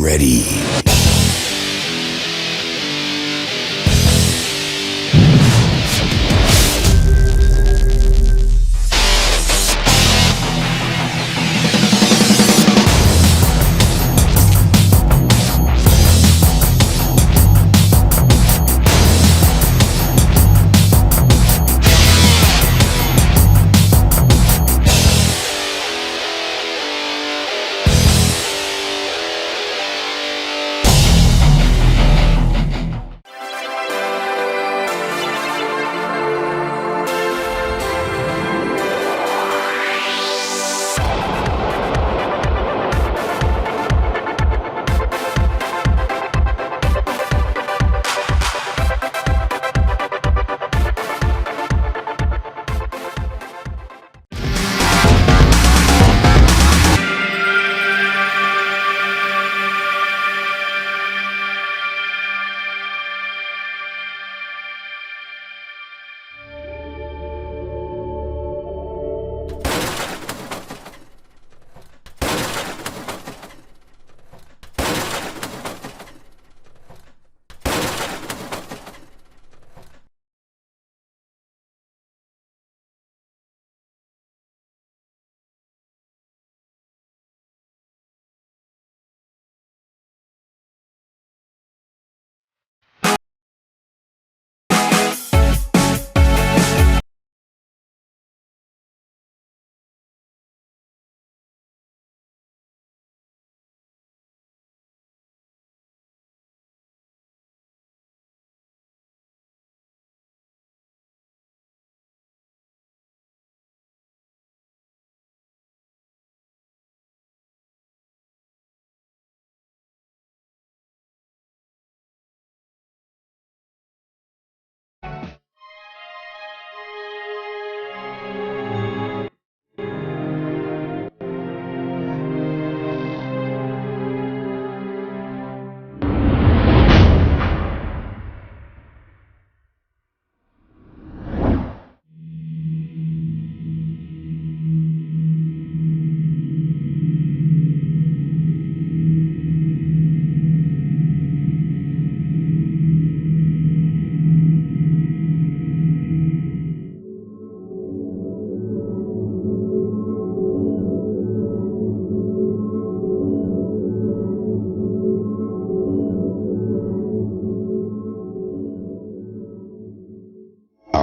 ready?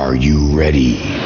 Are you ready?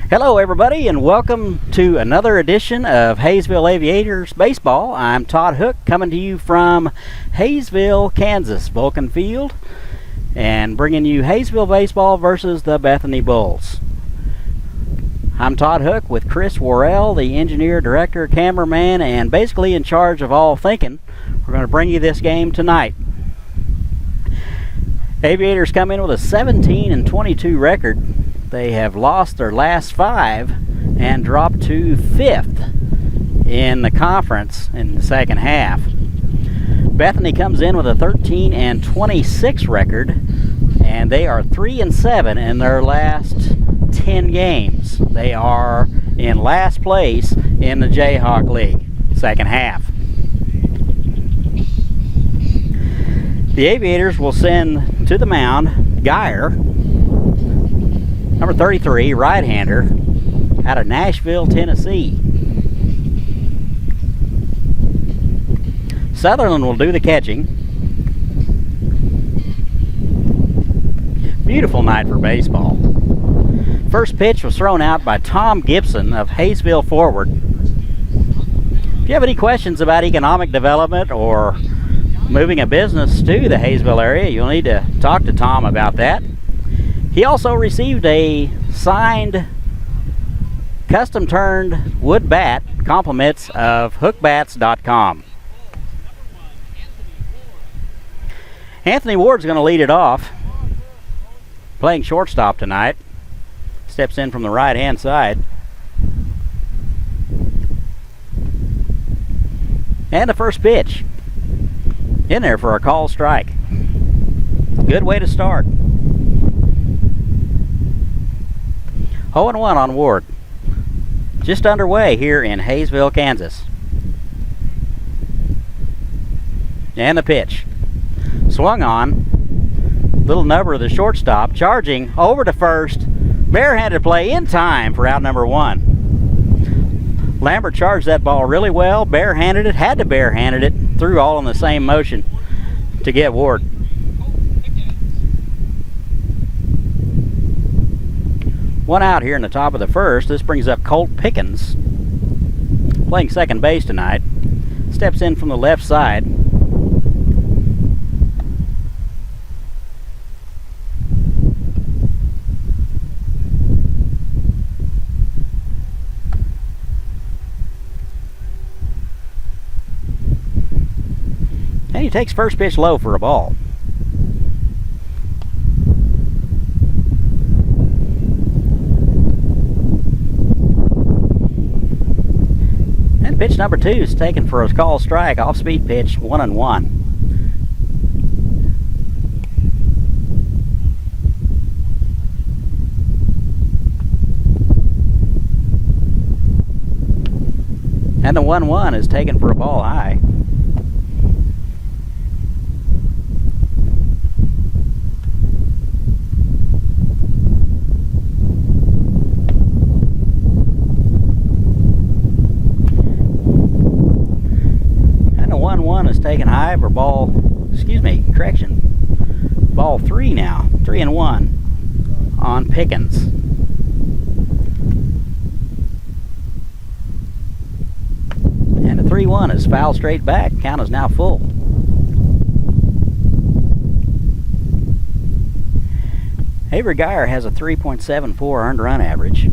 Hello everybody and welcome to another edition of Haysville Aviators Baseball. I'm Todd Hook coming to you from Haysville, Kansas, Vulcan Field, and bringing you Haysville Baseball versus the Bethany Bulls. I'm Todd Hook with Chris Worrell, the engineer, director, cameraman, and basically in charge of all thinking. We're going to bring you this game tonight. Aviators come in with a 17-22 record. They have lost their last 5 and dropped to 5th in the conference in the second half. Bethany comes in with a 13-26 record, and they are 3-7 in their last 10 games. They are in last place in the Jayhawk League, second half. The Aviators will send to the mound Geyer, number 33, right-hander, out of Nashville, Tennessee. Sutherland will do the catching. Beautiful night for baseball. First pitch was thrown out by Tom Gibson of Haysville Forward. If you have any questions about economic development or moving a business to the Haysville area, you'll need to talk to Tom about that. He also received a signed, custom-turned wood bat, compliments of hookbats.com. Anthony Ward's going to lead it off, playing shortstop tonight. Steps in from the right-hand side. And the first pitch. In there for a call strike. Good way to start. 0-1 on Ward. Just underway here in Haysville, Kansas. And the pitch. Swung on. Little number of the shortstop. Charging over to first. Barehanded play in time for out number 1. Lambert charged that ball really well. Barehanded it. Had to barehanded it. Threw all in the same motion to get Ward. One out here in the top of the first. This brings up Colt Pickens, playing second base tonight. Steps in from the left side. And he takes first pitch low for a ball. Pitch number 2 is taken for a call strike, off-speed pitch, 1-1. And the 1-1 is taken for a ball high. Taken high for ball, ball 3 now, 3-1 on Pickens. And the 3-1 is foul straight back. Count is now full. Avery Geyer has a 3.74 earned run average,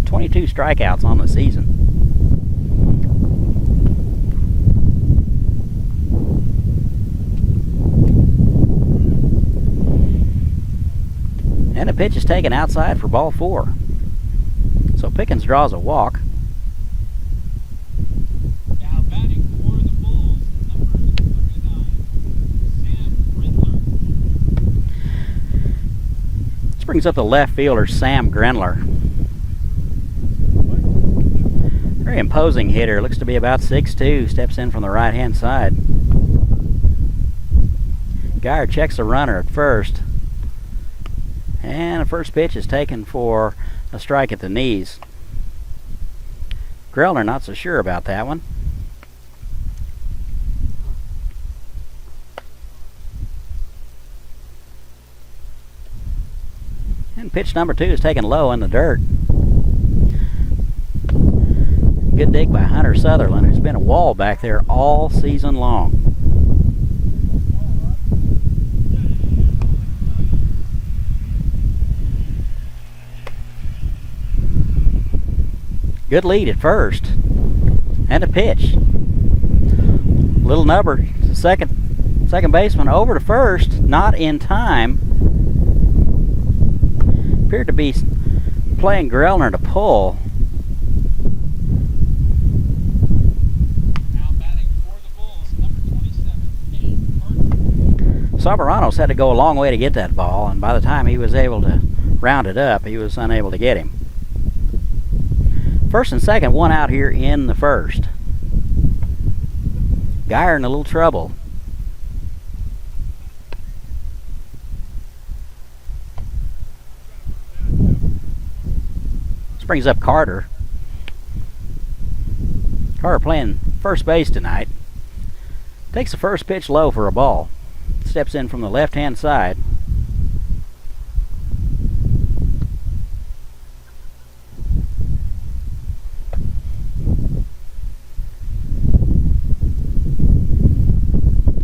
22 strikeouts on the season. And the pitch is taken outside for ball 4. So Pickens draws a walk. Now batting for the Bulls, number 39, Sam Grindler. This brings up the left fielder, Sam Grindler. Very imposing hitter. Looks to be about 6'2". Steps in from the right-hand side. Geyer checks the runner at first. And the first pitch is taken for a strike at the knees. Grellner not so sure about that one. And pitch number 2 is taken low in the dirt. Good dig by Hunter Sutherland, who's been a wall back there all season long. Good lead at first. And a pitch. Little number, second baseman over to first, not in time. Appeared to be playing Grellner to pull. Now batting for the Bulls, number 27, Nate Carter. Sabaranos had to go a long way to get that ball, and by the time he was able to round it up, he was unable to get him. First and second, one out here in the first. Geyer in a little trouble. This brings up Carter. Carter playing first base tonight. Takes the first pitch low for a ball. Steps in from the left-hand side.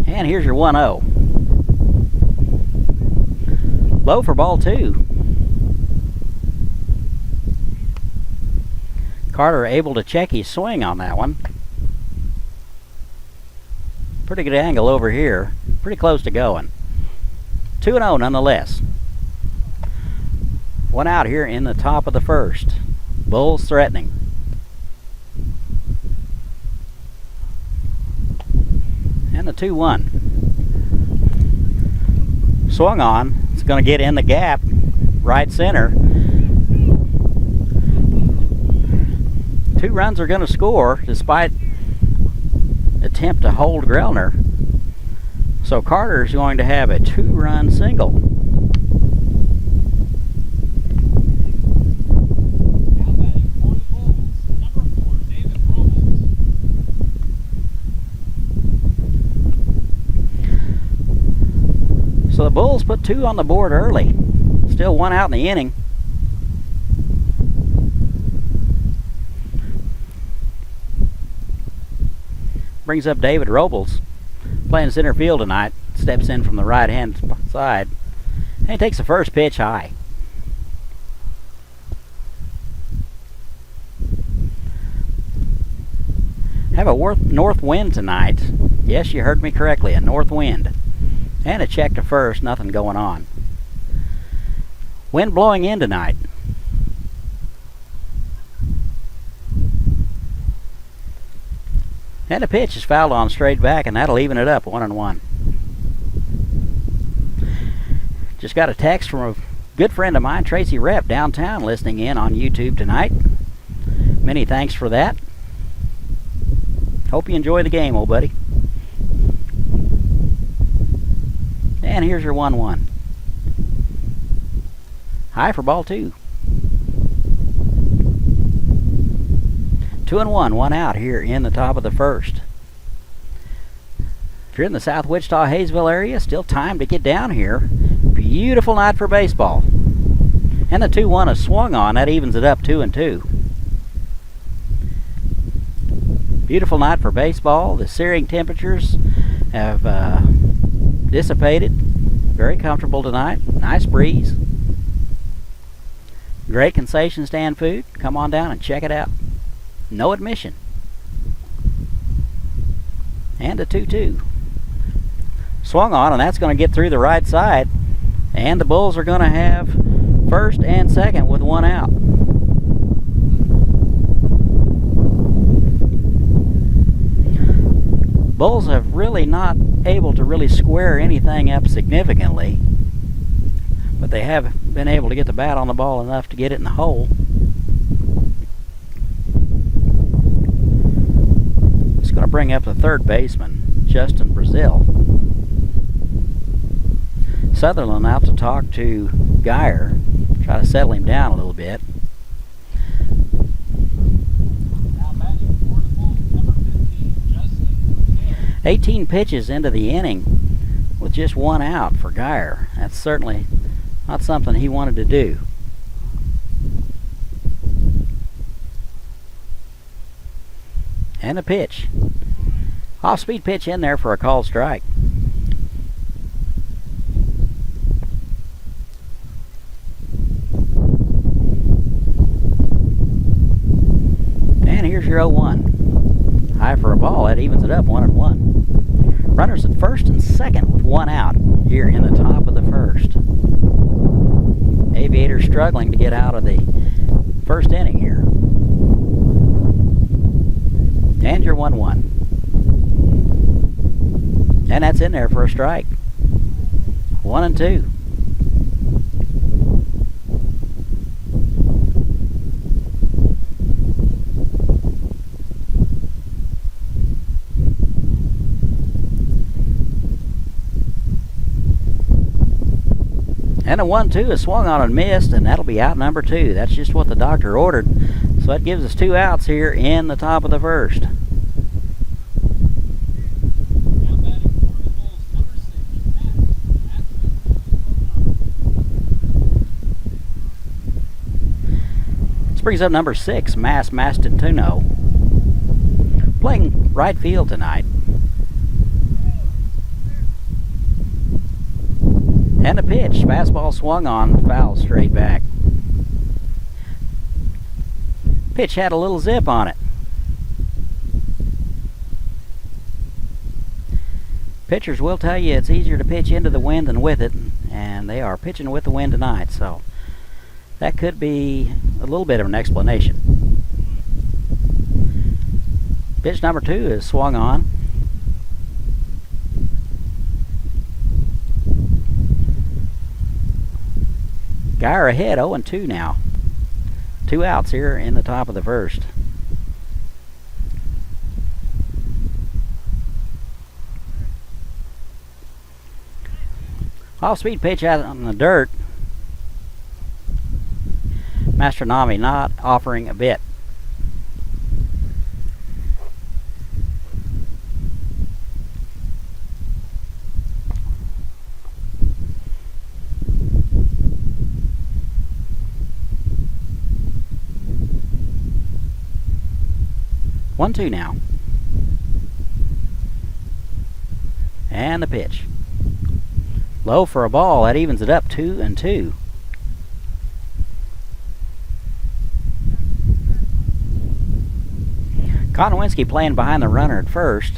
And here's your 1-0. Low for ball 2. Carter able to check his swing on that one. Pretty good angle over here. Pretty close to going. 2-0 nonetheless. One out here in the top of the first. Bulls threatening. And the 2-1. Swung on. It's going to get in the gap. Right center. 2 runs are going to score despite attempt to hold Grellner. So Carter's going to have a 2-run single. Now batting for the Bulls, number 4, David Robles. So the Bulls put 2 on the board early. Still 1 out in the inning. Brings up David Robles, playing center field tonight. Steps in from the right-hand side. And he takes the first pitch high. Have a north wind tonight. Yes, you heard me correctly, a north wind. And a check to first, nothing going on. Wind blowing in tonight. And a pitch is fouled on straight back, and that'll even it up, 1-1. Just got a text from a good friend of mine, Tracy Rep, downtown, listening in on YouTube tonight. Many thanks for that. Hope you enjoy the game, old buddy. And here's your 1-1. High for ball 2. 2-1, 1 out here in the top of the first. If you're in the South Wichita, Haysville area, still time to get down here. Beautiful night for baseball. And the 2-1 is swung on. That evens it up 2-2. Beautiful night for baseball. The searing temperatures have dissipated. Very comfortable tonight. Nice breeze. Great concession stand food. Come on down and check it out. No admission. And a 2-2. Swung on, and that's going to get through the right side. And the Bulls are going to have first and second with 1 out. Bulls have really not able to really square anything up significantly. But they have been able to get the bat on the ball enough to get it in the hole. It's going to bring up the third baseman, Justin Brazil. Sutherland out to talk to Geyer, try to settle him down a little bit. Now batting for the Bulls, number 15, Justin Brazil. 18 pitches into the inning with just 1 out for Geyer. That's certainly not something he wanted to do. And a pitch. Off-speed pitch in there for a called strike. And here's your 0-1. High for a ball. That evens it up 1-1. Runners at first and second with one out here in the top of the first. Aviators struggling to get out of the first inning here. And your 1-1. And that's in there for a strike. 1-2. And a 1-2 is swung on and missed, and that'll be out number 2. That's just what the doctor ordered. So that gives us 2 outs here in the top of the first. Now batting for the Bulls, number 6, This brings up number 6, Mass Mastantuno, playing right field tonight. And a pitch. Fastball swung on, foul straight back. Pitch had a little zip on it. Pitchers will tell you it's easier to pitch into the wind than with it, and they are pitching with the wind tonight, so that could be a little bit of an explanation. Pitch number 2 is swung on. Geyer ahead, 0-2 now. 2 outs here in the top of the first. Off-speed pitch out on the dirt. Mastronami not offering a bit. One, two now. And the pitch. Low for a ball. That evens it up 2-2. Konowinski playing behind the runner at first.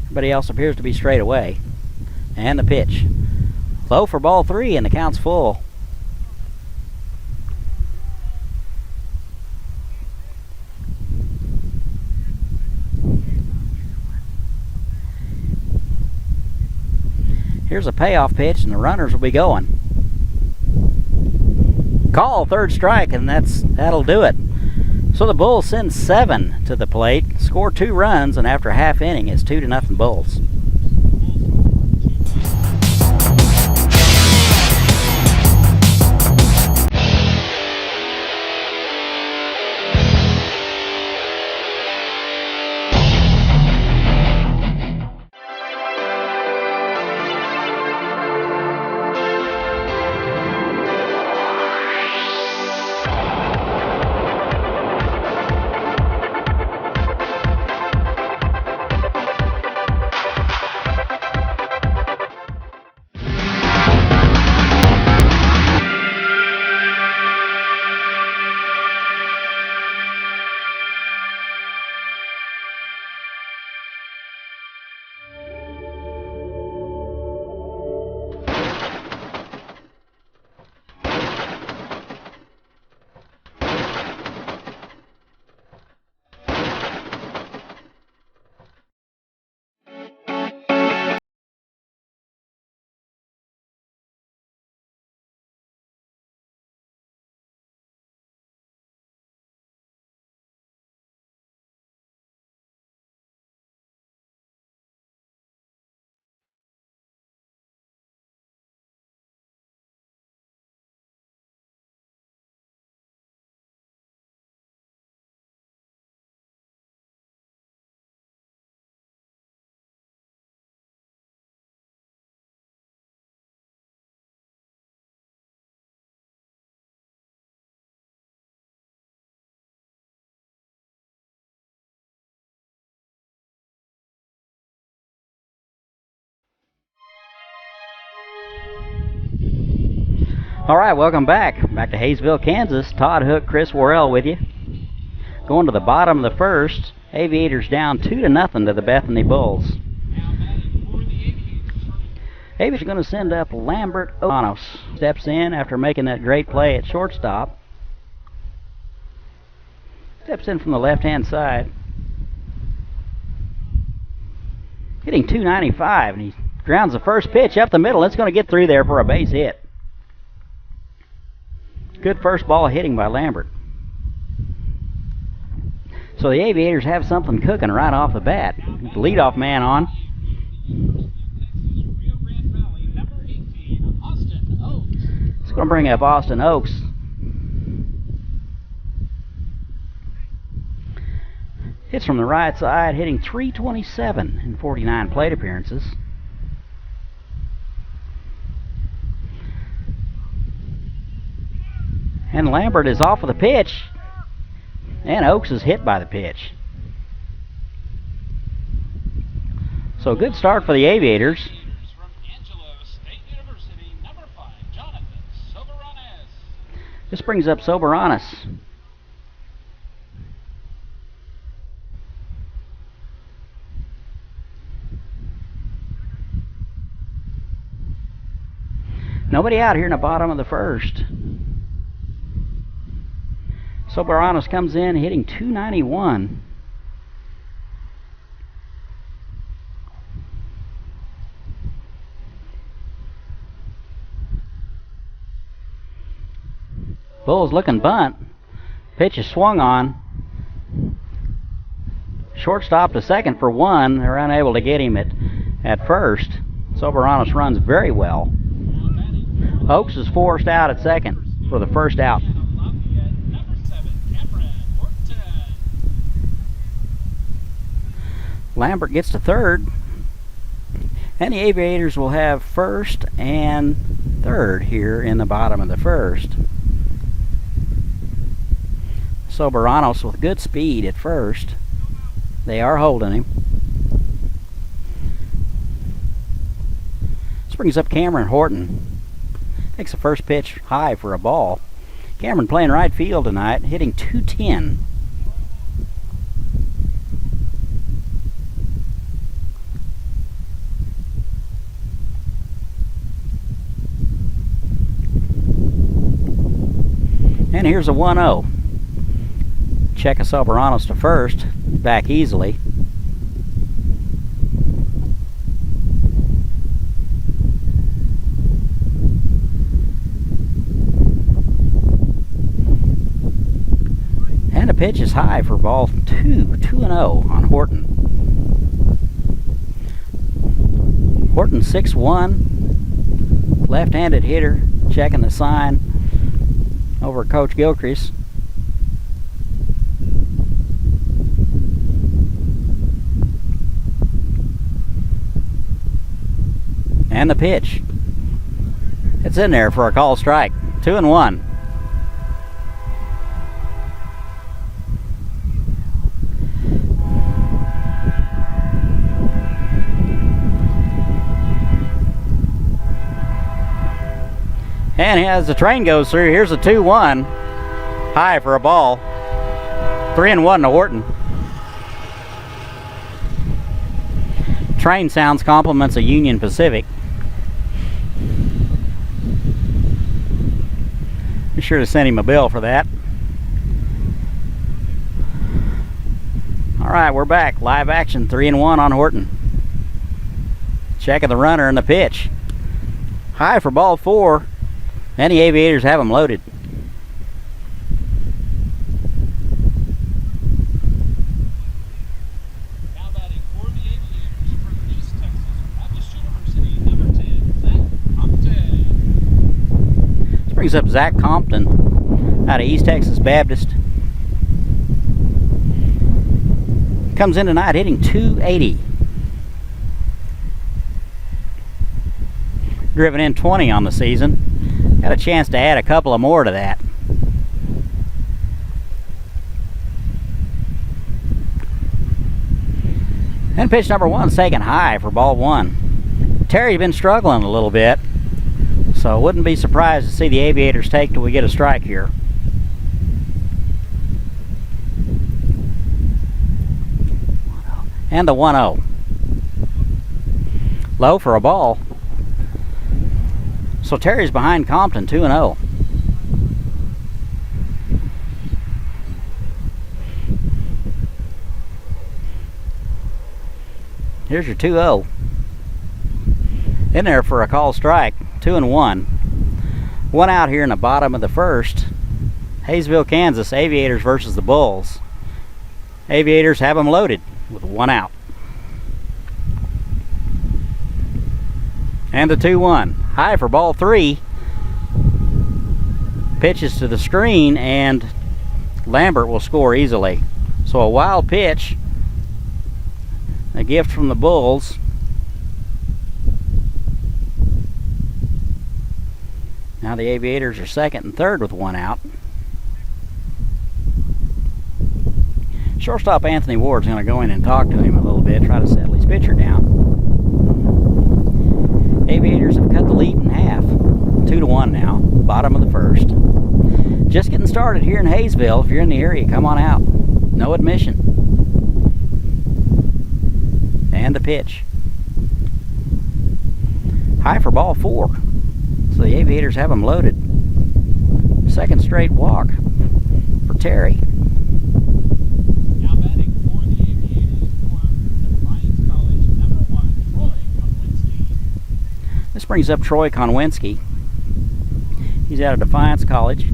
Everybody else appears to be straight away. And the pitch. Low for ball 3, and the count's full. Here's a payoff pitch, and the runners will be going. Call, third strike, and that'll do it. So the Bulls send 7 to the plate, score 2 runs, and after a half inning, it's 2-0 Bulls. All right, welcome back to Haysville, Kansas. Todd Hook, Chris Worrell with you. Going to the bottom of the first. Aviators down 2-0 to the Bethany Bulls. Aviators are going to send up Lambert Oanos. Steps in after making that great play at shortstop. Steps in from the left-hand side. Hitting .295, and he grounds the first pitch up the middle. It's going to get through there for a base hit. Good first ball hitting by Lambert. So the Aviators have something cooking right off the bat. The leadoff man on. It's going to bring up Austin Oaks. Hits from the right side, hitting .327 in 49 plate appearances. And Lambert is off of the pitch. And Oaks is hit by the pitch. So a good start for the Aviators. This brings up Soberanis. Nobody out here in the bottom of the first. Soberanis comes in hitting .291. Bulls looking bunt. Pitch is swung on. Shortstop to second for one. They're unable to get him at first. Soberanis runs very well. Oaks is forced out at second for the first out. Lambert gets to third. And the Aviators will have first and third here in the bottom of the first. Soberanis with good speed at first. They are holding him. This brings up Cameron Horton. Takes the first pitch high for a ball. Cameron playing right field tonight, hitting .210. And here's a 1-0. Check Soberanis to first, back easily. And the pitch is high for ball 2-0 on Horton. Horton 6'1", left-handed hitter, checking the sign over Coach Gilchrist. And the pitch. It's in there for a call strike. 2-1. And as the train goes through, here's a 2-1. High for a ball. 3-1 to Horton. Train sounds compliments of Union Pacific. Be sure to send him a bill for that. All right, we're back. Live action, 3-1 on Horton. Check of the runner and the pitch. High for ball 4. And the Aviators have them loaded. Now batting for the Aviators from East Texas, Baptist University, number 10, Zach Compton. This brings up Zach Compton out of East Texas Baptist. Comes in tonight hitting .280. Driven in 20 on the season. Got a chance to add a couple of more to that. And pitch number 1's taken high for ball 1. Terry's been struggling a little bit. So I wouldn't be surprised to see the Aviators take till we get a strike here. And the 1-0. Low for a ball. So Terry's behind Compton 2-0. Here's your 2-0. In there for a call strike. 2-1. One out here in the bottom of the first. Haysville, Kansas, Aviators versus the Bulls. Aviators have them loaded with one out. And the 2-1. High for ball 3. Pitches to the screen, and Lambert will score easily. So a wild pitch. A gift from the Bulls. Now the Aviators are second and third with one out. Shortstop Anthony Ward's going to go in and talk to him a little bit, try to settle his pitcher down. Aviators have cut the lead in half. 2-1 now, bottom of the first. Just getting started here in Haysville. If you're in the area, come on out. No admission. And the pitch. High for ball 4. So the Aviators have them loaded. Second straight walk for Terry. Now batting for the Aviators for Defiance College, number 1, Troy Konwinski. This brings up Troy Konwinski. He's out of Defiance College.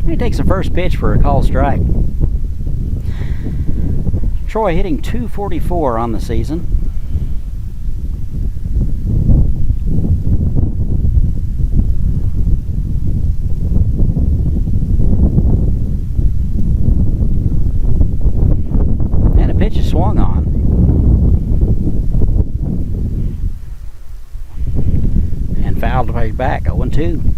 He takes the first pitch for a call strike. Troy hitting .244 on the season. And a pitch is swung on. And fouled back, 0-2.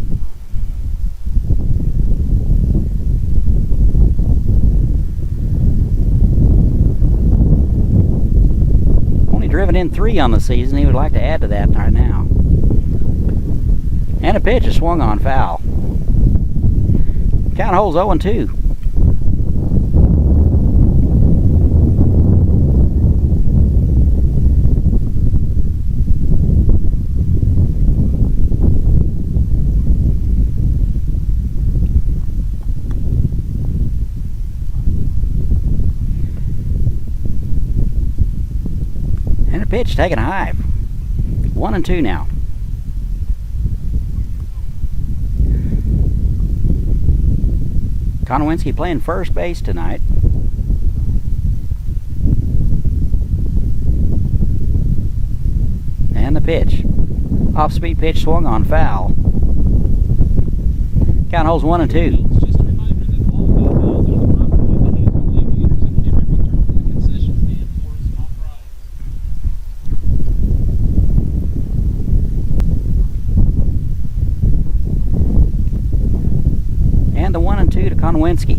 Driven in 3 on the season. He would like to add to that right now. And a pitch is swung on, foul. Count holds 0-2. Pitch taken high. 1-2 now. Konowinski playing first base tonight. And the pitch. Off-speed pitch swung on, foul. Count holds 1-2. Just a reminder that all vehicles are the property of the Haysville Aviators and can be returned to the concession stand for a small prize. And the 1-2 to Konowinski.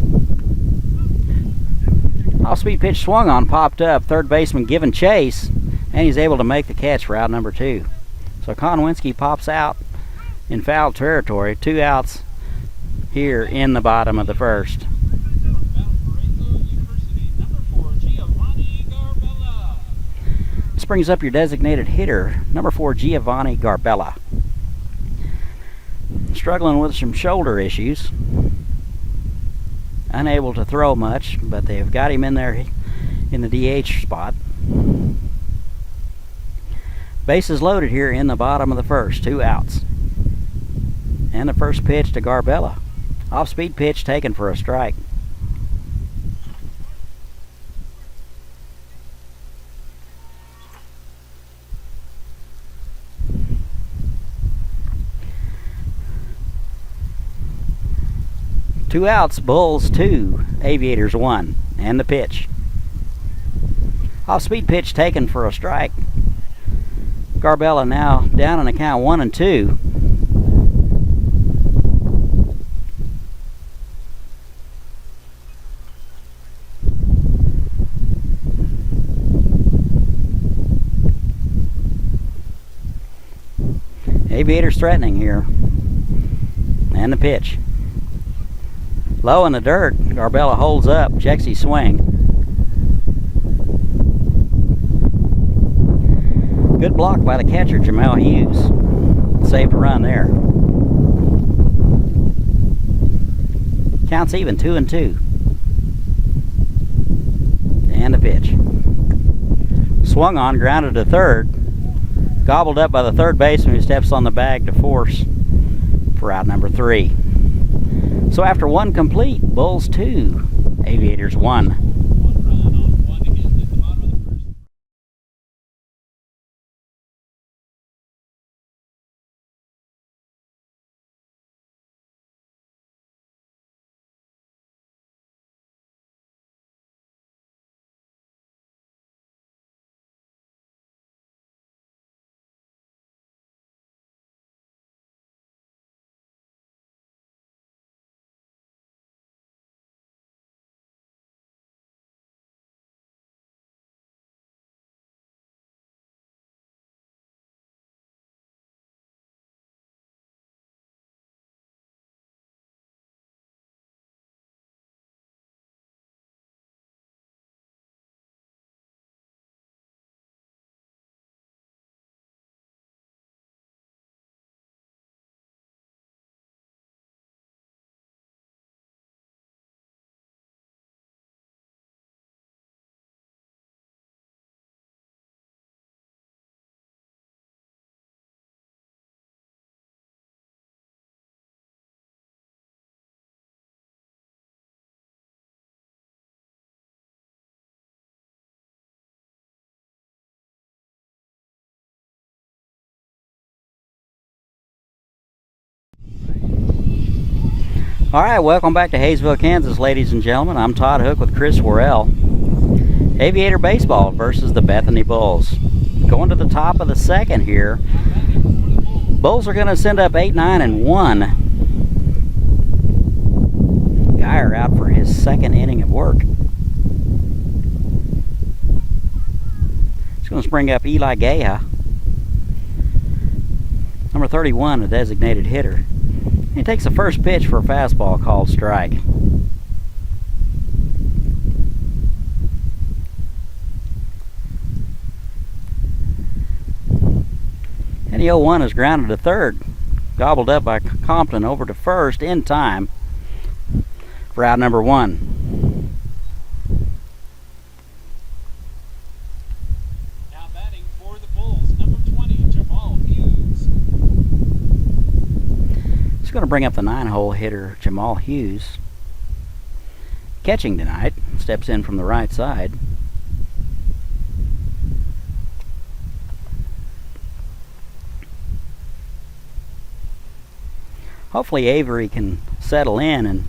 Off-speed pitch swung on, popped up. Third baseman giving chase, and he's able to make the catch for out number 2. So Konowinski pops out in foul territory. 2 outs here in the bottom of the first. This brings up your designated hitter, number 4, Giovanni Garbella. Struggling with some shoulder issues. Unable to throw much, but they've got him in there in the DH spot. Bases loaded here in the bottom of the first. 2 outs. And the first pitch to Garbella. Off-speed pitch taken for a strike. Two outs, Bulls 2, Aviators 1, and the pitch. Off-speed pitch taken for a strike. Garbella now down in the count 1-2. Aviators threatening here. And the pitch. Low in the dirt. Garbella holds up, checks his swing. Good block by the catcher, Jamel Hughes. Saved a run there. Counts even, 2-2. And the pitch. Swung on, grounded to third. Gobbled up by the third baseman who steps on the bag to force for out number 3. So after one complete, Bulls 2, Aviators 1. One run on one hit at the bottom of the first. Alright, welcome back to Haysville, Kansas, ladies and gentlemen. I'm Todd Hook with Chris Worrell. Aviator baseball versus the Bethany Bulls. Going to the top of the second here. Bulls are going to send up 8, 9, and 1. Geyer out for his second inning of work. He's going to spring up Eli Geha, number 31, a designated hitter. He takes the first pitch for a fastball called strike. And the 0-1 is grounded to third. Gobbled up by Compton over to first in time for out number 1. Now batting for the Bulls, number 20, Jamal Hughes. He's going to bring up the 9-hole hitter, Jamal Hughes. Catching tonight, steps in from the right side. Hopefully Avery can settle in and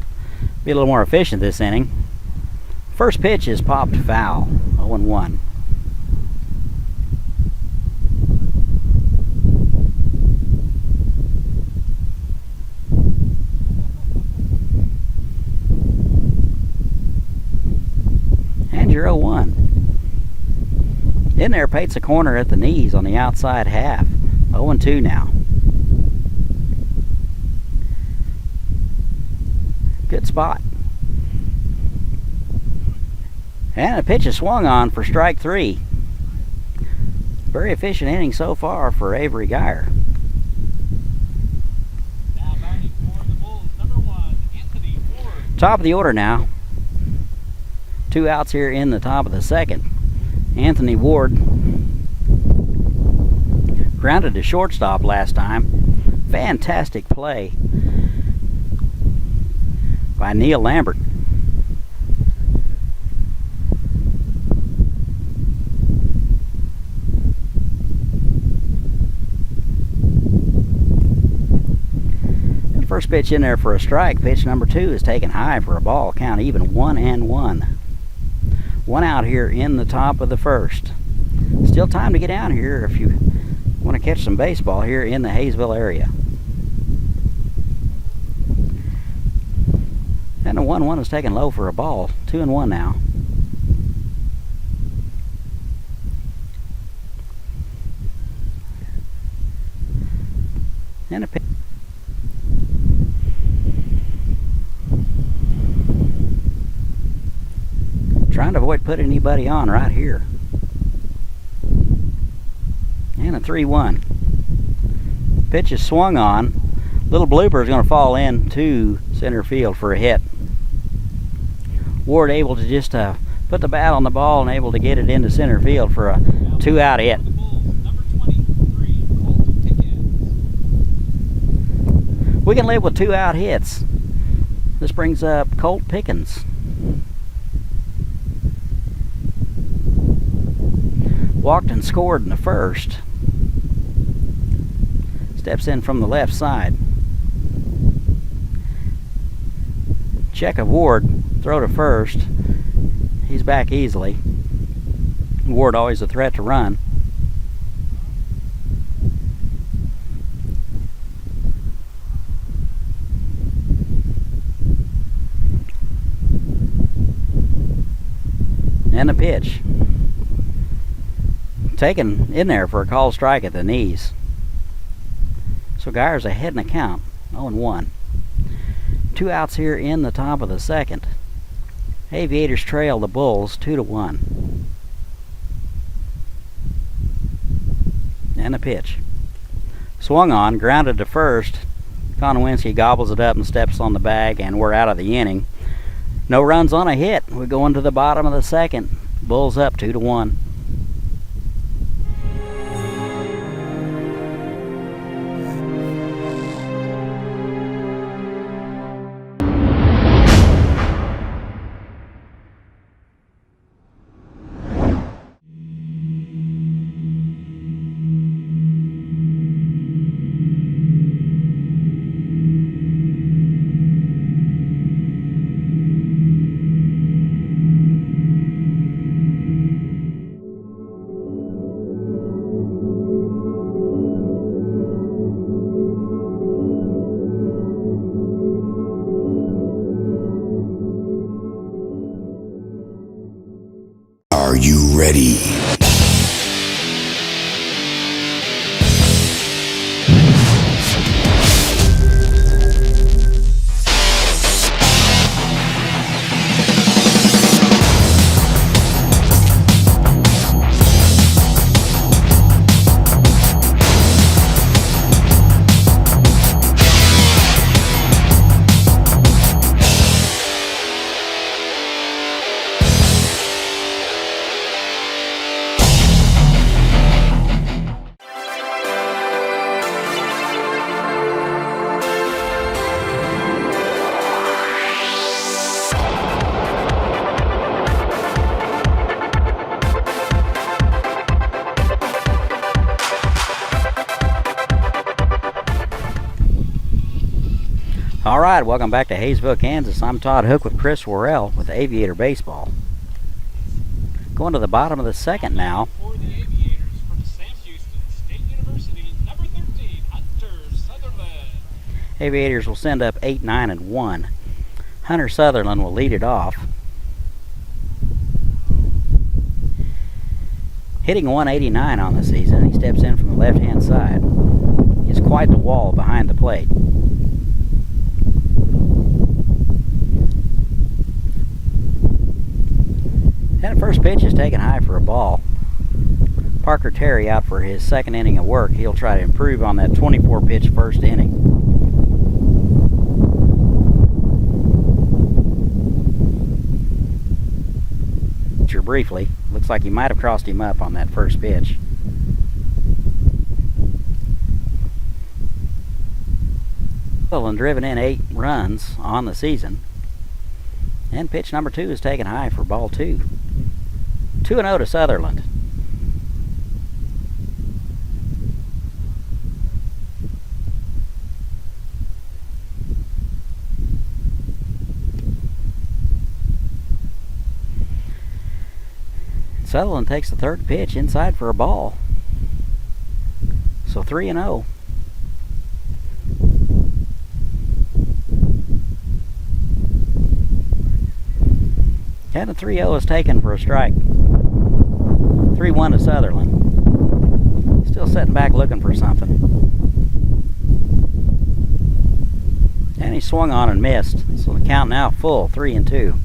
be a little more efficient this inning. First pitch is popped foul, 0-1. And you're 0-1. In there, pates a corner at the knees on the outside half. 0-2 now. Good spot. And a pitch is swung on for strike 3. Very efficient inning so far for Avery Geyer. Now batting for the Bulls, number 1, Anthony Ward. Top of the order now. 2 outs here in the top of the second. Anthony Ward grounded to shortstop last time. Fantastic play by Neil Lambert. And first pitch in there for a strike. Pitch number 2 is taken high for a ball. Count even 1-1. 1 out here in the top of the first. Still time to get down here if you want to catch some baseball here in the Haysville area. And the 1-1 is taken low for a ball. 2-1 now. And a pitch. Trying to avoid putting anybody on right here. And a 3-1. Pitch is swung on. Little blooper is going to fall into center field for a hit. Ward able to just put the bat on the ball and able to get it into center field for a 2-out hit. We can live with 2-out hits. This brings up Colt Pickens. Walked and scored in the first. Steps in from the left side. Check of Ward. Throw to first. He's back easily. Ward always a threat to run. And a pitch. Taken in there for a called strike at the knees. So Geyer's ahead in the count, 0-1. 2 outs here in the top of the second. Aviators trail the Bulls 2-1. And a pitch. Swung on, grounded to first. Konowinski gobbles it up and steps on the bag, and we're out of the inning. No runs on a hit. We go into the bottom of the second. Bulls up 2-1. Are you ready? Alright, welcome back to Haysville, Kansas. I'm Todd Hook with Chris Worrell with Aviator Baseball. Going to the bottom of the second now. For the Aviators from Sam Houston State University, number 13, Hunter Sutherland. Aviators will send up 8, 9, and 1. Hunter Sutherland will lead it off. Hitting 189 on the season. He steps in from the left-hand side. He's quite the wall behind the plate. And the first pitch is taken high for a ball. Parker Terry out for his second inning of work. He'll try to improve on that 24-pitch first inning. Pitcher briefly. Looks like he might have crossed him up on that first pitch. Sutherland driven in 8 runs on the season. And pitch number 2 is taken high for ball 2. 2-0 to Sutherland. Sutherland takes the third pitch inside for a ball. So 3-0. And a 3-0 is taken for a strike. 3-1 to Sutherland. Still sitting back looking for something. he swung on and missed. So the count now full, 3-2.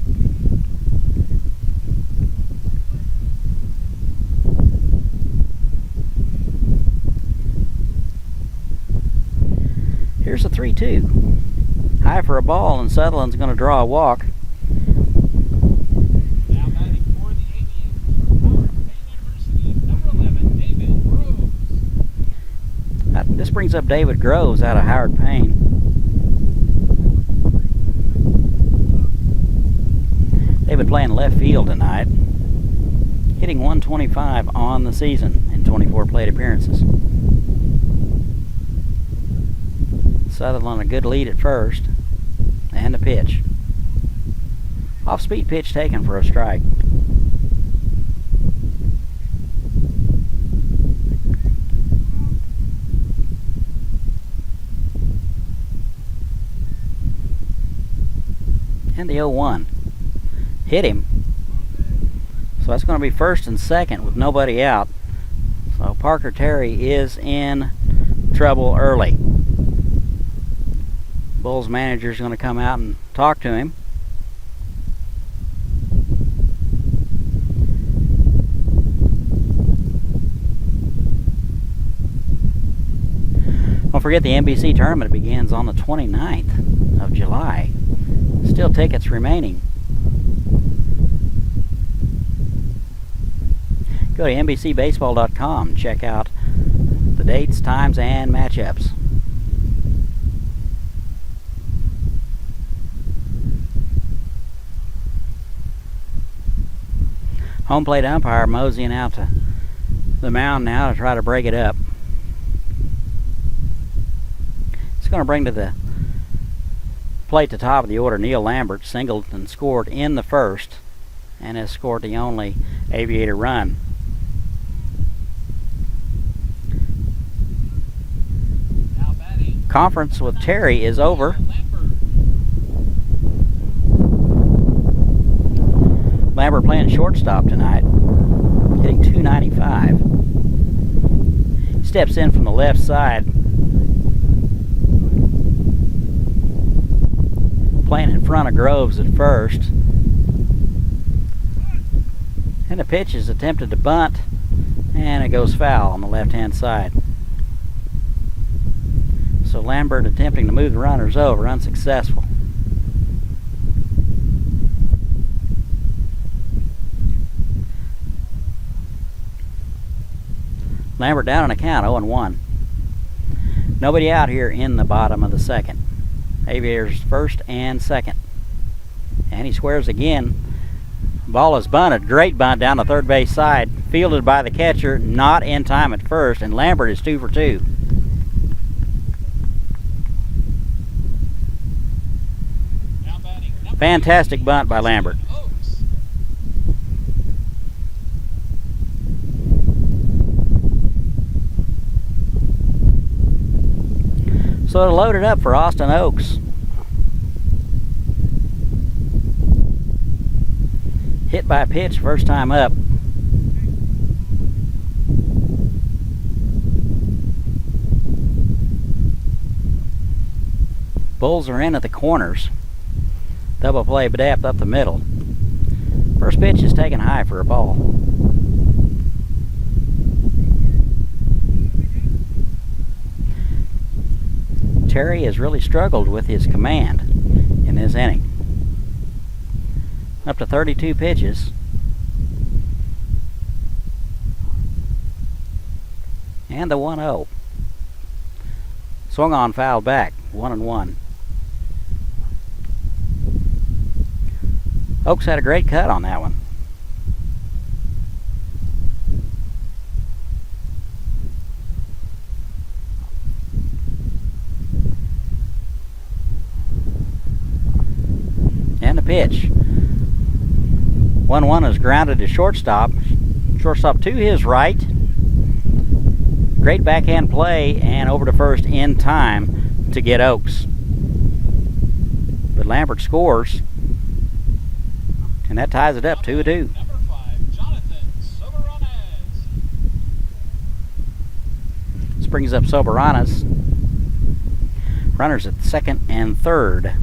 Here's a 3-2. High for a ball, and Sutherland's going to draw a walk. Now batting for the Aviators from Howard Payne University, number 11, David Groves. This brings up David Groves out of Howard Payne. They've been playing left field tonight, hitting 125 on the season in 24 plate appearances. Sutherland a good lead at first, and the pitch. Off-speed pitch taken for a strike. And the 0-1. Hit him. So that's going to be first and second with nobody out. So Parker Terry is in trouble early. Bulls manager is going to come out and talk to him. Don't forget the NBC tournament begins on the 29th of July. Still tickets remaining. Go to NBCBaseball.com and check out the dates, times, and matchups. Home plate umpire moseying out to the mound now to try to break it up. It's going to bring to the plate to top of the order Neil Lambert, singled and scored in the first, and has scored the only Aviator run. Now batting. Conference with Terry is over. Lambert playing shortstop tonight, hitting .295. Steps in from the left side, playing in front of Groves at first. And the pitch is attempted to bunt, and it goes foul on the left-hand side. So Lambert attempting to move the runners over, unsuccessful. Lambert down on a count, 0-1. Nobody out here in the bottom of the second. Aviators first and second. And he squares again. Ball is bunted. Great bunt down the third base side. Fielded by the catcher, not in time at first, and Lambert is 2 for 2. Now batting. Fantastic bunt by Lambert. So to load it up for Austin Oaks. Hit by a pitch first time up. Bulls are in at the corners. Double play depth up the middle. First pitch is taken high for a ball. Terry has really struggled with his command in this inning. Up to 32 pitches. And the 1-0. Swung on, fouled back, 1-1. Oaks had a great cut on that one. And the pitch. 1-1 is grounded to shortstop. Shortstop to his right. Great backhand play and over to first in time to get Oaks. But Lambert scores. And that ties it up 2-2. Number 5, Jonathan Soberanes. This brings up Soberanes. Runners at second and third.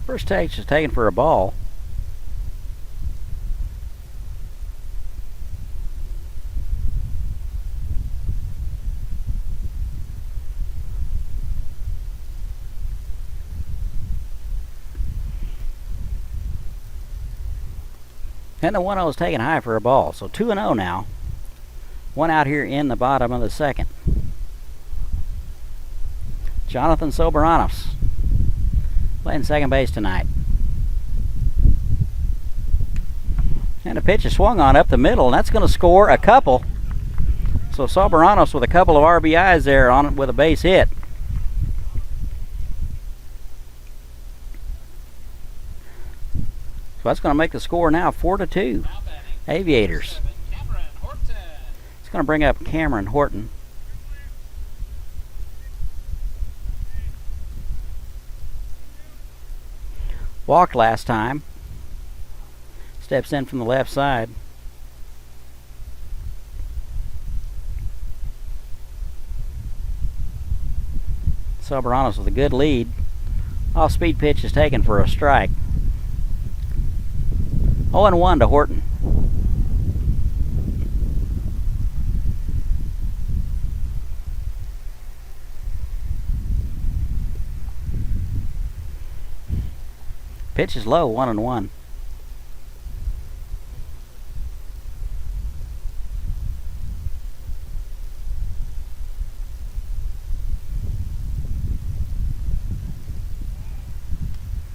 First take is taken for a ball. And the 1-0 is taken high for a ball. So 2-0 now. One out here in the bottom of the second. Jonathan Soberanos playing second base tonight. And the pitch is swung on up the middle, and that's going to score a couple. So Soberanos with a couple of RBIs there on it with a base hit. So that's going to make the score now 4-2. Aviators. It's going to bring up Cameron Horton. Walked last time. Steps in from the left side. Soberanos with a good lead. Off-speed pitch is taken for a strike. 0-1 to Horton. Pitch is low, 1-1.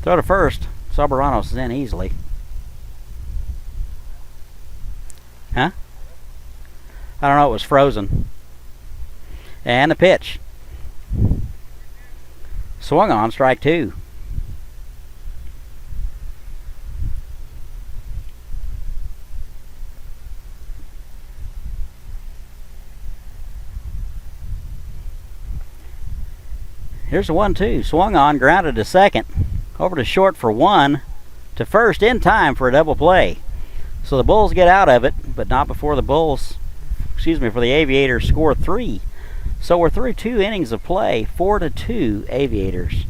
Throw to first. Soberanos is in easily. Huh? I don't know, it was frozen. And the pitch. Swung on, strike two. Here's a 1-2. Swung on, grounded to second. Over to short for one. To first in time for a double play. So the Bulls get out of it, but not before the for the Aviators score three. So we're through 2 innings of play, 4-2 Aviators.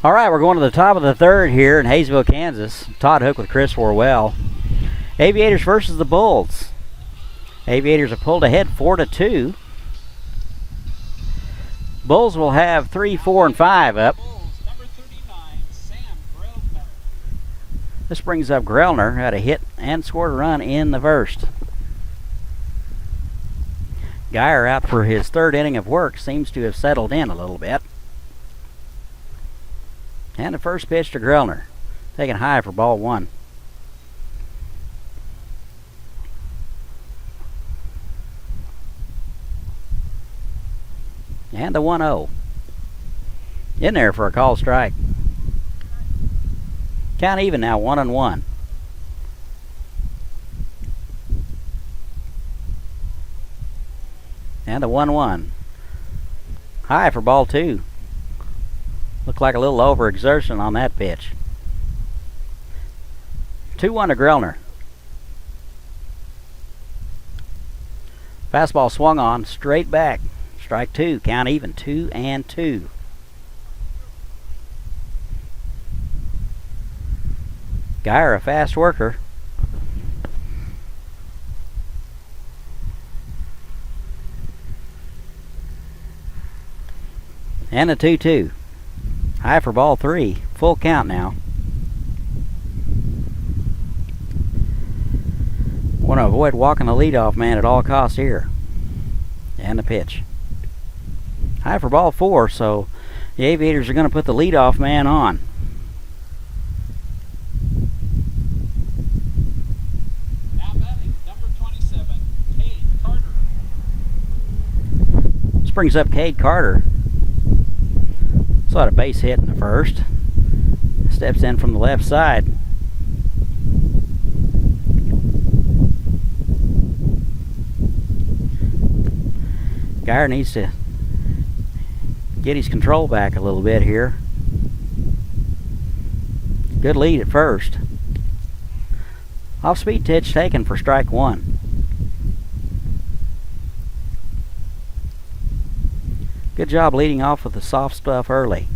All right, we're going to the top of the third here in Haysville, Kansas. Todd Hook with Chris Orwell. Aviators versus the Bulls. Aviators have pulled ahead 4-2. Bulls will have 3, 4, and 5 up. This brings up Grellner, had a hit and scored a run in the first. Geyer out for his third inning of work, seems to have settled in a little bit. And the first pitch to Grellner, taken high for ball one. And the 1-0. In there for a called strike. Count even now, 1-1. And a 1-1. High for ball 2. Looked like a little overexertion on that pitch. 2-1 to Grellner. Fastball swung on, straight back. Strike 2, count even, 2-2. Geyer, a fast worker. And a 2-2. High for ball 3. Full count now. Want to avoid walking the leadoff man at all costs here. And the pitch. High for ball 4, so the Aviators are going to put the leadoff man on. Now batting, number 27, Cade Carter. This brings up Cade Carter. Saw a base hit in the first. Steps in from the left side. Geyer needs to get his control back a little bit here. Good lead at first. Off-speed pitch taken for strike 1. Good job leading off with the soft stuff early.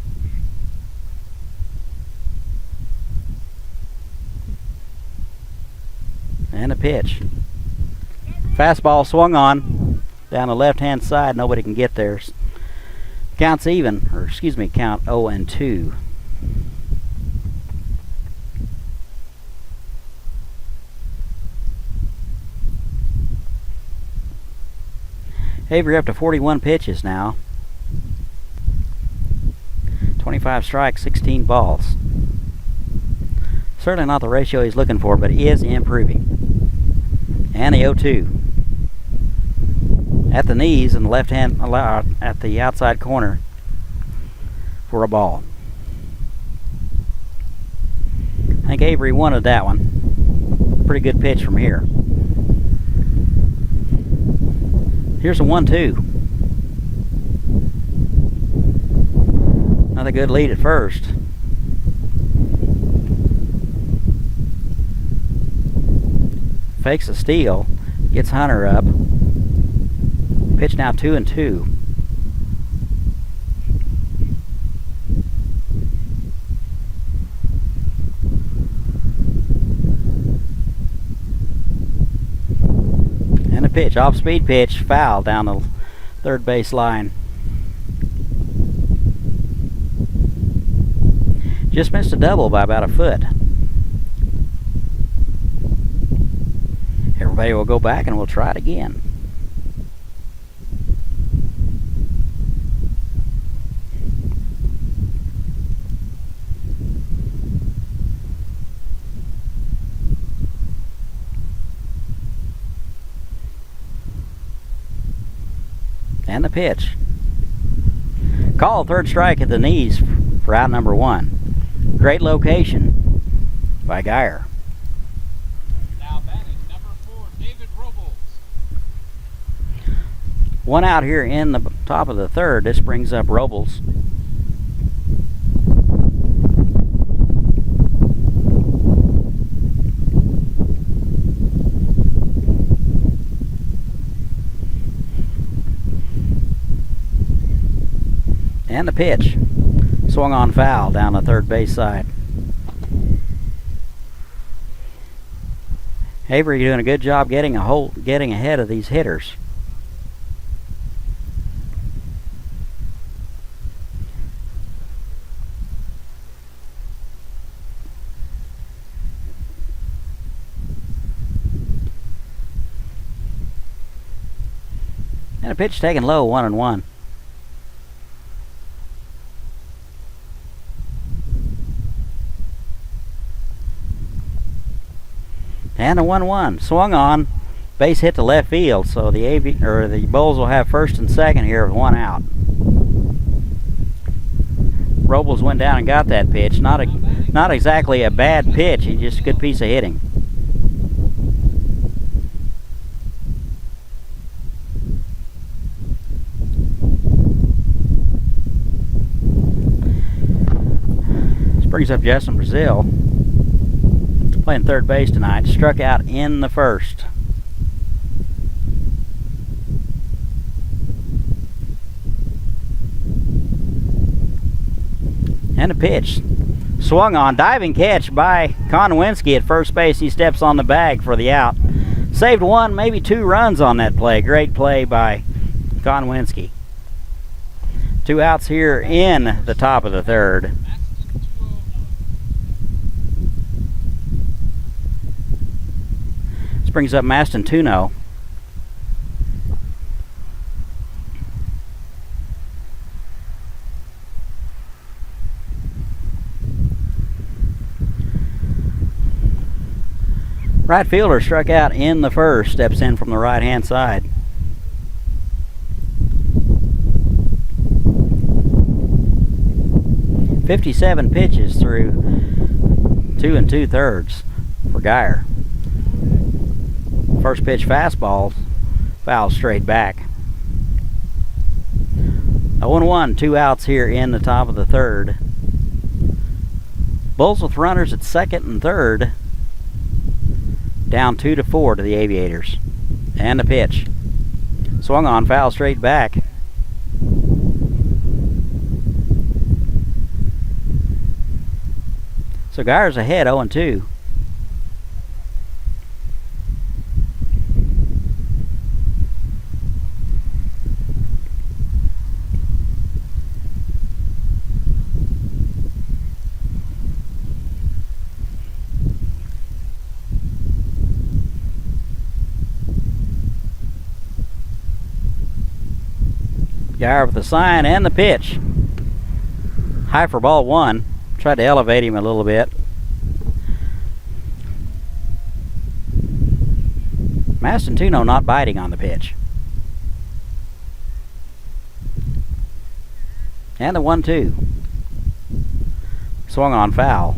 And a pitch. Fastball swung on down the left-hand side. Nobody can get there. Counts even, or excuse me, count 0-2. Avery up to 41 pitches now. 25 strikes, 16 balls. Certainly not the ratio he's looking for, but he is improving. And the 0-2. At the knees and the left hand at the outside corner for a ball. I think Avery wanted that one. Pretty good pitch from here. Here's a 1-2. Another good lead at first. Fakes a steal. Gets Hunter up. Pitch now 2-2. And a pitch, off-speed pitch, foul down the third base line. Just missed a double by about a foot. Everybody will go back and we'll try it again. And the pitch. Call, third strike at the knees for out number 1. Great location by Geyer. Now batting, number 4, David Robles. One out here in the top of the third. This brings up Robles. And the pitch. Swung on foul down the third base side. Avery doing a good job getting ahead of these hitters. And a pitch taken low, 1-1. And a 1-1. Swung on. Base hit to left field, so the Bulls will have first and second here with 1 out. Robles went down and got that pitch. Not exactly a bad pitch. He just a good piece of hitting. Brings up Justin Brazil, playing third base tonight. Struck out in the first. And a pitch. Swung on. Diving catch by Konowinski at first base. He steps on the bag for the out. Saved one, maybe two runs on that play. Great play by Konowinski. 2 outs here in the top of the third. This brings up Maston Tuno. Right fielder struck out in the first, steps in from the right-hand side. .57 pitches through 2 2/3 for Geyer. First pitch fastball, foul straight back. 0-1, 2 outs here in the top of the third. Bulls with runners at second and third. Down 2-4 to the Aviators. And a pitch. Swung on, foul straight back. So Geyer's ahead 0-2. Geyer with the sign and the pitch. High for ball one. Tried to elevate him a little bit. Maston Tuno not biting on the pitch. And the 1-2. Swung on, foul.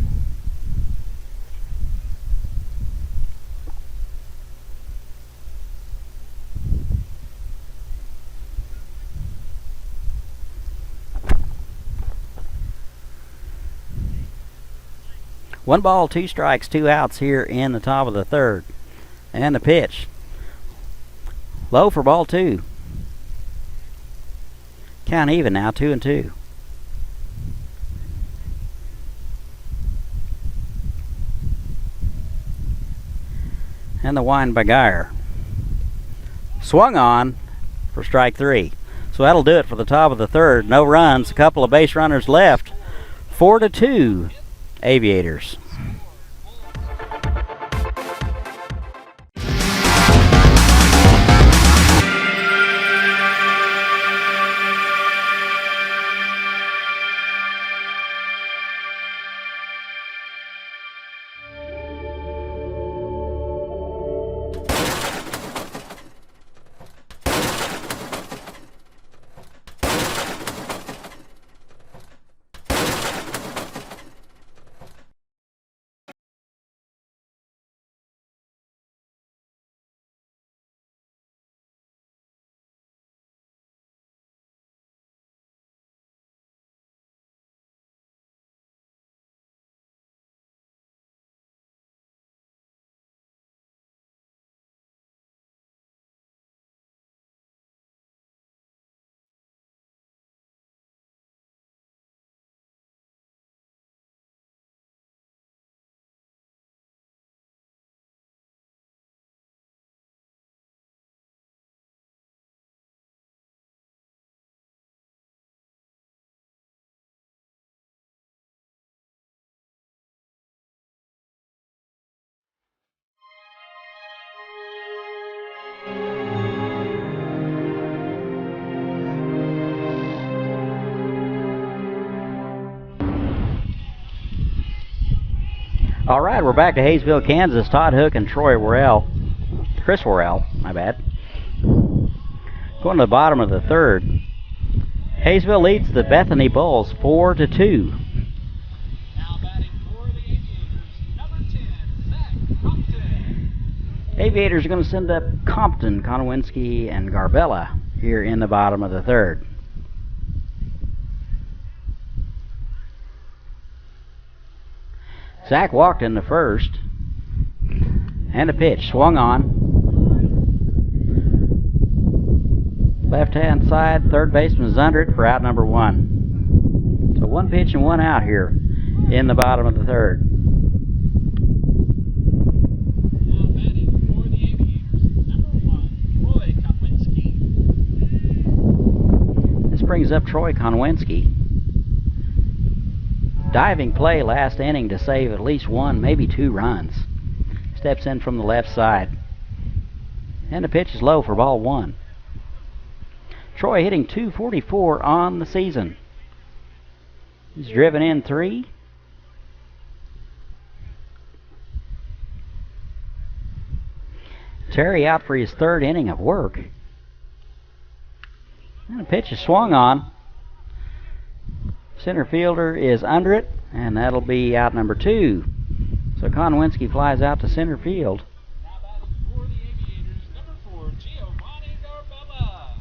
One ball, 2 strikes, 2 outs here in the top of the third. And the pitch. Low for ball 2. Count even now, 2-2. And the wind by Geyer. Swung on for strike 3. So that'll do it for the top of the third. No runs, a couple of base runners left. 4-2. Aviators. All right, we're back to Haysville, Kansas. Todd Hook and Chris Worrell, my bad. Going to the bottom of the third. Haysville leads the Bethany Bulls 4-2. Now batting for the Aviators, number 10, Zach Compton. Aviators are going to send up Compton, Konowinski, and Garbella here in the bottom of the third. Zach walked in the first. And a pitch. Swung on. Left-hand side. Third baseman is under it for out number 1. So 1 pitch and 1 out here in the bottom of the third. Now batting for the Aviators, number 1, Troy Kotlinski. This brings up Troy Konwinski. Diving play last inning to save at least 1, maybe 2 runs. Steps in from the left side. And the pitch is low for ball 1. Troy hitting .244 on the season. He's driven in 3. Terry out for his 3rd inning of work. And the pitch is swung on. Center fielder is under it, and that'll be out number 2. So Konwinski flies out to center field. Now batting for the Aviators, number 4, Giovanni Garbella.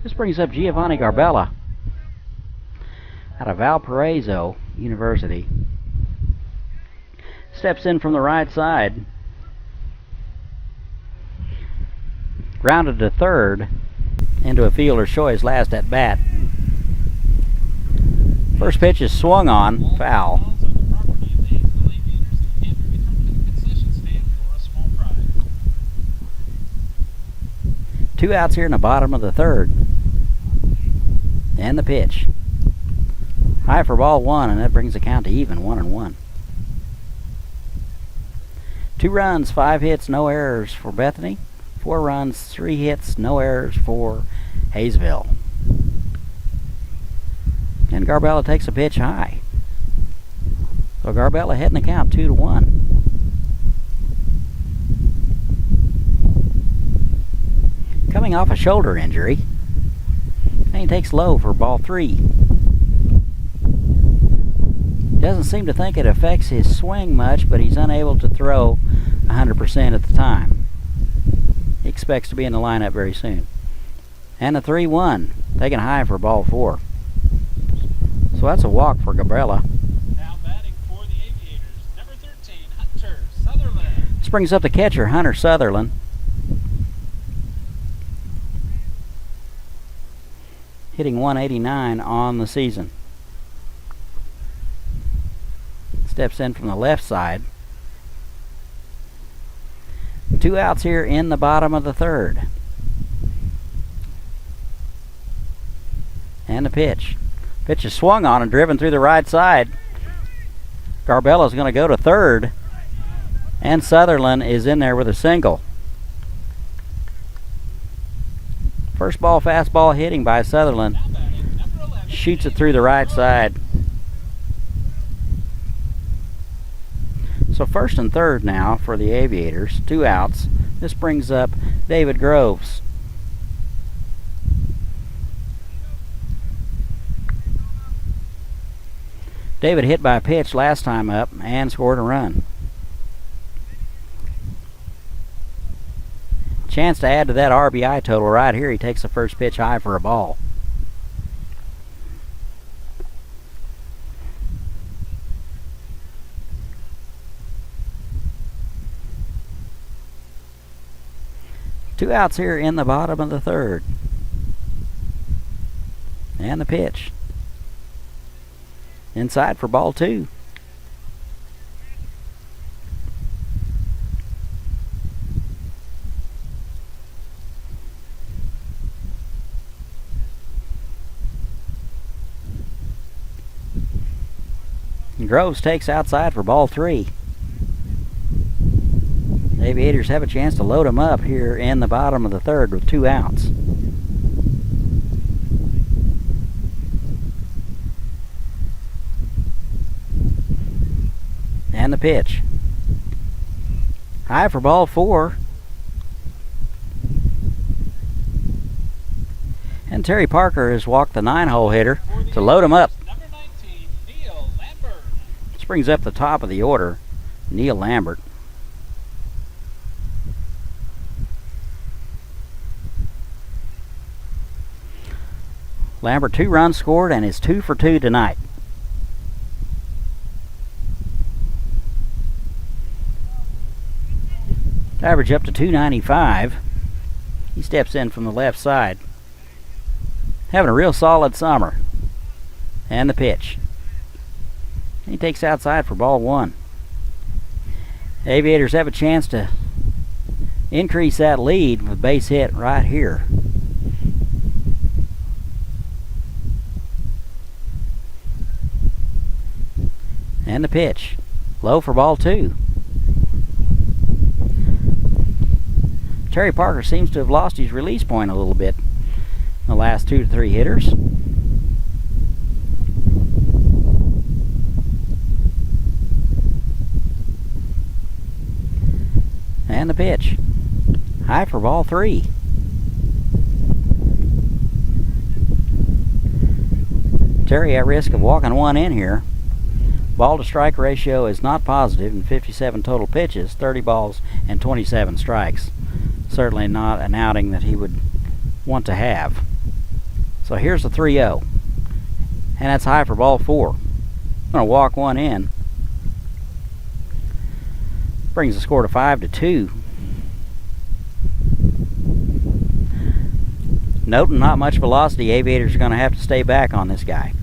This brings up Giovanni Garbella out of Valparaiso University. Steps in from the right side. Grounded to third into a fielder's choice last at bat. First pitch is swung on, foul. Balls on the property of the Haysville Aviators and can be returned to the concession stand for a small prize. 2 outs here in the bottom of the third. And the pitch. High for ball 1, and that brings the count to even, 1-1. 2 runs, 5 hits, no errors for Bethany. 4 runs, 3 hits, no errors for Haysville. And Garbella takes a pitch high. So Garbella heading the count 2-1. Coming off a shoulder injury. And he takes low for ball 3. Doesn't seem to think it affects his swing much, but he's unable to throw 100% at the time. He expects to be in the lineup very soon. And a 3-1, taken high for ball 4. So that's a walk for Garbella. Now batting for the Aviators, number 13, Hunter Sutherland. This brings up the catcher, Hunter Sutherland. Hitting .189 on the season. Steps in from the left side. 2 outs here in the bottom of the third. And the pitch. Pitch is swung on and driven through the right side. Garbella's going to go to third. And Sutherland is in there with a single. First ball fastball hitting by Sutherland. Now batting, number 11, Shoots it through the right side. So first and third now for the Aviators. 2 outs. This brings up David Groves. David hit by a pitch last time up and scored a run. Chance to add to that RBI total right here. He takes the first pitch high for a ball. Two outs here in the bottom of the third. And the pitch. Inside for ball 2. And Groves takes outside for ball 3. The Aviators have a chance to load them up here in the bottom of the third with 2 outs. And the pitch. High for ball 4. And Terry Parker has walked the 9-hole hitter to load him up. number 19, Neil Lambert. This brings up the top of the order, Neil Lambert. Lambert 2 runs scored and is 2 for 2 tonight. Average up to 295. He steps in from the left side. Having a real solid summer. And the pitch. He takes outside for ball 1. The Aviators have a chance to increase that lead with a base hit right here. And the pitch. Low for ball 2. Terry Parker seems to have lost his release point a little bit in the last 2 to 3 hitters. And the pitch. High for ball 3. Terry at risk of walking one in here. Ball to strike ratio is not positive in 57 total pitches, 30 balls and 27 strikes. Certainly not an outing that he would want to have. So here's the 3-0. And that's high for ball 4. I'm going to walk one in. Brings the score to 5-2. Noting not much velocity, Aviators are going to have to stay back on this guy.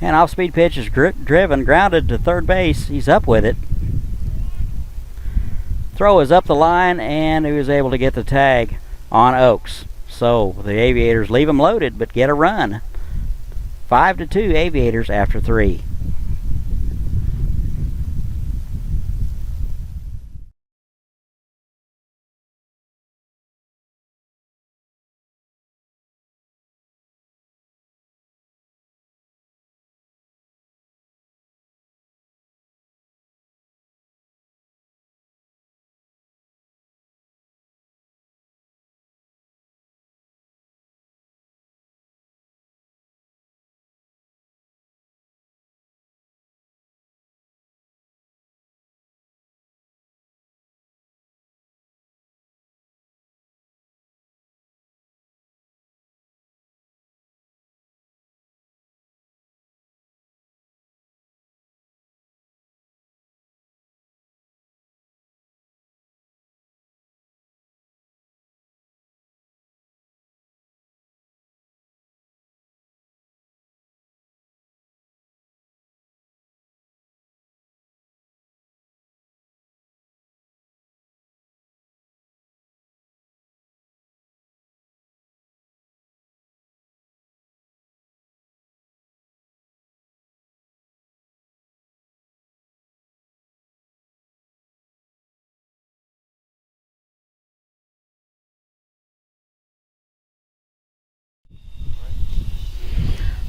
And off-speed pitch is driven, grounded to third base. He's up with it. Throw is up the line, and he was able to get the tag on Oaks. So the Aviators leave him loaded, but get a run. 5-2 Aviators after 3.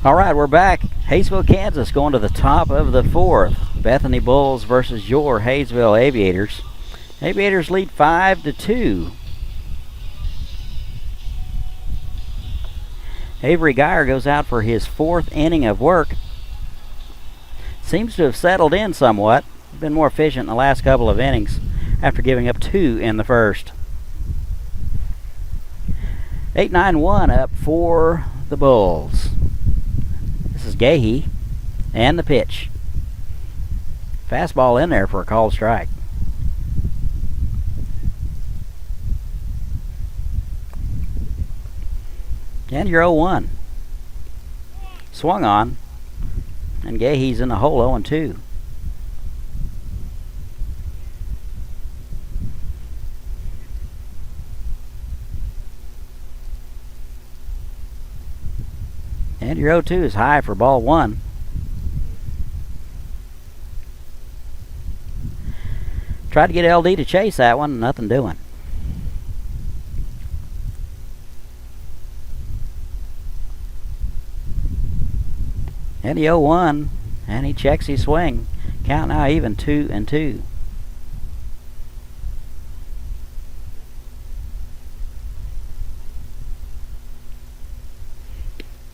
All right, we're back. Haysville, Kansas, going to the top of the 4th. Bethany Bulls versus your Haysville Aviators. Aviators lead 5-2. Avery Geyer goes out for his 4th inning of work. Seems to have settled in somewhat. Been more efficient in the last couple of innings after giving up 2 in the first. 8-9-1 up for the Bulls. This is Gahey, and the pitch. Fastball in there for a called strike. And you're 0-1. Swung on, and Gahey's in the hole 0-2. And your 0-2 is high for ball 1. Tried to get LD to chase that one, nothing doing. And the 0-1, and he checks his swing. Count now even 2-2.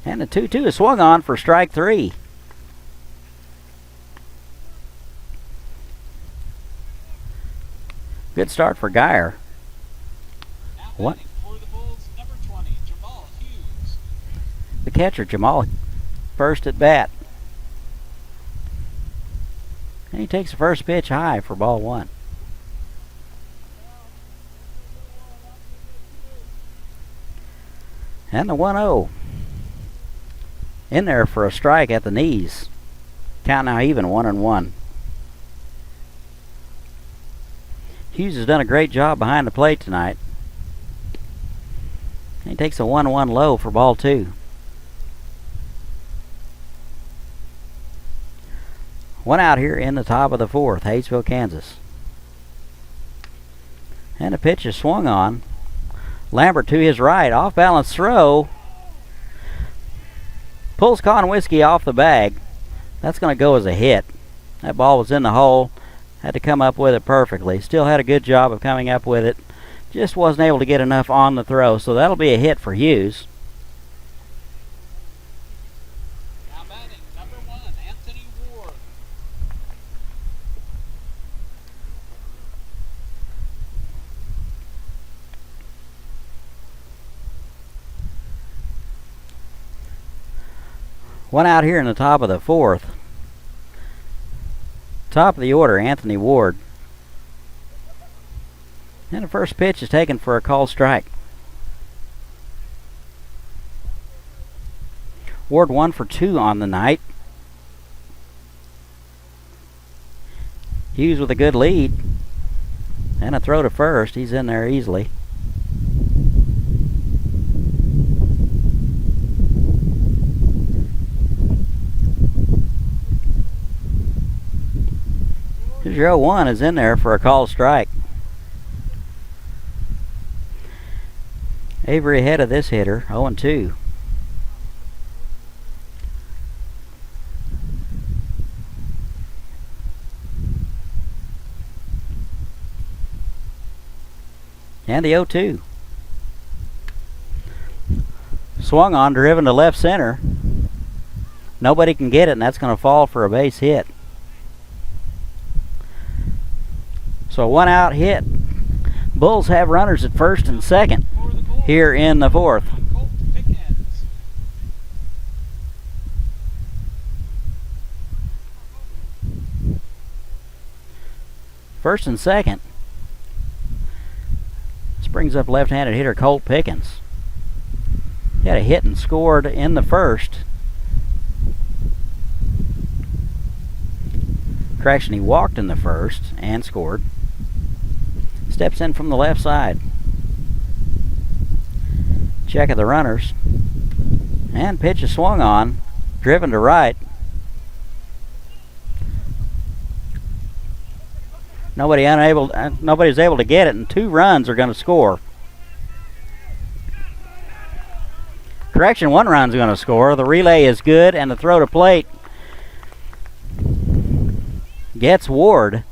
And the 2-2 is swung on for strike 3. Good start for Geyer. What? For the Bulls, number 20, Jamal Hughes. The catcher, Jamal, first at bat. And he takes the first pitch high for ball 1. And the 1-0. In there for a strike at the knees. Count now even, 1-1. Hughes has done a great job behind the plate tonight. He takes a 1-1 low for ball 2. One out here in the top of the 4th, Haysville, Kansas. And a pitch is swung on. Lambert to his right, off balance throw. Pulls Con Whiskey off the bag. That's going to go as a hit. That ball was in the hole. Had to come up with it perfectly. Still had a good job of coming up with it. Just wasn't able to get enough on the throw, so that'll be a hit for Hughes. Now batting, number 1, Anthony Ward. One out here in the top of the 4th. Top of the order, Anthony Ward. And the first pitch is taken for a called strike. Ward 1 for 2 on the night. Hughes with a good lead. And a throw to first. He's in there easily. Here's your 0-1 is in there for a called strike. Avery ahead of this hitter, 0-2. And the 0-2. Swung on, driven to left center. Nobody can get it, and that's going to fall for a base hit. So a 1 out hit. Bulls have runners at first and second here in the 4th. First and second. This brings up left-handed hitter Colt Pickens. He had a hit and scored in the first. Correction, he walked in the first and scored. Steps in from the left side. Check of the runners. And pitch is swung on. Driven to right. Nobody's able to get it, and 2 runs are going to score. Correction, 1 run's going to score. The relay is good, and the throw to plate gets Ward.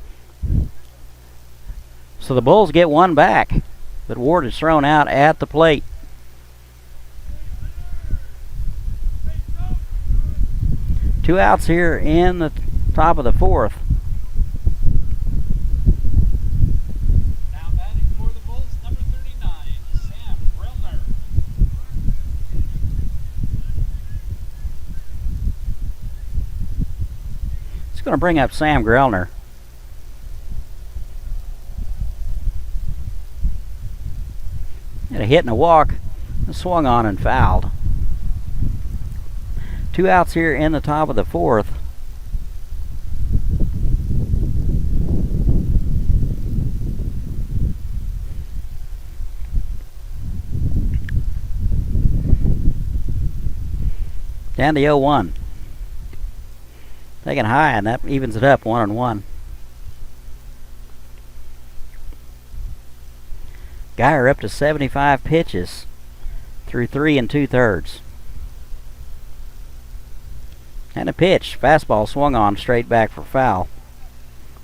So the Bulls get 1 back, but Ward is thrown out at the plate. Two outs here in the top of the 4th. Now batting for the Bulls, number 39, Sam Grillner. It's going to bring up Sam Grillner. Had a hit and a walk, swung on and fouled. 2 outs here in the top of the 4th. Down to 0-1. Taking high, and that evens it up 1-1. Geyer up to 75 pitches through 3 2/3. And a pitch. Fastball swung on straight back for foul.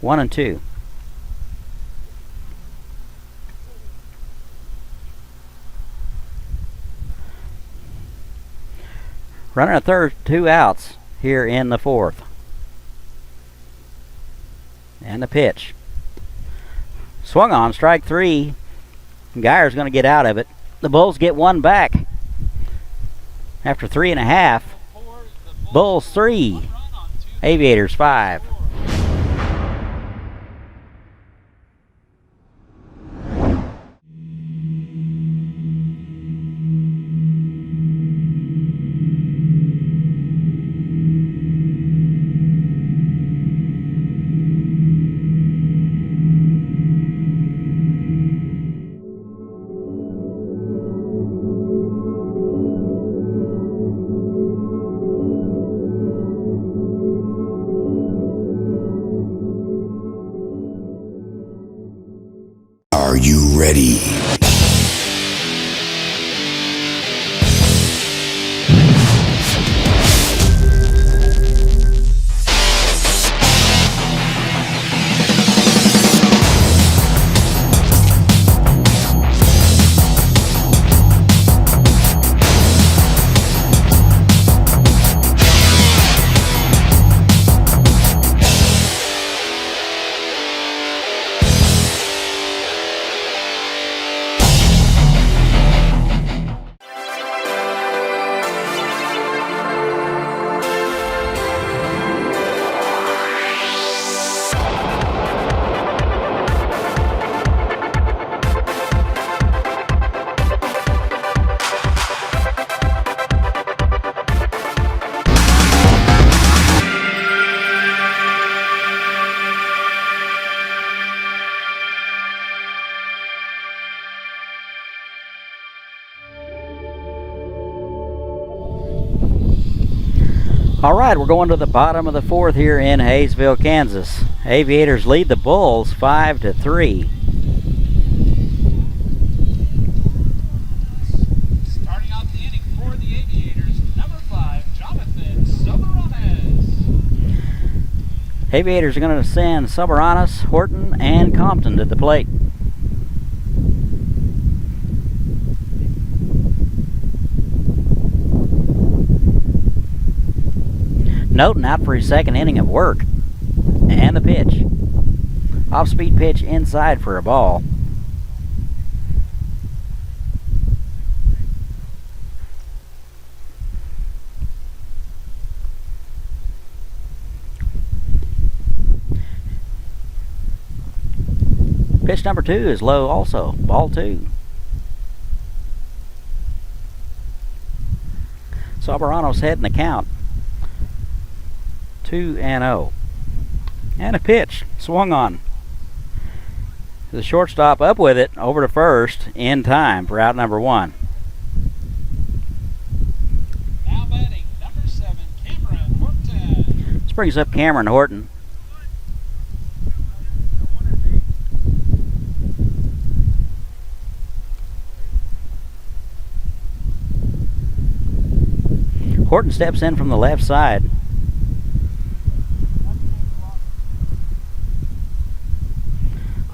1-2. Runner at third, 2 outs here in the 4th. And the pitch. Swung on, strike 3. Geyer's going to get out of it. The Bulls get 1 back. After 3.5. Bulls 3. Aviators 5. Are you ready? All right, we're going to the bottom of the fourth here in Haysville, Kansas. Aviators lead the Bulls 5-3. Starting off the inning for the Aviators, number 5, Jonathan Soberanes. Aviators are going to send Soberanes, Horton, and Compton to the plate. Noten out for his second inning of work. And the pitch. Off-speed pitch inside for a ball. Pitch number 2 is low also. Ball 2. Soberanes heading the count. 2-0. And a pitch swung on. The shortstop up with it over to first in time for out number 1. Now batting, number 7, Cameron Horton. This brings up Cameron Horton. Horton steps in from the left side.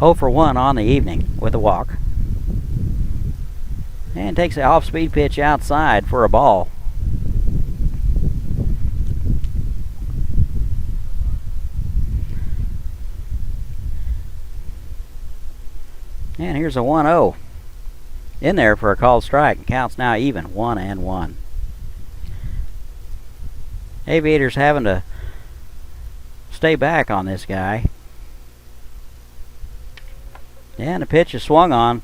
Oh for 1 on the evening with a walk. And takes an off-speed pitch outside for a ball. And here's a 1-0. In there for a called strike. Counts now even, 1-1. Aviators having to stay back on this guy. And the pitch is swung on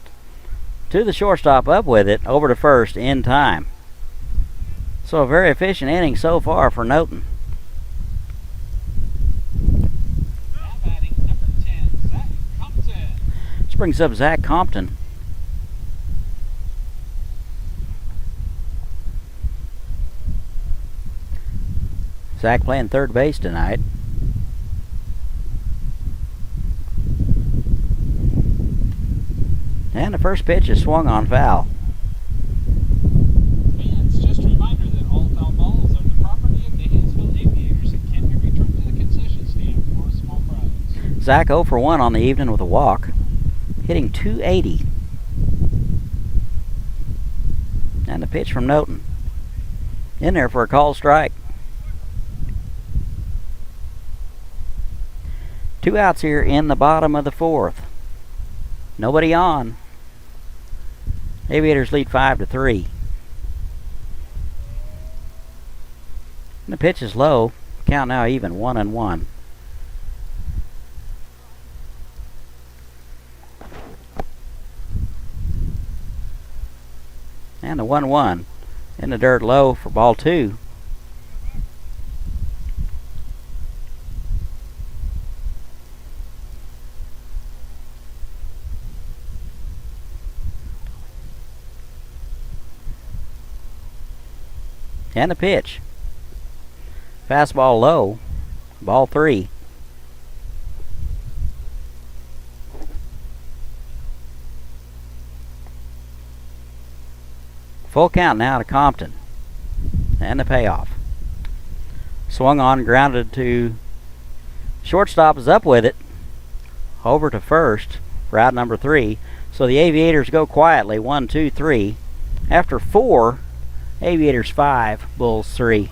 to the shortstop up with it over to first in time. So a very efficient inning so far for Noten. Now batting, number 10, Zach Compton. This brings up Zach Compton. Zach playing third base tonight. And the first pitch is swung on foul. Fans, just a reminder that all foul balls are the property of the Haysville Aviators and can be returned to the concession stand for a small prize. Zach 0 for 1 on the evening with a walk, hitting .280. And the pitch from Noten. In there for a called strike. 2 outs here in the bottom of the fourth. Nobody on. Aviators lead 5-3. And the pitch is low. Count now even, 1-1. And the 1-1 in the dirt low for ball 2. And the pitch. Fastball low. Ball 3. Full count now to Compton. And the payoff. Swung on, grounded to shortstop, is up with it. Over to first for out number 3. So the Aviators go quietly, 1, 2, 3. After 4, Aviators 5, Bulls 3.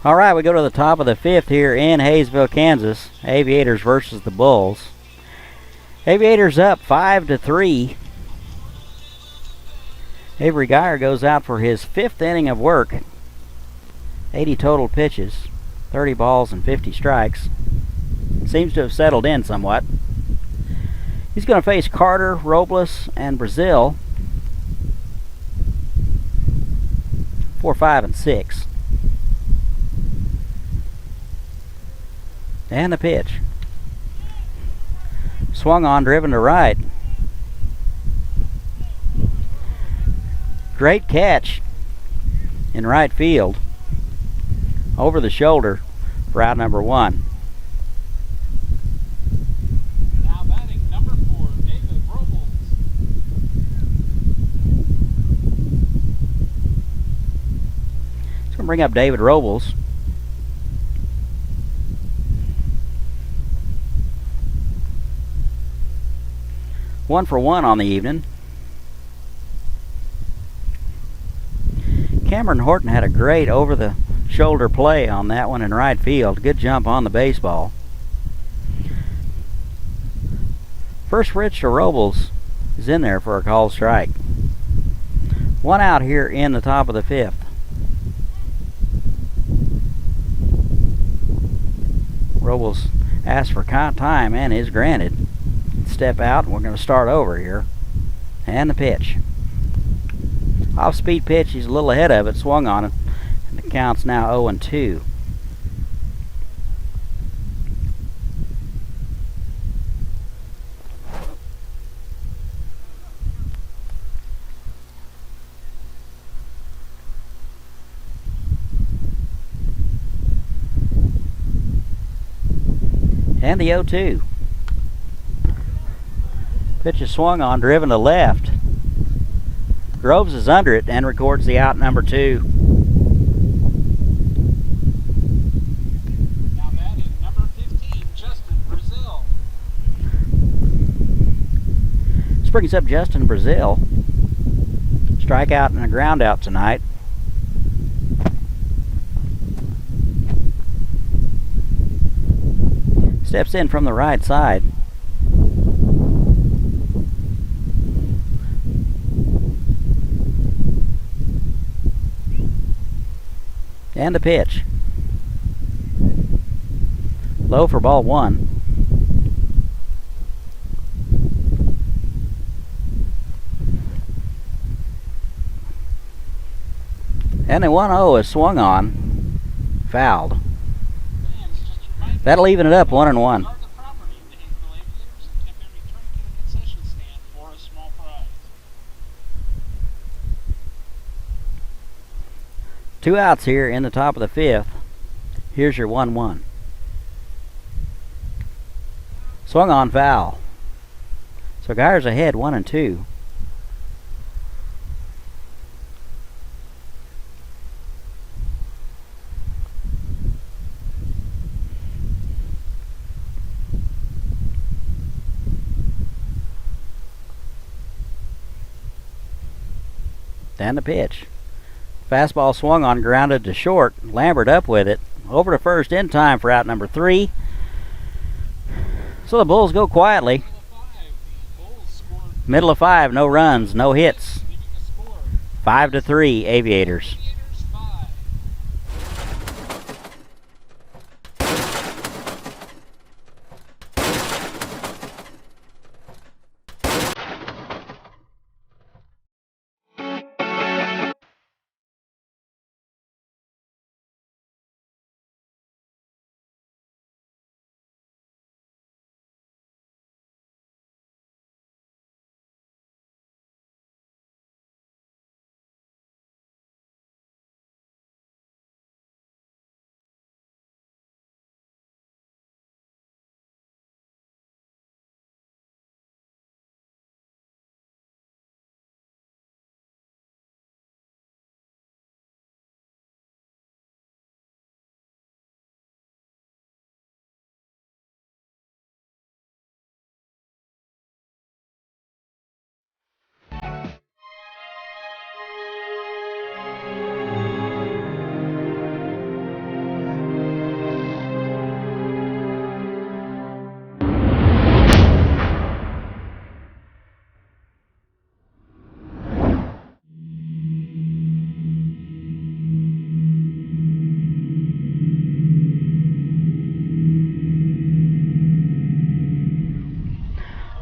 All right, we go to the top of the 5th here in Haysville, Kansas. Aviators versus the Bulls. Aviators up 5-3. Avery Geyer goes out for his 5th inning of work. 80 total pitches, 30 balls and 50 strikes. Seems to have settled in somewhat. He's going to face Carter, Robles, and Brazil. 4, 5, and 6. And the pitch. Swung on, driven to right. Great catch in right field. Over the shoulder for out number 1. Now batting number 4, David Robles. It's going to bring up David Robles. One for one on the evening. Cameron Horton had a great over-the-shoulder play on that one in right field. Good jump on the baseball. First pitch to Robles is in there for a called strike. 1 out here in the top of the 5th. Robles asked for time and is granted. Step out, and we're going to start over here. And the pitch. Off-speed pitch, he's a little ahead of it, swung on it, and the count's now 0-2. And the 0-2. Pitch is swung on, driven to left. Groves is under it and records the out number 2. Now batting number 15, Justin Brazil. This brings up Justin Brazil. Strikeout and a ground out tonight. Steps in from the right side. And the pitch. Low for ball 1. And the 1-0 is swung on. Fouled. That'll even it up 1-1. Guard the property of the Haysville Aviators and then return to the concession stand for a small prize. 2 outs here in the top of the 5th. Here's your 1-1. Swung on, foul. So Geyer's ahead 1-2. And the pitch. Fastball swung on, grounded to short. Lambert up with it. Over to first in time for out number 3. So the Bulls go quietly. Middle of 5, no runs, no hits. 5-3, Aviators.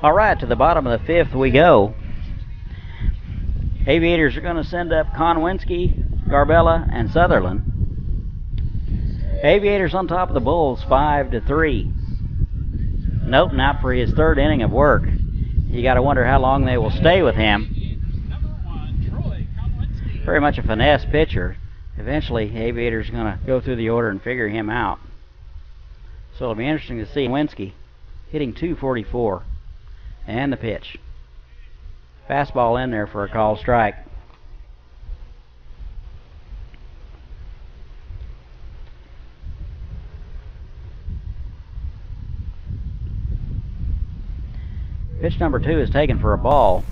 All right, to the bottom of the 5th we go. Aviators are going to send up Konwinski, Garbella, and Sutherland. Aviators on top of the Bulls, 5-3. Nope, not for his 3rd inning of work. You got to wonder how long they will stay with him. Very much a finesse pitcher. Eventually, Aviators are going to go through the order and figure him out. So it'll be interesting to see Konwinski hitting .244. And the pitch. Fastball in there for a called strike. Pitch number 2 is taken for a ball.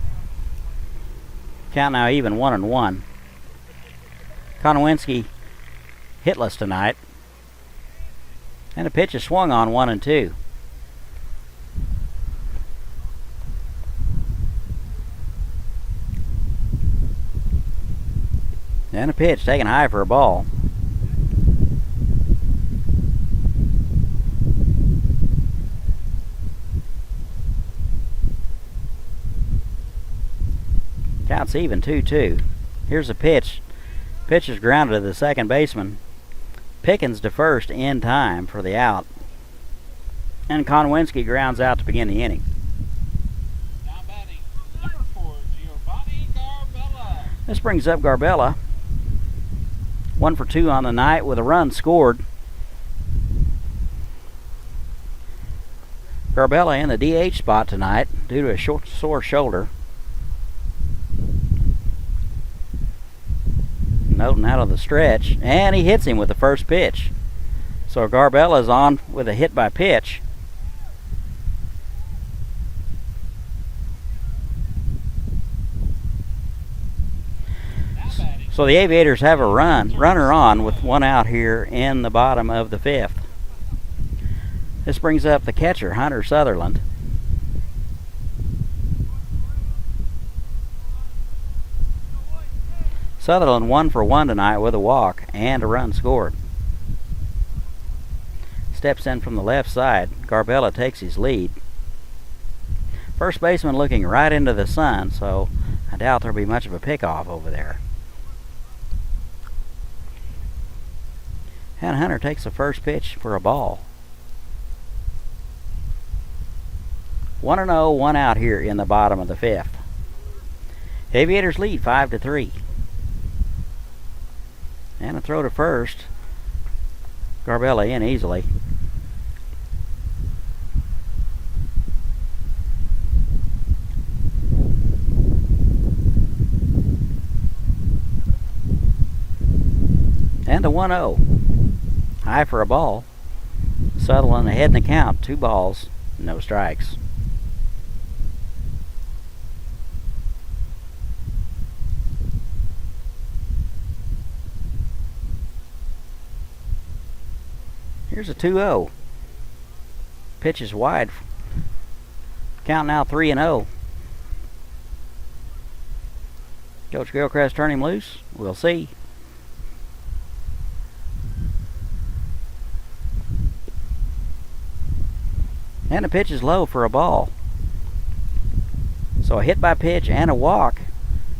Count now even 1-1. Konwinski hitless tonight. And the pitch is swung on 1-2. And a pitch taken high for a ball. Counts even 2-2. Here's a pitch. Pitch is grounded to the second baseman. Pickens to first in time for the out. And Konwinski grounds out to begin the inning. Now batting, number 4, Giovanni Garbella. This brings up Garbella. 1 for 2 on the night with a run scored. Garbella in the DH spot tonight due to a sore shoulder. Noting out of the stretch, and he hits him with the first pitch. So Garbella's on with a hit by pitch. So the Aviators have a runner on with 1 out here in the bottom of the 5th. This brings up the catcher, Hunter Sutherland. Sutherland 1 for 1 tonight with a walk and a run scored. Steps in from the left side. Garbella takes his lead. First baseman looking right into the sun, so I doubt there'll be much of a pickoff over there. And Hunter takes the first pitch for a ball. 1-0, 1 out here in the bottom of the 5th. Aviators lead 5-3. And a throw to first. Garbella in easily. And a 1-0. High for a ball. Sutherland ahead in the count. 2 balls, no strikes. Here's a 2-0. Pitch is wide. Count now 3-0. Coach Gilchrist turn him loose. We'll see. And the pitch is low for a ball. So a hit by pitch and a walk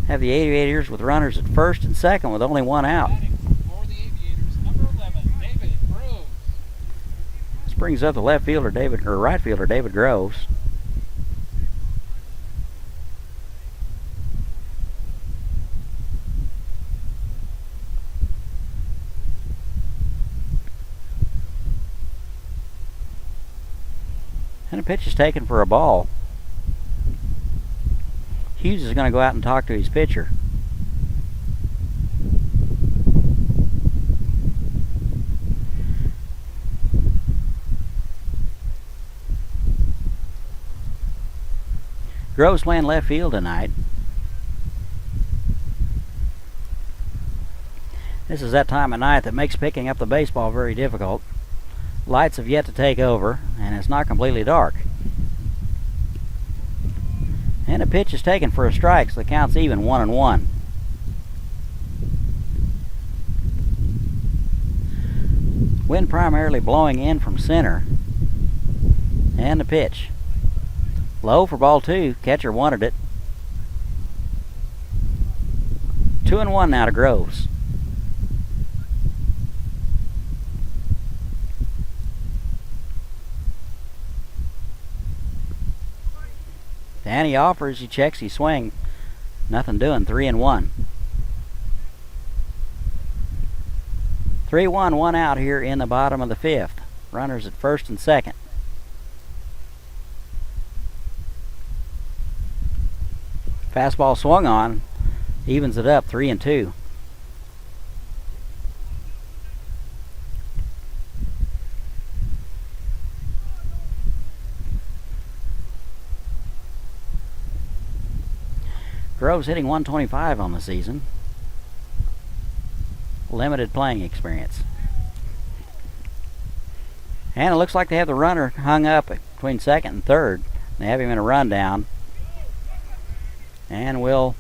have the Aviators with runners at first and second with only one out. For the Aviators, number 11, David Groves. This brings up the right fielder David Groves. And a pitch is taken for a ball. Hughes is going to go out and talk to his pitcher. Groves playing left field tonight. This is that time of night that makes picking up the baseball very difficult. Lights have yet to take over, and it's not completely dark. And a pitch is taken for a strike, so the count's even 1-1. Wind primarily blowing in from center. And the pitch. Low for ball 2. Catcher wanted it. 2-1 now to Groves. And he offers, he checks, he swing. Nothing doing, 3-1. 3-1, one out here in the bottom of the 5th. Runners at first and second. Fastball swung on, evens it up, 3-2. Groves hitting 125 on the season. Limited playing experience. And it looks like they have the runner hung up between second and third. They have him in a rundown. And will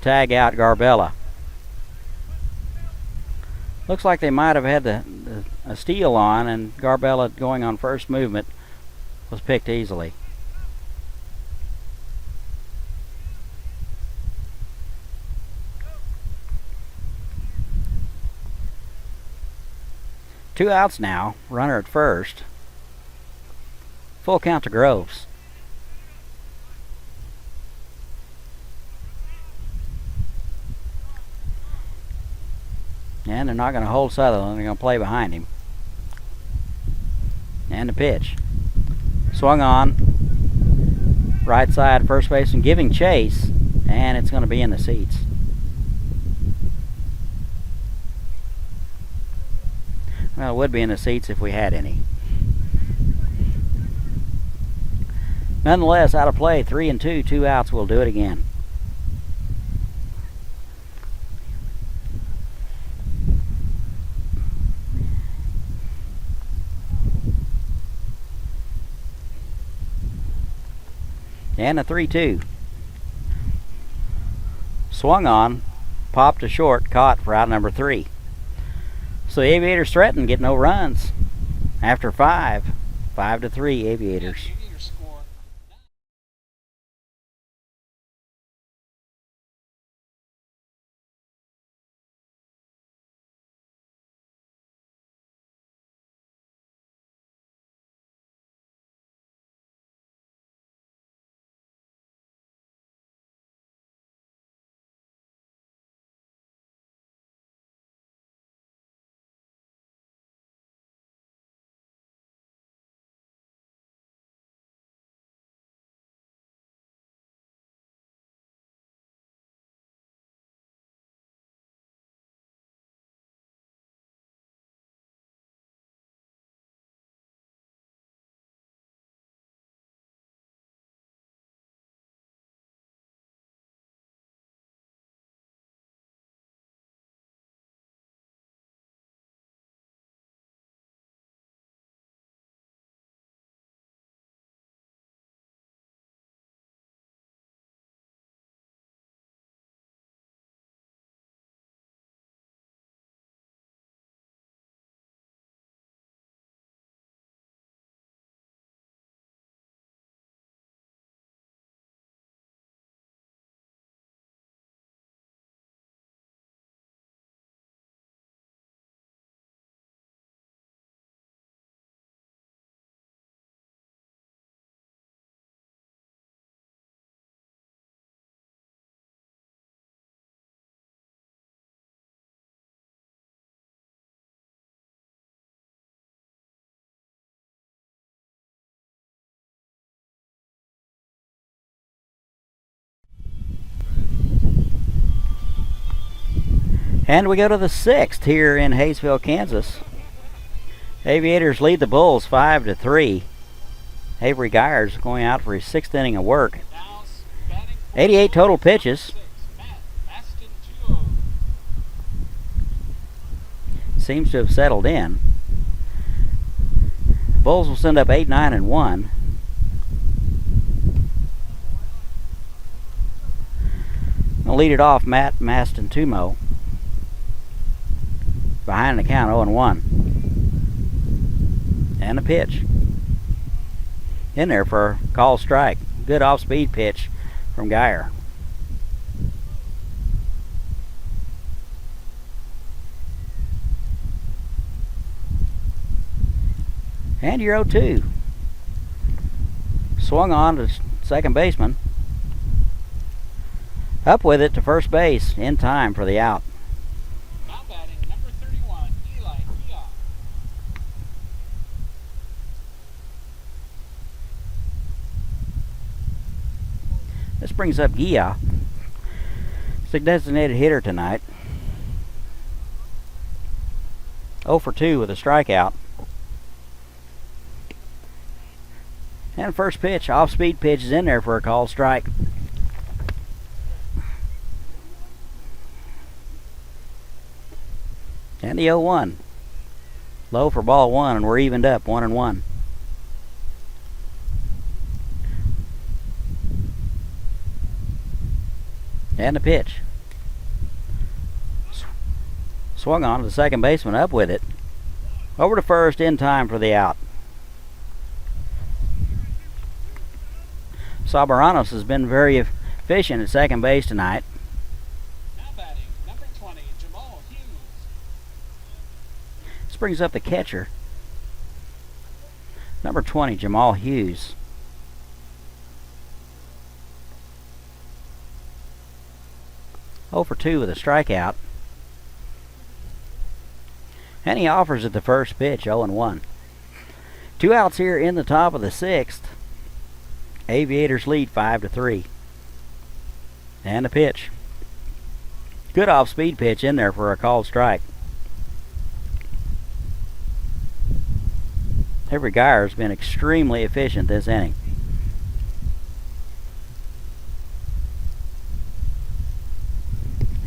tag out Garbella. Looks like they might have had a steal on, and Garbella going on first movement was picked easily. Two outs now, runner at first. Full count to Groves. And they're not going to hold Sutherland, they're going to play behind him. And the pitch. Swung on. Right side, first baseman giving chase, and it's going to be in the seats. Well, it would be in the seats if we had any. Nonetheless, out of play, 3-2, 2 outs. We'll do it again. And a 3-2. Swung on, popped to short, caught for out number 3. So the Aviators threaten, get no runs. After 5, 5-3 Aviators. And we go to the 6th here in Haysville, Kansas. Aviators lead the Bulls 5-3. Avery Geyers going out for his 6th inning of work. 88 total pitches. Seems to have settled in. Bulls will send up 8, 9, and 1. I'll lead it off, Matt Maston-Tumo. Behind the count, 0-1. And a pitch. In there for a call strike. Good off-speed pitch from Geyer. And you're 0-2. Swung on to second baseman. Up with it to first base in time for the out. Now batting number 31, Eli Gia. This brings up Gia. He's a designated hitter tonight. 0 for 2 with a strikeout. And first pitch, off-speed pitch is in there for a called strike. And the 0-1. Low for ball 1, and we're evened up, 1-1. And the pitch. Swung on to the second baseman, up with it. Over to first in time for the out. Sabaranos has been very efficient at second base tonight. Now batting number 20, Jamal Hughes. This brings up the catcher. Number 20, Jamal Hughes. Oh for 2 with a strikeout. And he offers at the first pitch, 0-1. 2 outs here in the top of the 6th. Aviators lead 5-3. And a pitch. Good off-speed pitch in there for a called strike. Avery Geyer has been extremely efficient this inning.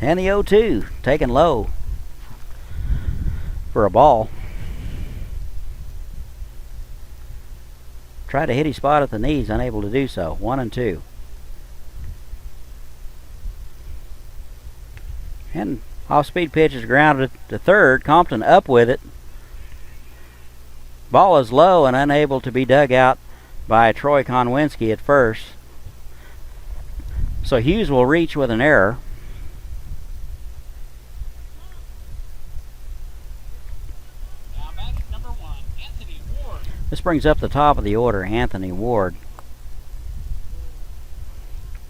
And the 0-2, taken low for a ball. Tried to hit his spot at the knees, unable to do so. 1-2. And off-speed pitch is grounded to third. Compton up with it. Ball is low and unable to be dug out by Troy Konwinski at first. So Hughes will reach with an error. Now batting number 1, Anthony Ward. This brings up the top of the order, Anthony Ward.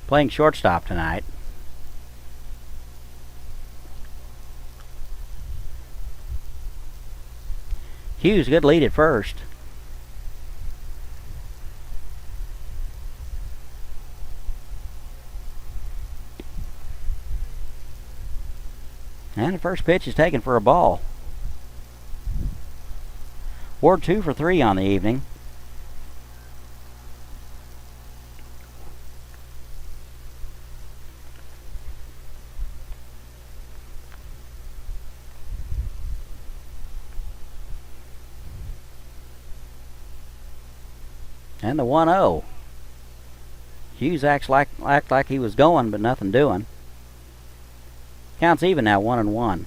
Playing shortstop tonight. Hughes, good lead at first. And the first pitch is taken for a ball. Ward 2 for 3 on the evening. And the 1-0. Hughes acts like he was going, but nothing doing. Counts even now, 1-1.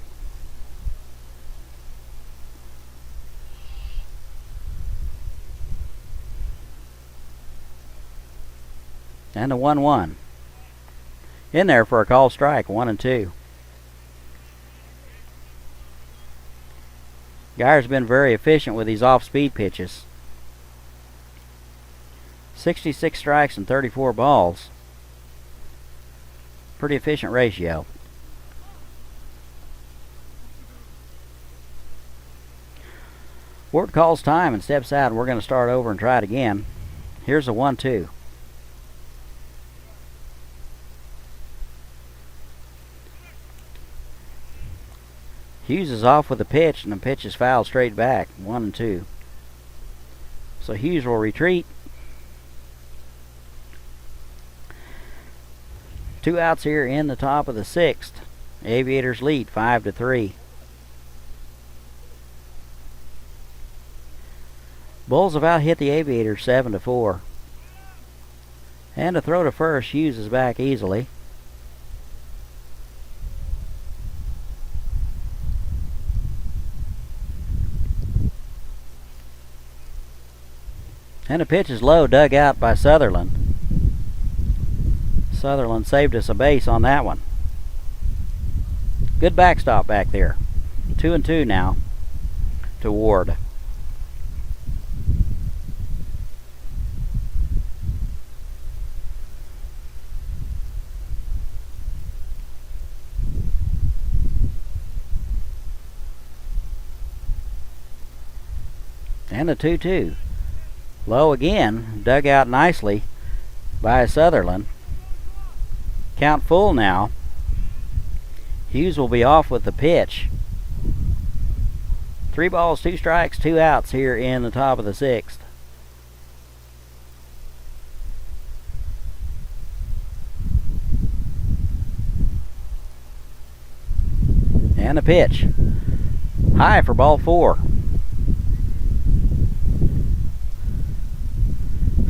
And the 1-1. In there for a called strike, 1-2. Geyer's been very efficient with these off-speed pitches. 66 strikes and 34 balls. Pretty efficient ratio. Ward calls time and steps out, and we're going to start over and try it again. Here's a 1-2. Hughes is off with the pitch, and the pitch is fouled straight back, 1-2. So Hughes will retreat. 2 outs here in the top of the 6th. Aviators lead 5-3. Bulls have out hit the Aviators 7-4. And to throw to first, Hughes is back easily. And the pitch is low, dug out by Sutherland. Sutherland saved us a base on that one. Good backstop back there. 2-2 now to Ward. And the 2-2. Low again, dug out nicely by Sutherland. Count full now. Hughes will be off with the pitch. 3 balls, 2 strikes, 2 outs here in the top of the 6th. And the pitch. High for ball 4.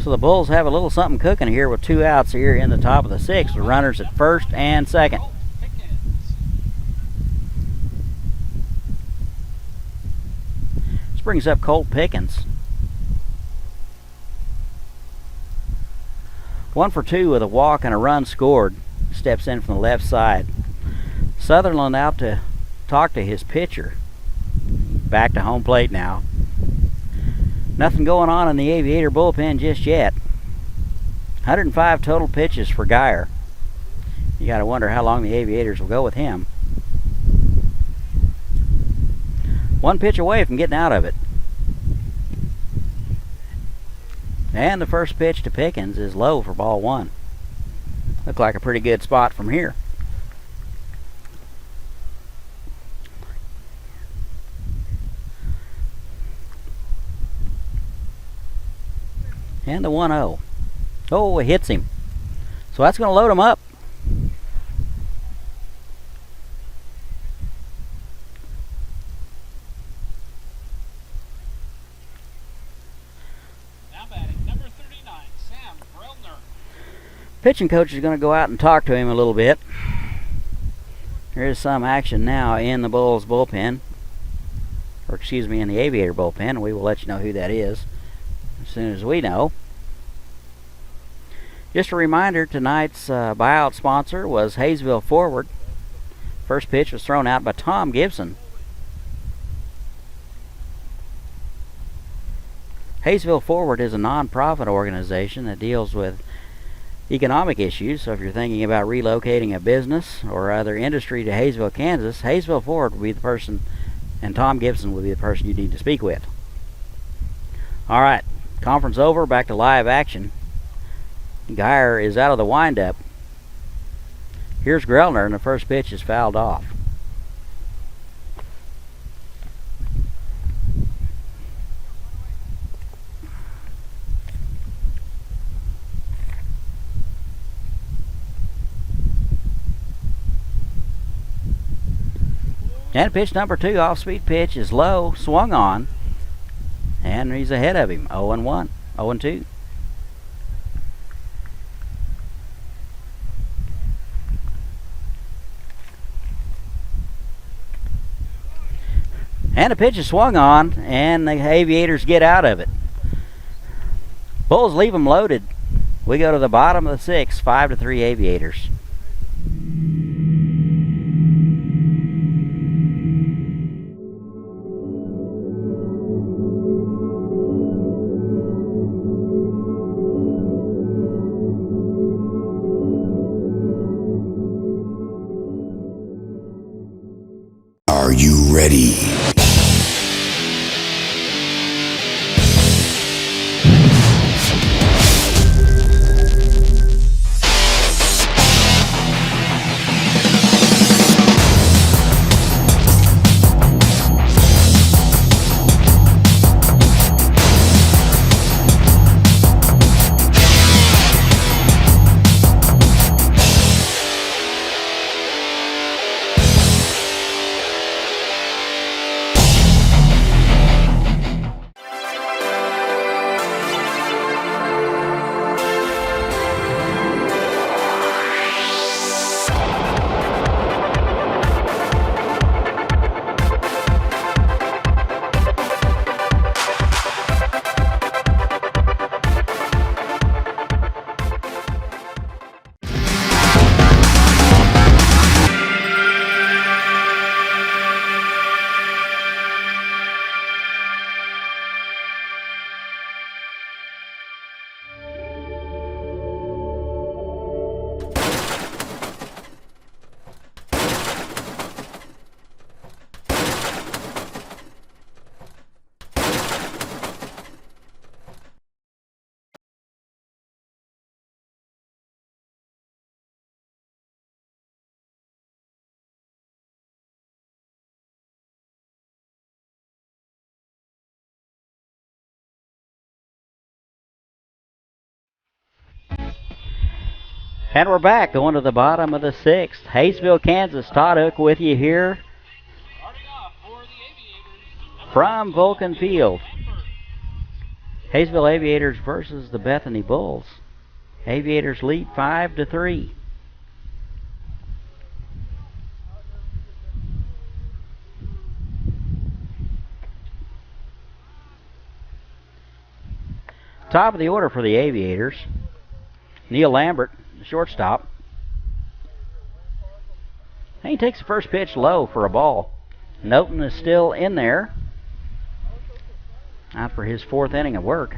So the Bulls have a little something cooking here with 2 outs here in the top of the 6th with runners at first and second. This brings up Colt Pickens. 1 for 2 with a walk and a run scored. Steps in from the left side. Sutherland out to talk to his pitcher. Back to home plate now. Nothing going on in the Aviator bullpen just yet. 105 total pitches for Geyer. You got to wonder how long the Aviators will go with him. 1 pitch away from getting out of it. And the first pitch to Pickens is low for ball 1. Look like a pretty good spot from here. And the 1-0. Oh, it hits him. So that's going to load him up. Now batting, number 39, Sam Brelner. Pitching coach is going to go out and talk to him a little bit. There's some action now in the Bulls bullpen. Or excuse me, in the Aviator bullpen. We will let you know who that is as soon as we know. Just a reminder, tonight's buyout sponsor was Haysville Forward. First pitch was thrown out by Tom Gibson. Haysville Forward is a non-profit organization that deals with economic issues. So if you're thinking about relocating a business or other industry to Haysville, Kansas, Haysville Forward will be the person, and Tom Gibson will be the person you need to speak with. All right, conference over, back to live action. Geyer is out of the windup. Here's Grellner, and the first pitch is fouled off. And pitch number 2, off-speed pitch, is low, swung on, and he's ahead of him, 0-1, 0-2. And the pitch is swung on, and the Aviators get out of it. Bulls leave them loaded. We go to the bottom of the 6th, 5-3 Aviators. Are you ready? And we're back going to the bottom of the sixth. Haysville, Kansas. Todd Hook with you here from Vulcan Field. Haysville Aviators versus the Bethany Bulls. Aviators lead 5-3. Top of the order for the Aviators. Neil Lambert, the shortstop. And he takes the first pitch low for a ball. Noten is still in there. Out for his fourth inning of work.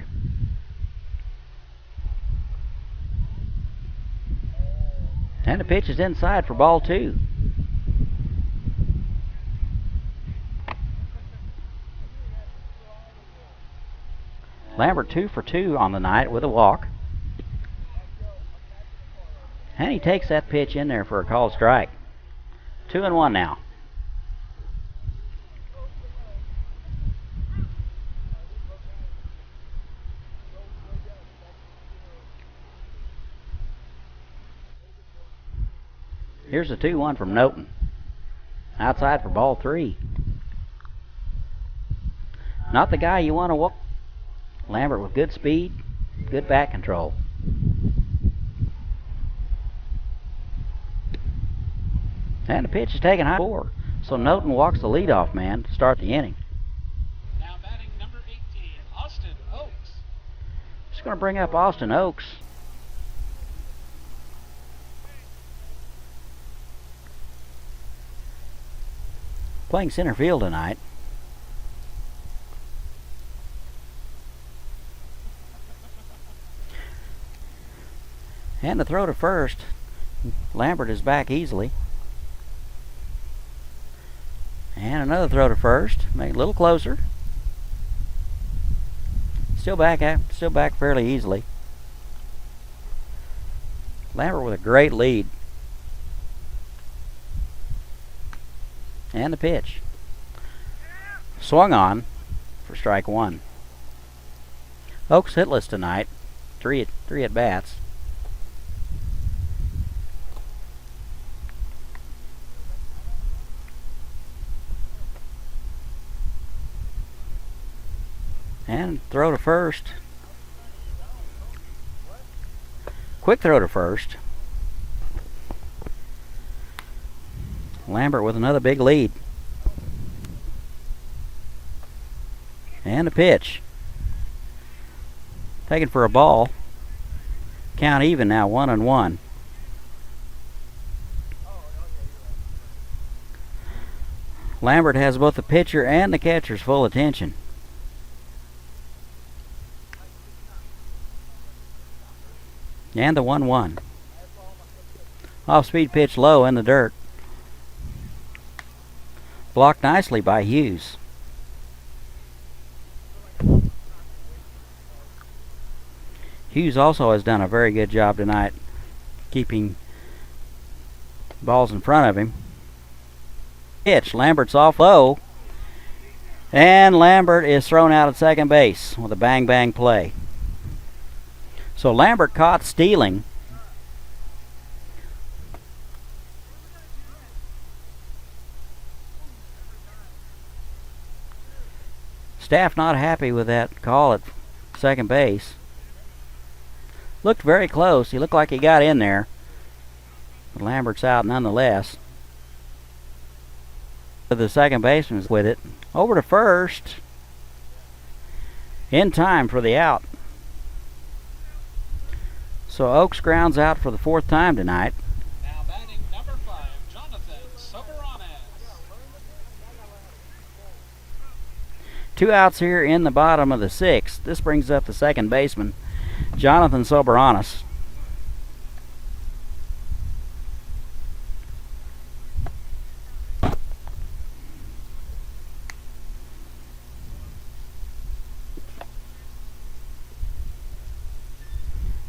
And the pitch is inside for ball two. Lambert 2 for 2 on the night with a walk. And he takes that pitch in there for a called strike. 2-1 now. Here's the 2-1 from Noten. Outside for ball three. Not the guy you want to walk. Lambert with good speed, good bat control. And the pitch is taken high 4. So Noten walks the leadoff man to start the inning. Now batting number 18, Austin Oaks. Just going to bring up Austin Oaks. Playing center field tonight. And the throw to first. Lambert is back easily. And another throw to first. Make it a little closer. Still back fairly easily. Lambert with a great lead. And the pitch. Swung on for strike one. Oaks hitless tonight. Three at bats. And throw to first. Quick throw to first. Lambert with another big lead. And a pitch. Taken for a ball. Count even now, 1-1. Lambert has both the pitcher and the catcher's full attention. And the 1-1. Off-speed pitch low in the dirt. Blocked nicely by Hughes. Hughes also has done a very good job tonight keeping balls in front of him. Pitch. Lambert's off low. And Lambert is thrown out at second base with a bang-bang play. So Lambert caught stealing. Staff not happy with that call at second base. Looked very close. He looked like he got in there. But Lambert's out nonetheless. The second baseman's with it. Over to first. In time for the out. So Oaks grounds out for the fourth time tonight. Now batting number 5, Jonathan Soberanes. 2 outs here in the bottom of the sixth. This brings up the second baseman, Jonathan Soberanes.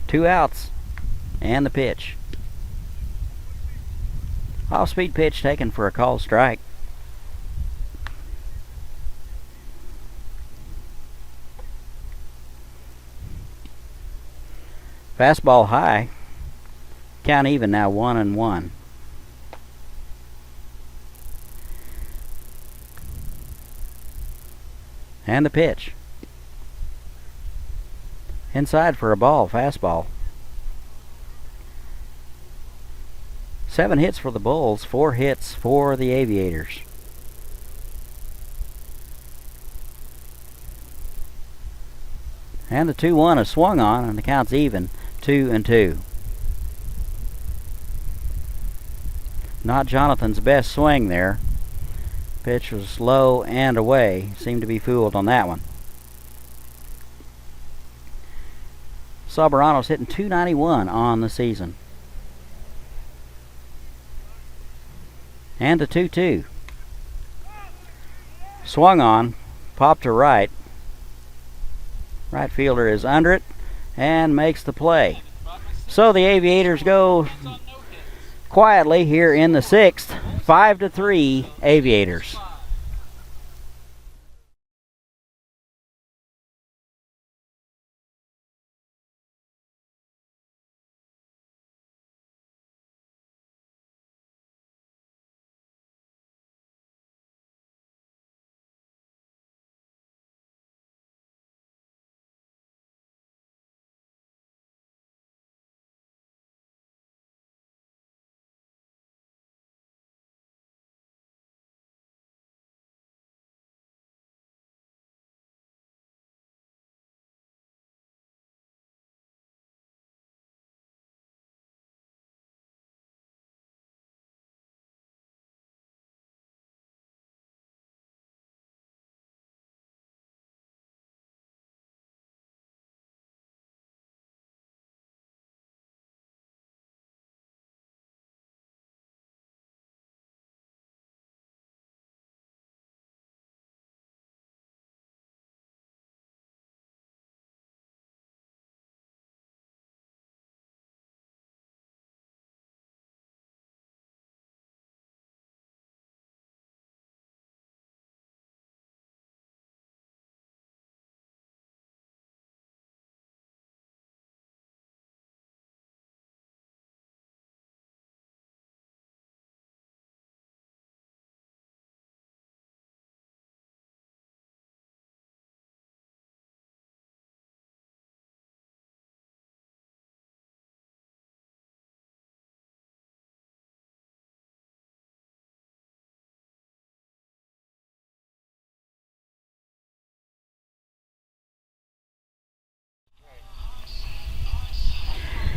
Two outs and the pitch. Off-speed pitch taken for a called strike. Fastball high. Count even now, 1-1. And the pitch. Inside for a ball, fastball. 7 hits for the Bulls, 4 hits for the Aviators. And the 2-1 is swung on, and the count's even, 2-2. Not Jonathan's best swing there. Pitch was low and away. Seemed to be fooled on that one. Soberano's hitting .291 on the season. And the 2-2. Swung on, popped to right. Right fielder is under it and makes the play. So the Aviators go quietly here in the 6th, 5-3 Aviators.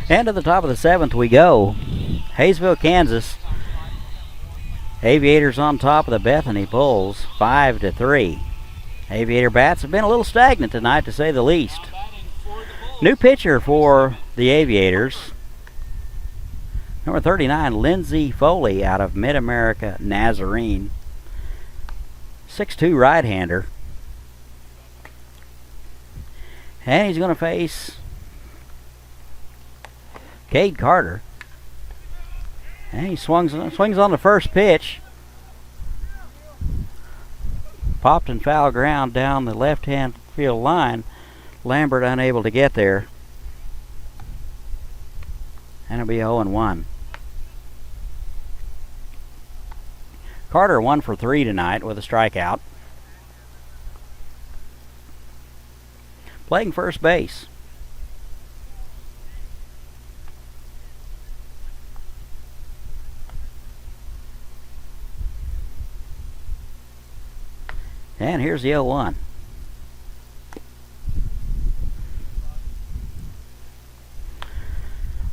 And to the top of the 7th we go. Haysville, Kansas. Aviators on top of the Bethany Bulls, 5-3. Aviator bats have been a little stagnant tonight, to say the least. New pitcher for the Aviators. Number 39, Lindsey Foley out of Mid-America Nazarene. 6'2" right-hander. And he's going to face Cade Carter. And he swings on the first pitch. Popped in foul ground down the left-hand field line. Lambert unable to get there. And it'll be 0-1. Carter 1 for 3 tonight with a strikeout. Playing first base. And here's the 0-1.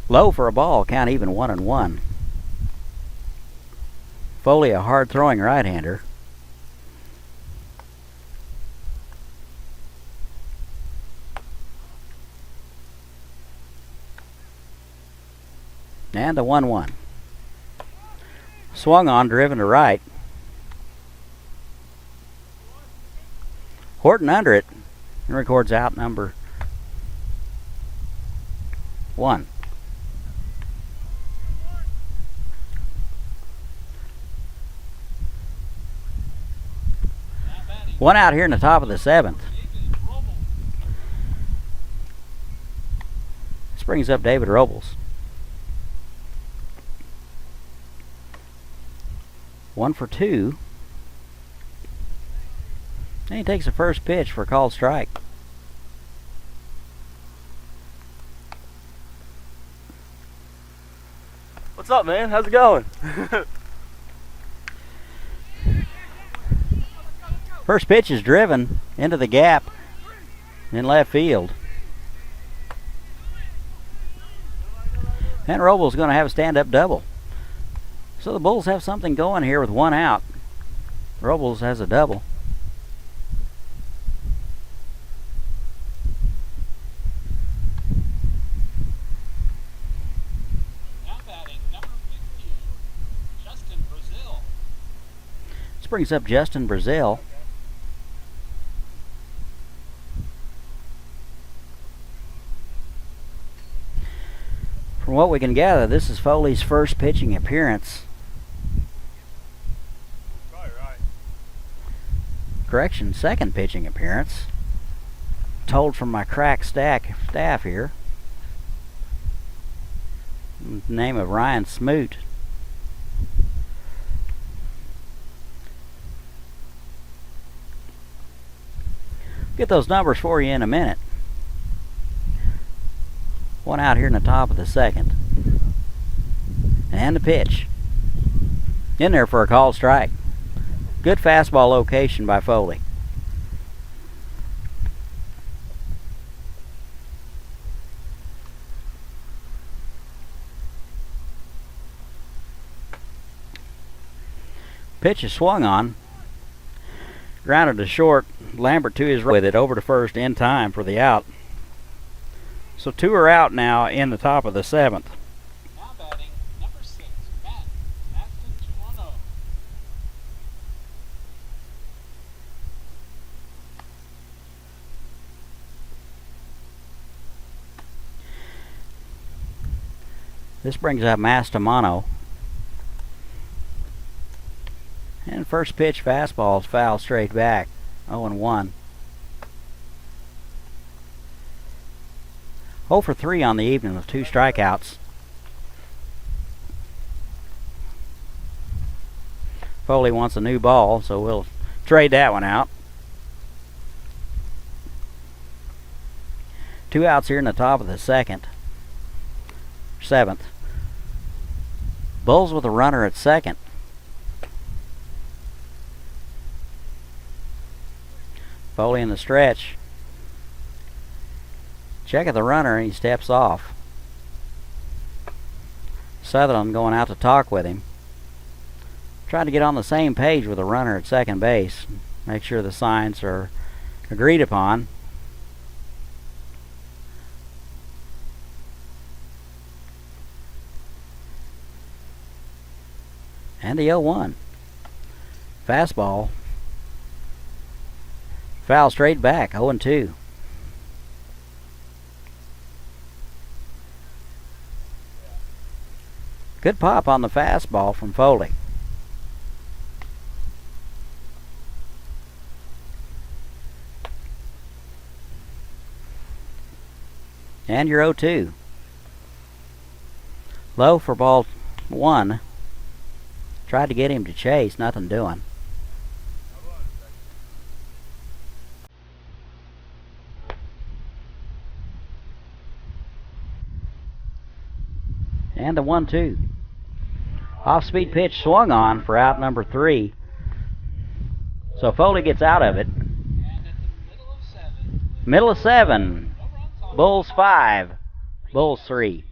Low for a ball, count even, 1-1. Foley, a hard-throwing right-hander. And the 1-1. Swung on, driven to right. Horton under it and records out number 1. One out here in the top of the 7th. This brings up David Robles. 1 for 2. And he takes the first pitch for a called strike. What's up, man? How's it going? First pitch is driven into the gap in left field. And Robles is going to have a stand-up double. So the Bulls have something going here with 1 out. Robles has a double. Now batting number 15, Justin Brazil. This brings up Justin Brazil. From what we can gather, this is Foley's first pitching appearance. Right. Correction, second pitching appearance. Told from my crack staff here. Name of Ryan Smoot. Get those numbers for you in a minute. 1 out here in the top of the second. And the pitch. In there for a called strike. Good fastball location by Foley. Pitch is swung on. Grounded to short. Lambert to his right with it over to first in time for the out. So 2 are out now in the top of the 7th. Now batting number 6, Matt Tuono. This brings up Mastamano. And first pitch fastball is foul straight back. 0-1. 0 for 3 on the evening with 2 strikeouts. Foley wants a new ball, so we'll trade that one out. 2 outs here in the top of the 7th. Bulls with a runner at second. Foley in the stretch. Check at the runner and he steps off. Sutherland going out to talk with him. Trying to get on the same page with the runner at second base. Make sure the signs are agreed upon. And the 0-1. Fastball. Foul straight back, 0-2. Good pop on the fastball from Foley. And you're 0-2. Low for ball 1. Tried to get him to chase, nothing doing. And the 1-2. Off-speed pitch swung on for out number 3. So Foley gets out of it. And at the Middle of 7. Bulls 5. Bulls 3.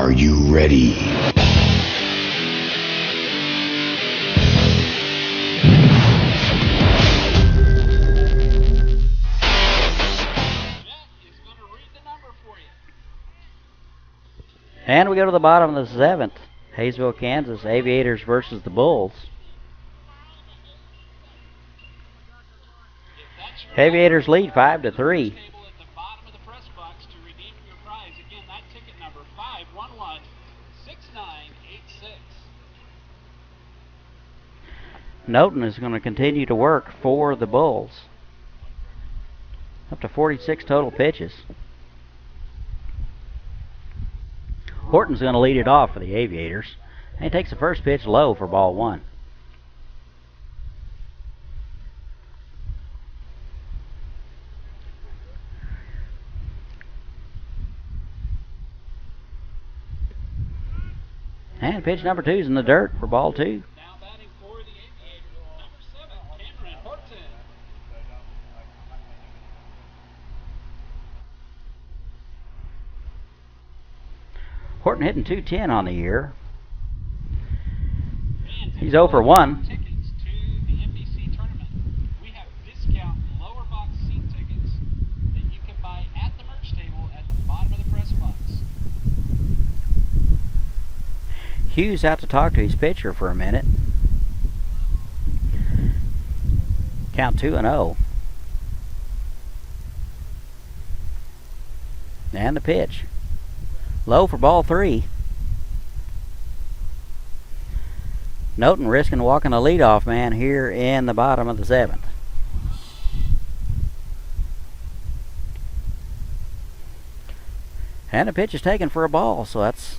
Are you ready? And we go to the bottom of the 7th. Haysville, Kansas, Aviators versus the Bulls. Aviators lead 5-3. Noten is going to continue to work for the Bulls. Up to 46 total pitches. Horton's going to lead it off for the Aviators. And he takes the first pitch low for ball 1. And pitch number 2 is in the dirt for ball 2. Now batting for the Aviators, number 7, Cameron Horton. Horton hitting .210 on the year. He's 0 for 1. Tickets to the NBC tournament. We have discount lower box seat tickets that you can buy at the merch table at the bottom of the press box. Hughes out to talk to his pitcher for a minute. Count 2-0. And the pitch. Low for ball 3. Noten risking walking the leadoff man here in the bottom of the 7th. And the pitch is taken for a ball, so that's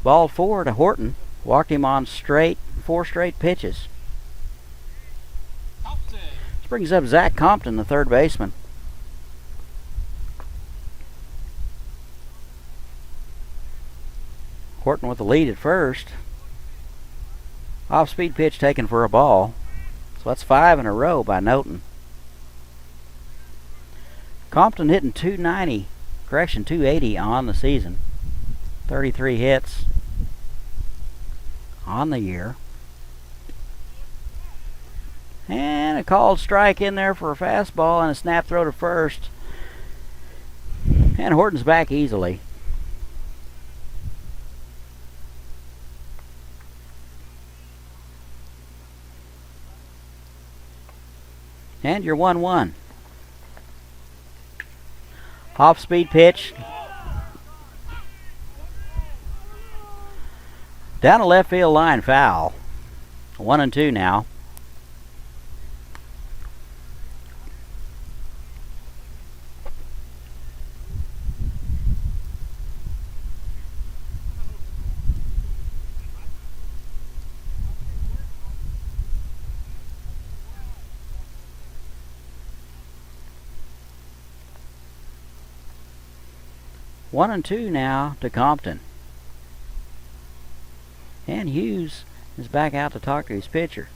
ball 4 to Horton. Walked him on 4 straight pitches. Compton. This brings up Zach Compton, the third baseman. Horton with the lead at first. Off-speed pitch taken for a ball. So that's 5 in a row by Noten. Compton hitting .280 on the season. 33 hits on the year. And a called strike in there for a fastball and a snap throw to first. And Horton's back easily. And you're 1-1. Off-speed pitch. Down the left field line, foul. 1-2 now. One and two now to Compton. And Hughes is back out to talk to his pitcher.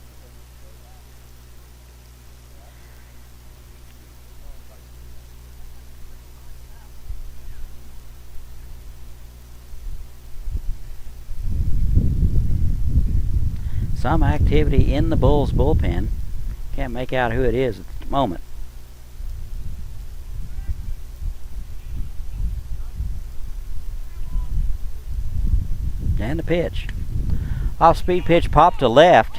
Some activity in the Bulls bullpen. Can't make out who it is at the moment. And the pitch. Off-speed pitch popped to left.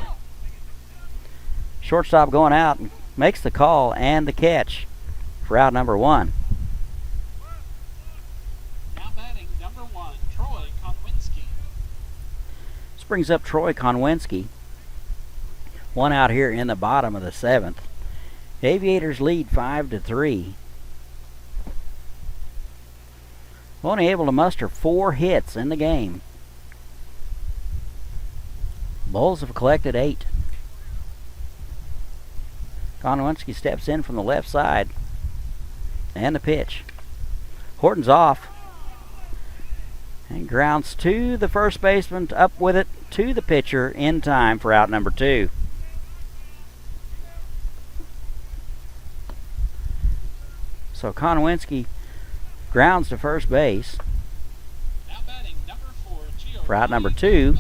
Shortstop going out and makes the call and the catch for out number one. Now batting number one, Troy Konwinski. This brings up Troy Konwinski. One out here in the bottom of the seventh. The Aviators lead 5-3. Only able to muster 4 hits in the game. Bulls have collected 8. Konwinski steps in from the left side. And the pitch. Horton's off. And grounds to the first baseman, up with it to the pitcher in time for out number 2. So Konwinski grounds to first base. Now batting number for out number 2.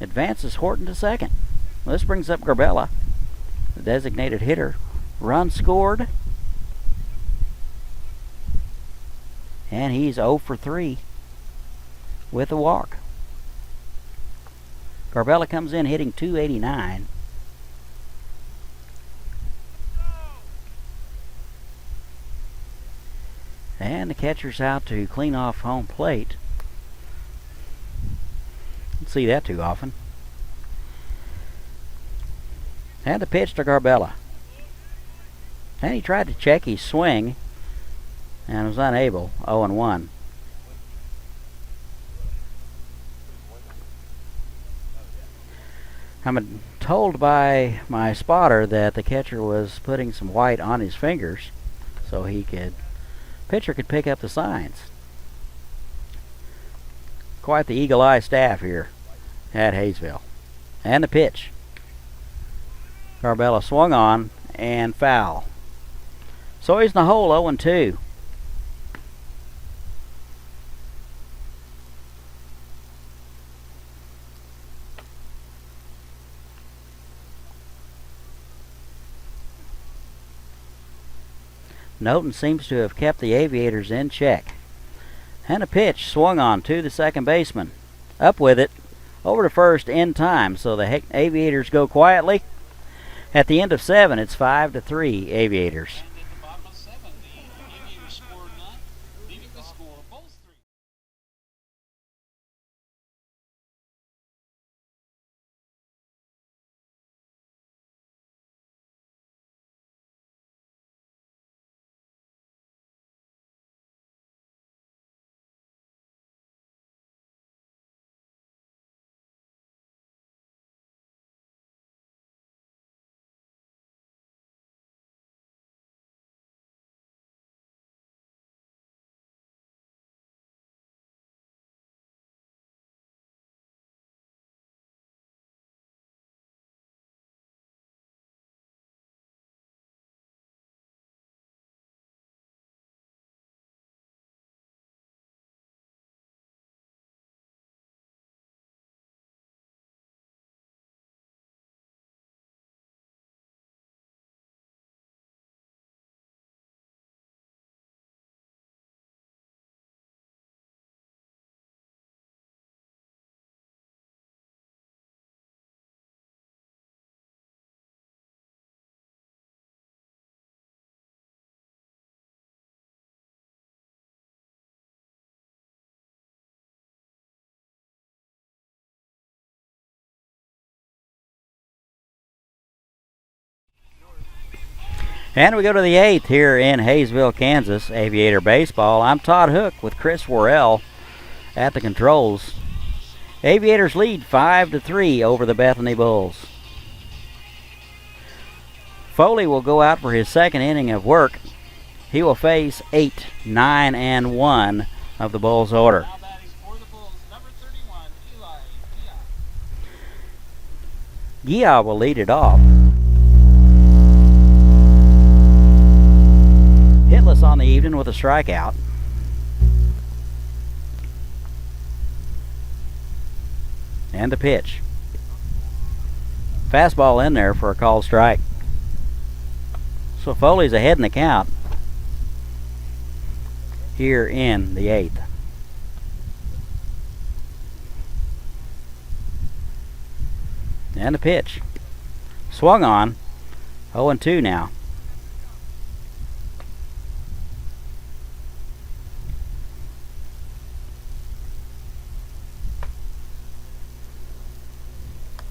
Advances Horton to second. Well, this brings up Garbella, the designated hitter. Run scored. And he's 0 for 3 with a walk. Garbella comes in hitting .289. And the catcher's out to clean off home plate. Don't see that too often. And the pitch to Garbella. And he tried to check his swing and was unable. 0-1. I'm told by my spotter that the catcher was putting some white on his fingers so pitcher could pick up the signs. Quite the eagle eye staff here at Haysville. And the pitch. Garbella swung on and foul. So he's in the hole, 0-2. Noten seems to have kept the Aviators in check. And a pitch swung on to the second baseman. Up with it, over to first in time, so the Aviators go quietly. At the end of 7, it's 5-3 Aviators. And at the bottom of 7, the Aviators score none, leaving the score both 3. And we go to the 8th here in Haysville, Kansas, Aviator Baseball. I'm Todd Hook with Chris Worrell at the controls. Aviators lead 5-3 over the Bethany Bulls. Foley will go out for his second inning of work. He will face 8, 9, and 1 of the Bulls order. Now batting for the Bulls, number 31, Eli Gia. Gia will lead it off. Hitless on the evening with a strikeout. And the pitch. Fastball in there for a called strike. So Foley's ahead in the count here in the 8th. And the pitch. Swung on. 0-2 now.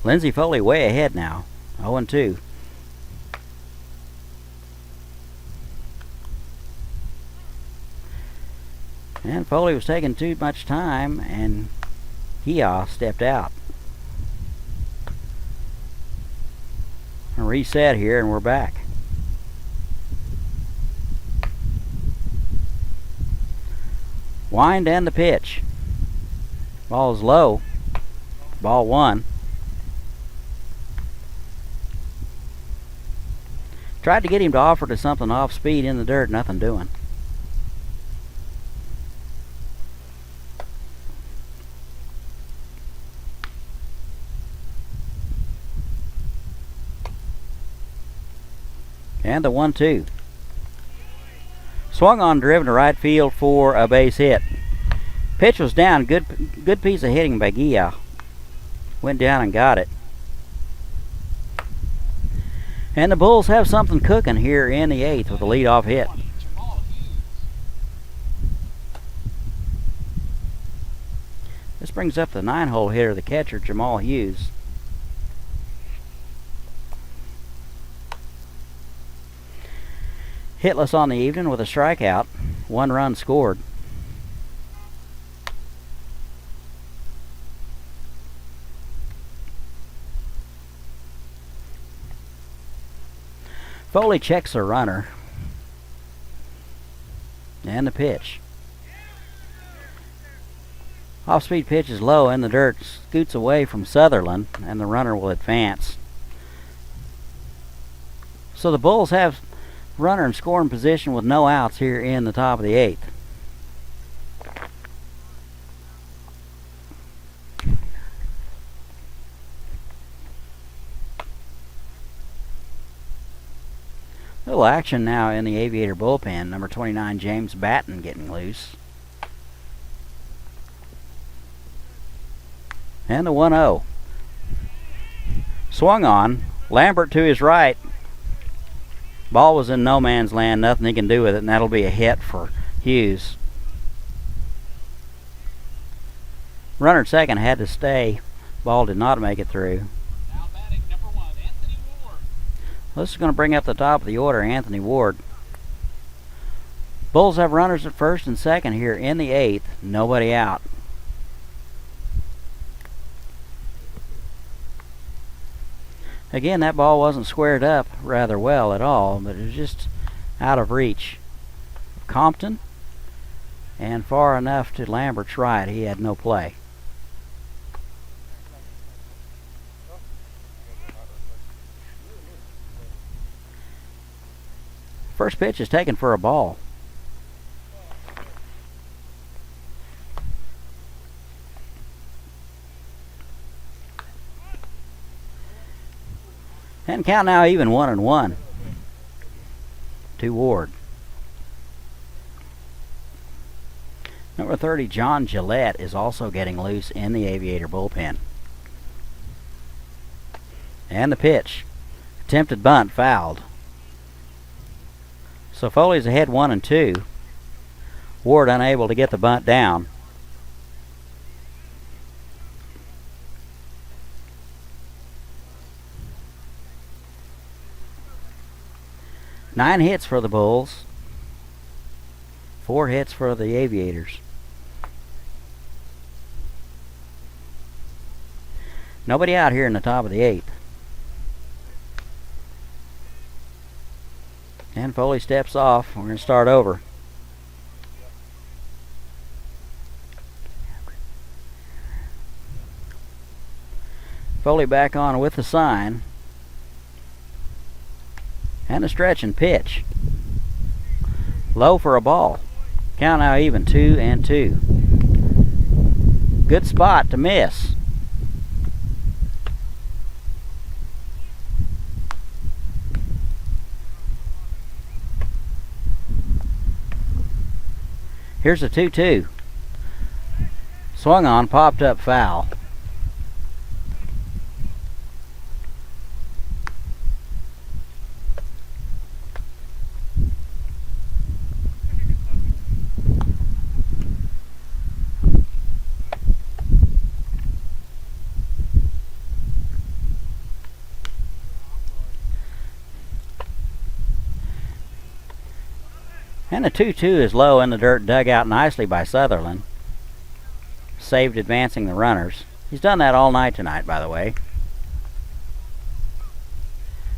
Lindsey Foley way ahead now. 0-2. And Foley was taking too much time, and Gia stepped out. A reset here, and we're back. Wind and the pitch. Ball is low. Ball 1. Tried to get him to offer to something off speed in the dirt, nothing doing. And the 1-2. Swung on, driven to right field for a base hit. Pitch was down. Good piece of hitting by Gia. Went down and got it. And the Bulls have something cooking here in the 8th with a leadoff hit. This brings up the 9-hole hitter, the catcher, Jamal Hughes. Hitless on the evening with a strikeout. 1 run scored. Foley checks a runner. And the pitch. Off-speed pitch is low in the dirt. Scoots away from Sutherland, and the runner will advance. So the Bulls have runner in scoring position with no outs here in the top of the 8th. Little action now in the Aviator bullpen. Number 29, James Batten, getting loose. And the 1-0. Swung on. Lambert to his right. Ball was in no man's land. Nothing he can do with it, and that'll be a hit for Hughes. Runner at second had to stay. Ball did not make it through. Now batting number 1, Anthony Ward. This is going to bring up the top of the order, Anthony Ward. Bulls have runners at first and second here in the 8th. Nobody out. Again, that ball wasn't squared up rather well at all, but it was just out of reach of Compton and far enough to Lambert's right. He had no play. First pitch is taken for a ball. And count now even 1-1 to Ward. Number 30, John Gillette, is also getting loose in the Aviator bullpen. And the pitch. Attempted bunt, fouled. So Foley's ahead 1-2. Ward unable to get the bunt down. Nine hits for the Bulls. 4 hits for the Aviators. Nobody out here in the top of the 8th. And Foley steps off. We're going to start over. Foley back on with the sign. And a stretch and pitch. Low for a ball. Count now even 2-2. Good spot to miss. Here's a 2-2. Swung on, popped up foul. And the 2-2 is low in the dirt, dug out nicely by Sutherland. Saved advancing the runners. He's done that all night tonight, by the way.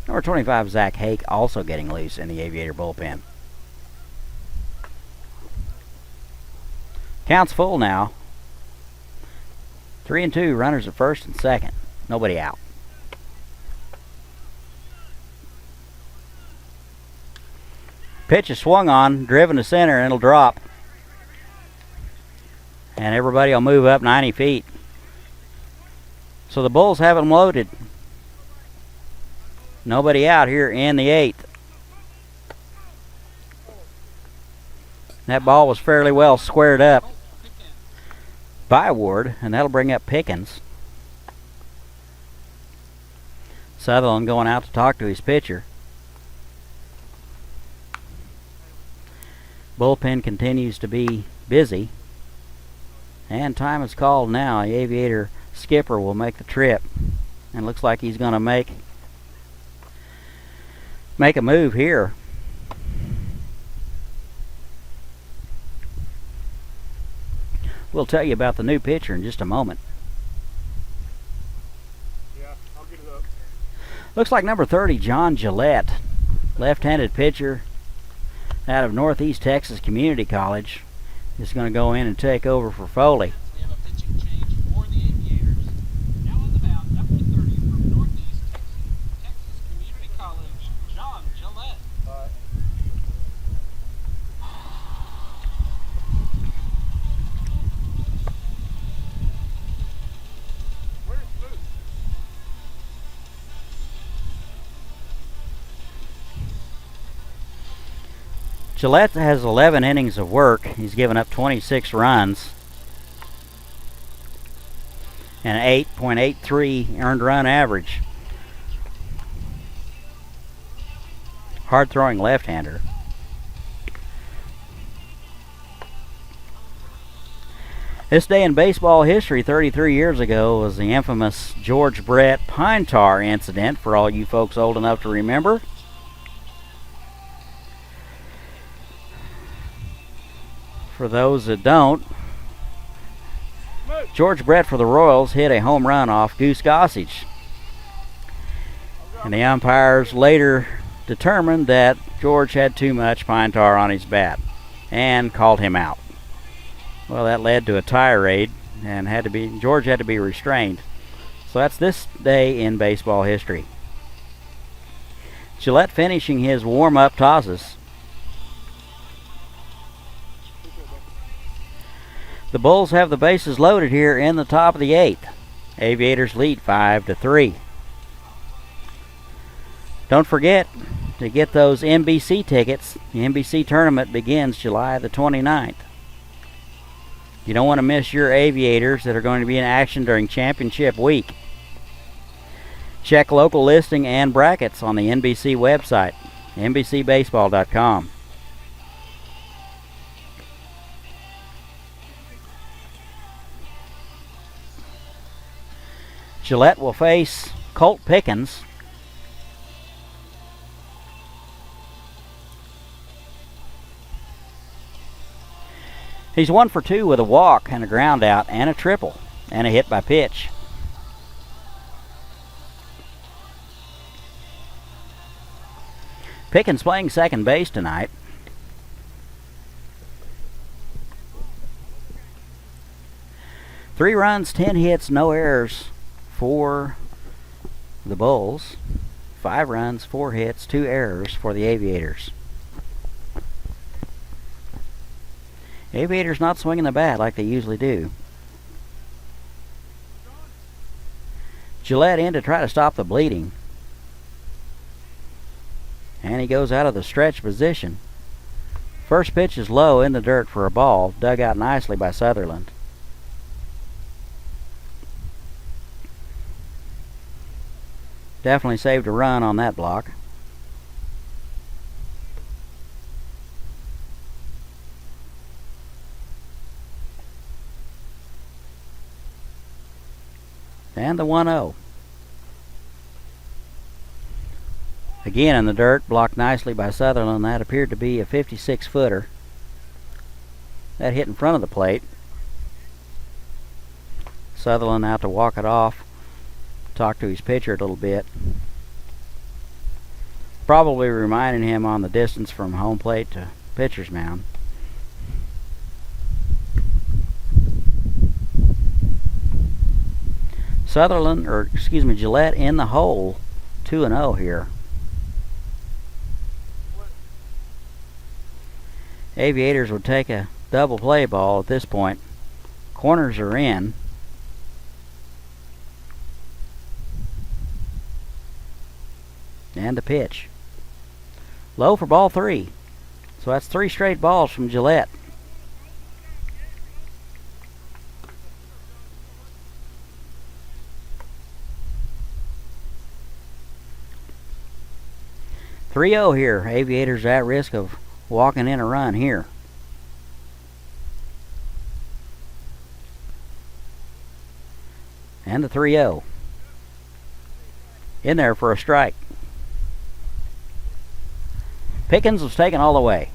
Number 25, Zach Hake, also getting loose in the Aviator bullpen. Count's full now. 3-2, runners at first and second. Nobody out. Pitch is swung on, driven to center, and it'll drop. And everybody will move up 90 feet. So the Bulls have them loaded. Nobody out here in the 8th. That ball was fairly well squared up by Ward, and that'll bring up Pickens. Sutherland going out to talk to his pitcher. Bullpen continues to be busy. And time is called now. The Aviator skipper will make the trip. And looks like he's going to make a move here. We'll tell you about the new pitcher in just a moment. Yeah, I'll get it up. Looks like number 30, John Gillette, left-handed pitcher out of Northeast Texas Community College, is going to go in and take over for Foley. We have a pitching change for the Aviators. Now on the mound, number 30 from Northeast Texas Community College, John Gillette. Where's Luke? Gillette has 11 innings of work. He's given up 26 runs and an 8.83 earned run average. Hard-throwing left-hander. This day in baseball history 33 years ago was the infamous George Brett pine tar incident, for all you folks old enough to remember. For those that don't, George Brett for the Royals hit a home run off Goose Gossage. And the umpires later determined that George had too much pine tar on his bat and called him out. Well, that led to a tirade, and George had to be restrained. So that's this day in baseball history. Gillette finishing his warm-up tosses. The Bulls have the bases loaded here in the top of the 8th. Aviators lead 5-3. Don't forget to get those NBC tickets. The NBC tournament begins July the 29th. You don't want to miss your Aviators that are going to be in action during championship week. Check local listing and brackets on the NBC website, NBCBaseball.com. Gillette will face Colt Pickens. He's 1 for 2 with a walk and a ground out and a triple and a hit by pitch. Pickens playing second base tonight. Three runs, 10 hits, no errors for the Bulls. 5 runs, 4 hits, 2 errors for the Aviators. Aviators not swinging the bat like they usually do. Gillette in to try to stop the bleeding. And he goes out of the stretch position. First pitch is low in the dirt for a ball, dug out nicely by Sutherland. Definitely saved a run on that block. And the 1-0. Again in the dirt, blocked nicely by Sutherland. That appeared to be a 56-footer. That hit in front of the plate. Sutherland out to walk it off. Talk to his pitcher a little bit. Probably reminding him on the distance from home plate to pitcher's mound. Gillette in the hole, 2-0 here. Aviators would take a double play ball at this point. Corners are in. And the pitch. Low for ball 3. So that's 3 straight balls from Gillette. "3-0 here. Aviators at risk of walking in a run here. And the 3-0. In there for a strike. Pickens was taken all the way.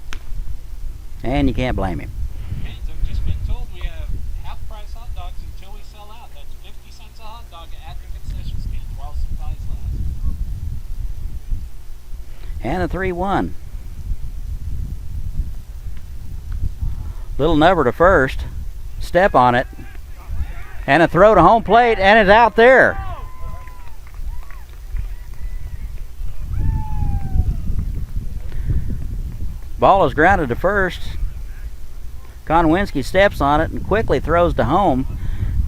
And you can't blame him. Haynes, I've just been told we have half-price hot dogs until we sell out. That's 50 cents a hot dog at the concession stand while supplies last. And a 3-1. Little number to first. Step on it. And a throw to home plate, and it's out there. Ball is grounded to first. Konwinski steps on it and quickly throws to home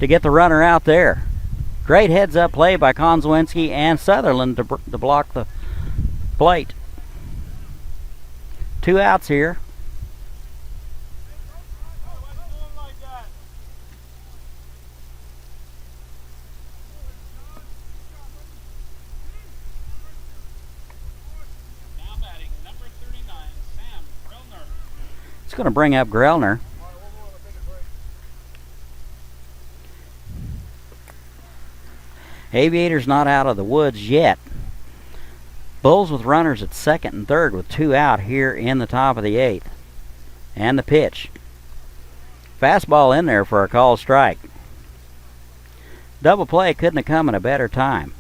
to get the runner out there. Great heads-up play by Konwinski and Sutherland to block the plate. 2 outs here. It's going to bring up Grellner. Aviators not out of the woods yet. Bulls with runners at second and third with 2 out here in the top of the 8th. And the pitch. Fastball in there for a called strike. Double play couldn't have come at a better time.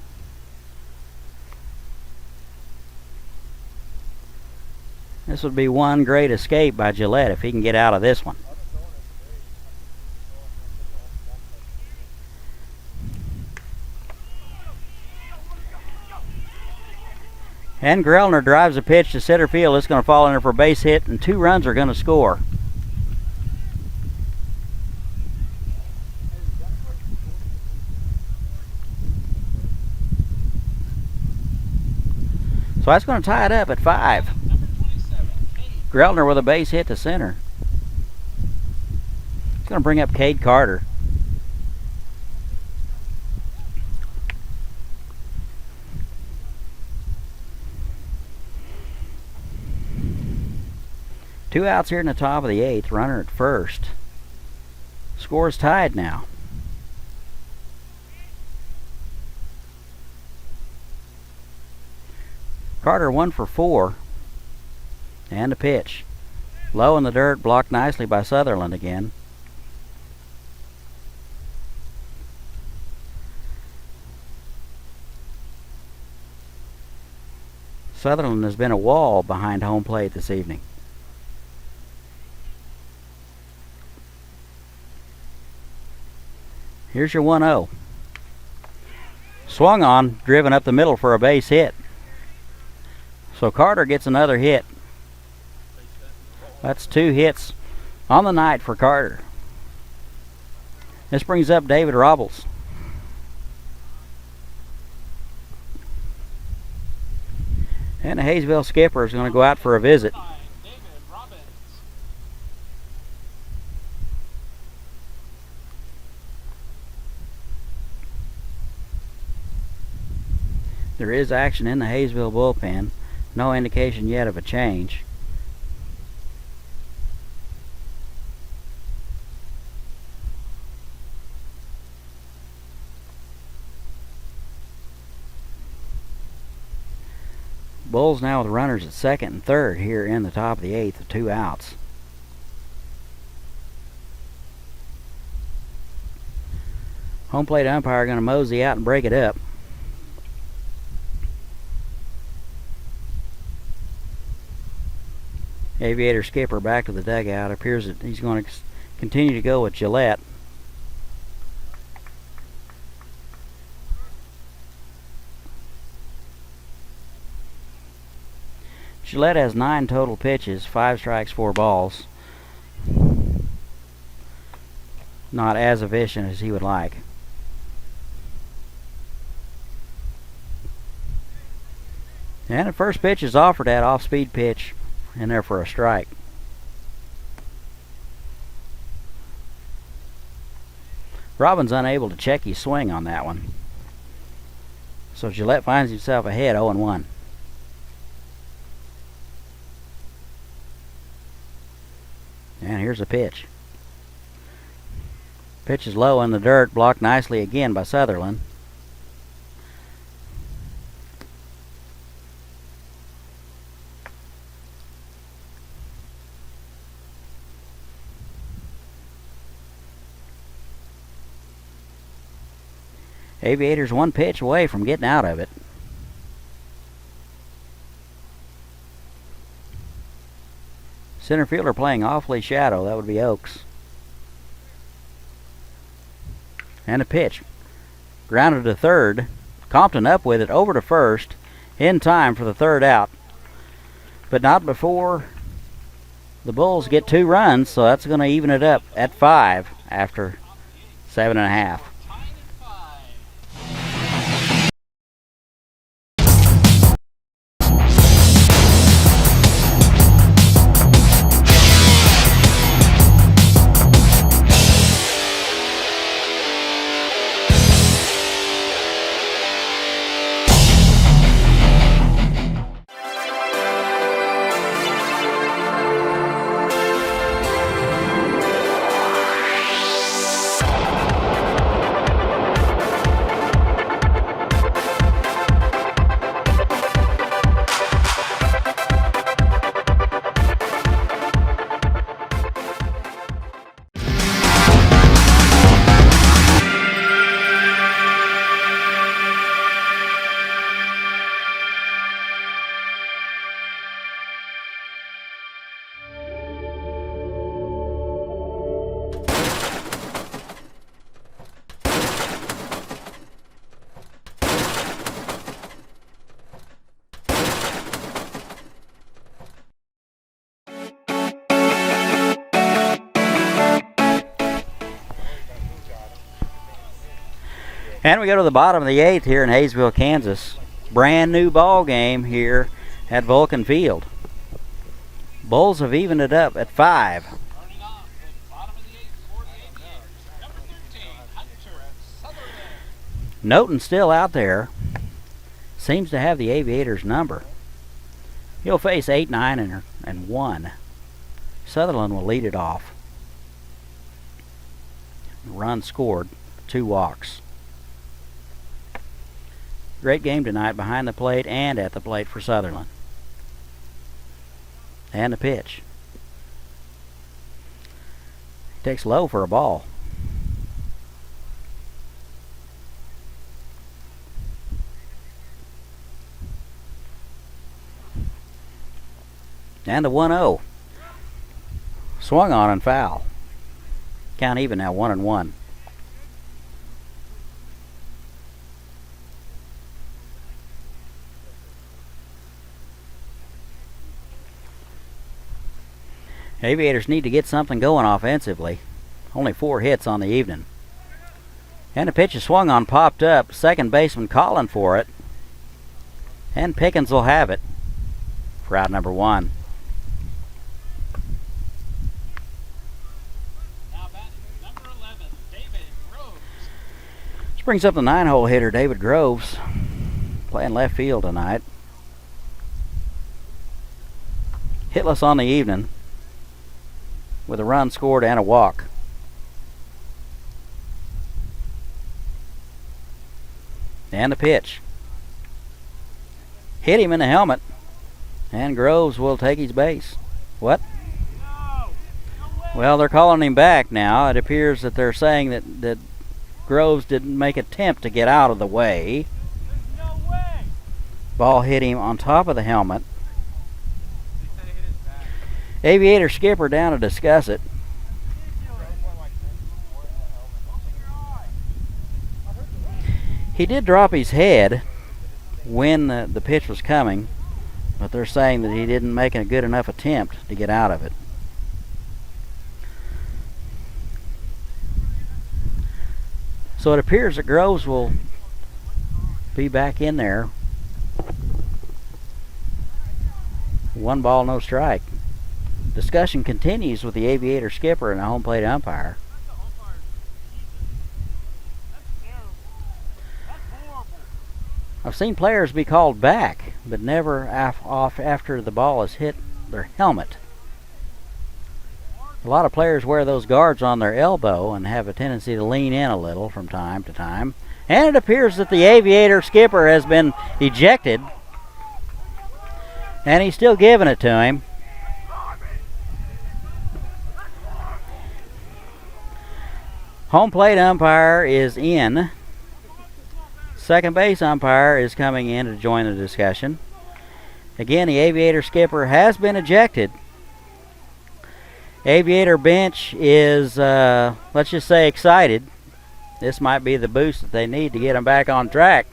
This would be one great escape by Gillette if he can get out of this one. And Grellner drives a pitch to center field. It's going to fall in there for a base hit, and 2 runs are going to score. So that's going to tie it up at 5. Grellner with a base hit to center. It's going to bring up Cade Carter. Two outs here in the top of the 8th. Runner at first. Score's tied now. Carter 1 for 4. And a pitch. Low in the dirt, blocked nicely by Sutherland again. Sutherland has been a wall behind home plate this evening. Here's your 1-0. Swung on, driven up the middle for a base hit. So Carter gets another hit. That's 2 hits on the night for Carter. This brings up David Robles. And the Haysville skipper is going to go out for a visit. There is action in the Haysville bullpen. No indication yet of a change. Bulls now with runners at second and third here in the top of the 8th with 2 outs. Home plate umpire going to mosey out and break it up. Aviator skipper back to the dugout. Appears that he's going to continue to go with Gillette. Gillette has 9 total pitches, 5 strikes, 4 balls. Not as efficient as he would like. And the first pitch is offered at off-speed pitch in there for a strike. Robin's unable to check his swing on that one. So Gillette finds himself ahead 0-1. And here's a pitch. Pitch is low in the dirt, blocked nicely again by Sutherland. Aviators one pitch away from getting out of it. Center fielder playing awfully shallow. That would be Oakes. And a pitch. Grounded to third. Compton up with it over to first. In time for the third out. But not before the Bulls get 2 runs, so that's going to even it up at 5 after 7.5. And we go to the bottom of the 8th here in Haysville, Kansas. Brand new ball game here at Vulcan Field. Bulls have evened it up at 5. Noten still out there. Seems to have the Aviators number. He'll face 8, 9, and 1. Sutherland will lead it off. Run scored, 2 walks. Great game tonight behind the plate and at the plate for Sutherland. And the pitch. Takes low for a ball. And the 1-0. Swung on and foul. Count even now, 1-1. Aviators need to get something going offensively. Only 4 hits on the evening. And the pitch is swung on, popped up. Second baseman calling for it. And Pickens will have it for out number 1. Now batting number 11, David Groves. This brings up the 9-hole hitter, David Groves, playing left field tonight. Hitless on the evening, with a run scored and a walk. And the pitch. Hit him in the helmet. And Groves will take his base. What? Well, they're calling him back now. It appears that they're saying that Groves didn't make an attempt to get out of the way. Ball hit him on top of the helmet. Aviator skipper down to discuss it. He did drop his head when the pitch was coming, but they're saying that he didn't make a good enough attempt to get out of it. So it appears that Groves will be back in there 1 ball, no strike. Discussion continues with the Aviator skipper and the home plate umpire. I've seen players be called back, but never off after the ball has hit their helmet. A lot of players wear those guards on their elbow and have a tendency to lean in a little from time to time. And it appears that the Aviator skipper has been ejected, and he's still giving it to him. Home plate umpire is in. Second base umpire is coming in to join the discussion. Again, the Aviator skipper has been ejected. Aviator bench is, let's just say, excited. This might be the boost that they need to get them back on track.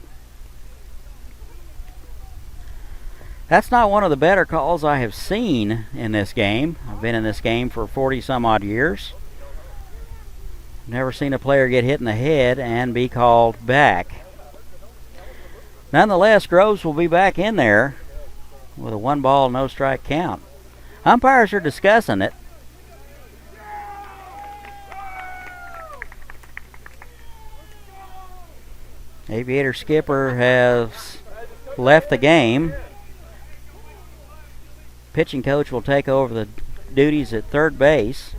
That's not one of the better calls I have seen in this game. I've been in this game for 40 some odd years. Never seen a player get hit in the head and be called back. Nonetheless, Groves will be back in there with a 1 ball, no strike count. Umpires are discussing it. Aviator skipper has left the game. Pitching coach will take over the duties at third base.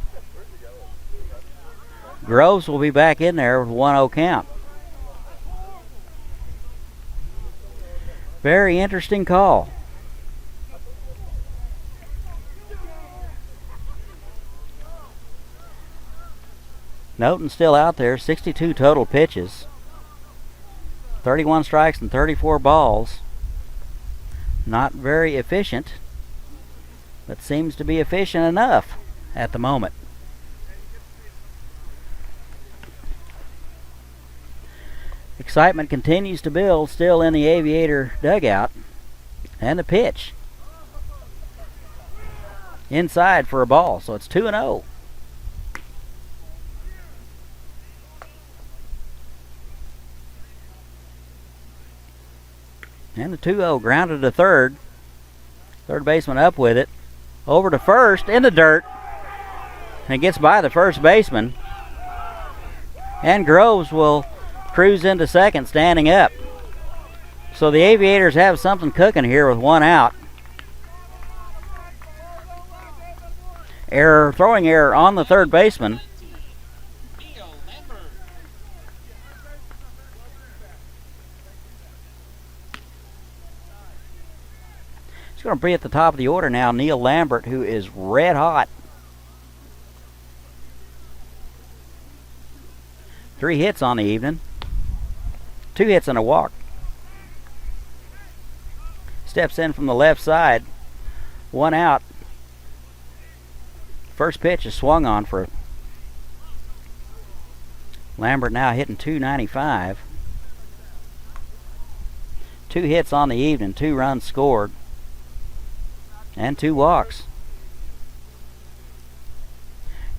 Groves will be back in there with a 1-0 count. Very interesting call. Noten's still out there, 62 total pitches. 31 strikes and 34 balls. Not very efficient, but seems to be efficient enough at the moment. Excitement continues to build still in the Aviator dugout. And the pitch. Inside for a ball, so it's 2-0. And the 2-0 grounded to third. Third baseman up with it. Over to first in the dirt. And it gets by the first baseman. And Groves will cruise into second standing up. So the Aviators have something cooking here with 1 out. Throwing error on the third baseman. It's going to be at the top of the order now, Neil Lambert, who is red hot. 3 hits on the evening. 2 hits and a walk. Steps in from the left side. 1 out. First pitch is swung on for Lambert, now hitting .295. 2 hits on the evening, 2 runs scored, and 2 walks.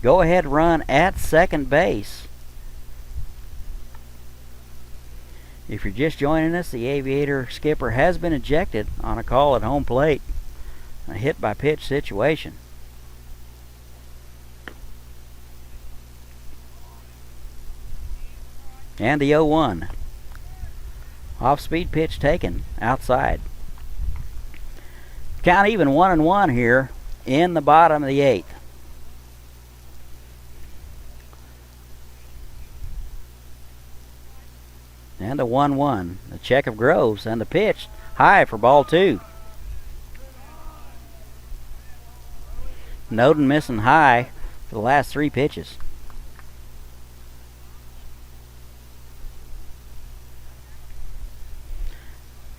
Go ahead run at second base. If you're just joining us, the Aviator skipper has been ejected on a call at home plate. A hit by pitch situation. And the 0-1. Off-speed pitch taken outside. Count even 1-1 here in the bottom of the 8th. And a 1-1. The check of Groves and the pitch high for ball 2. Noden missing high for the last 3 pitches.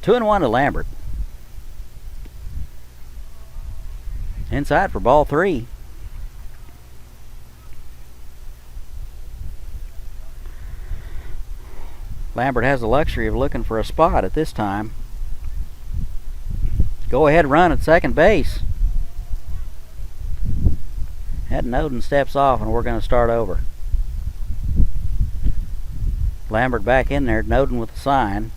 Two and 1 to Lambert. Inside for ball 3. Lambert has the luxury of looking for a spot at this time. Go ahead run at second base. Ed Noden steps off and we're going to start over. Lambert back in there, Noden with the sign.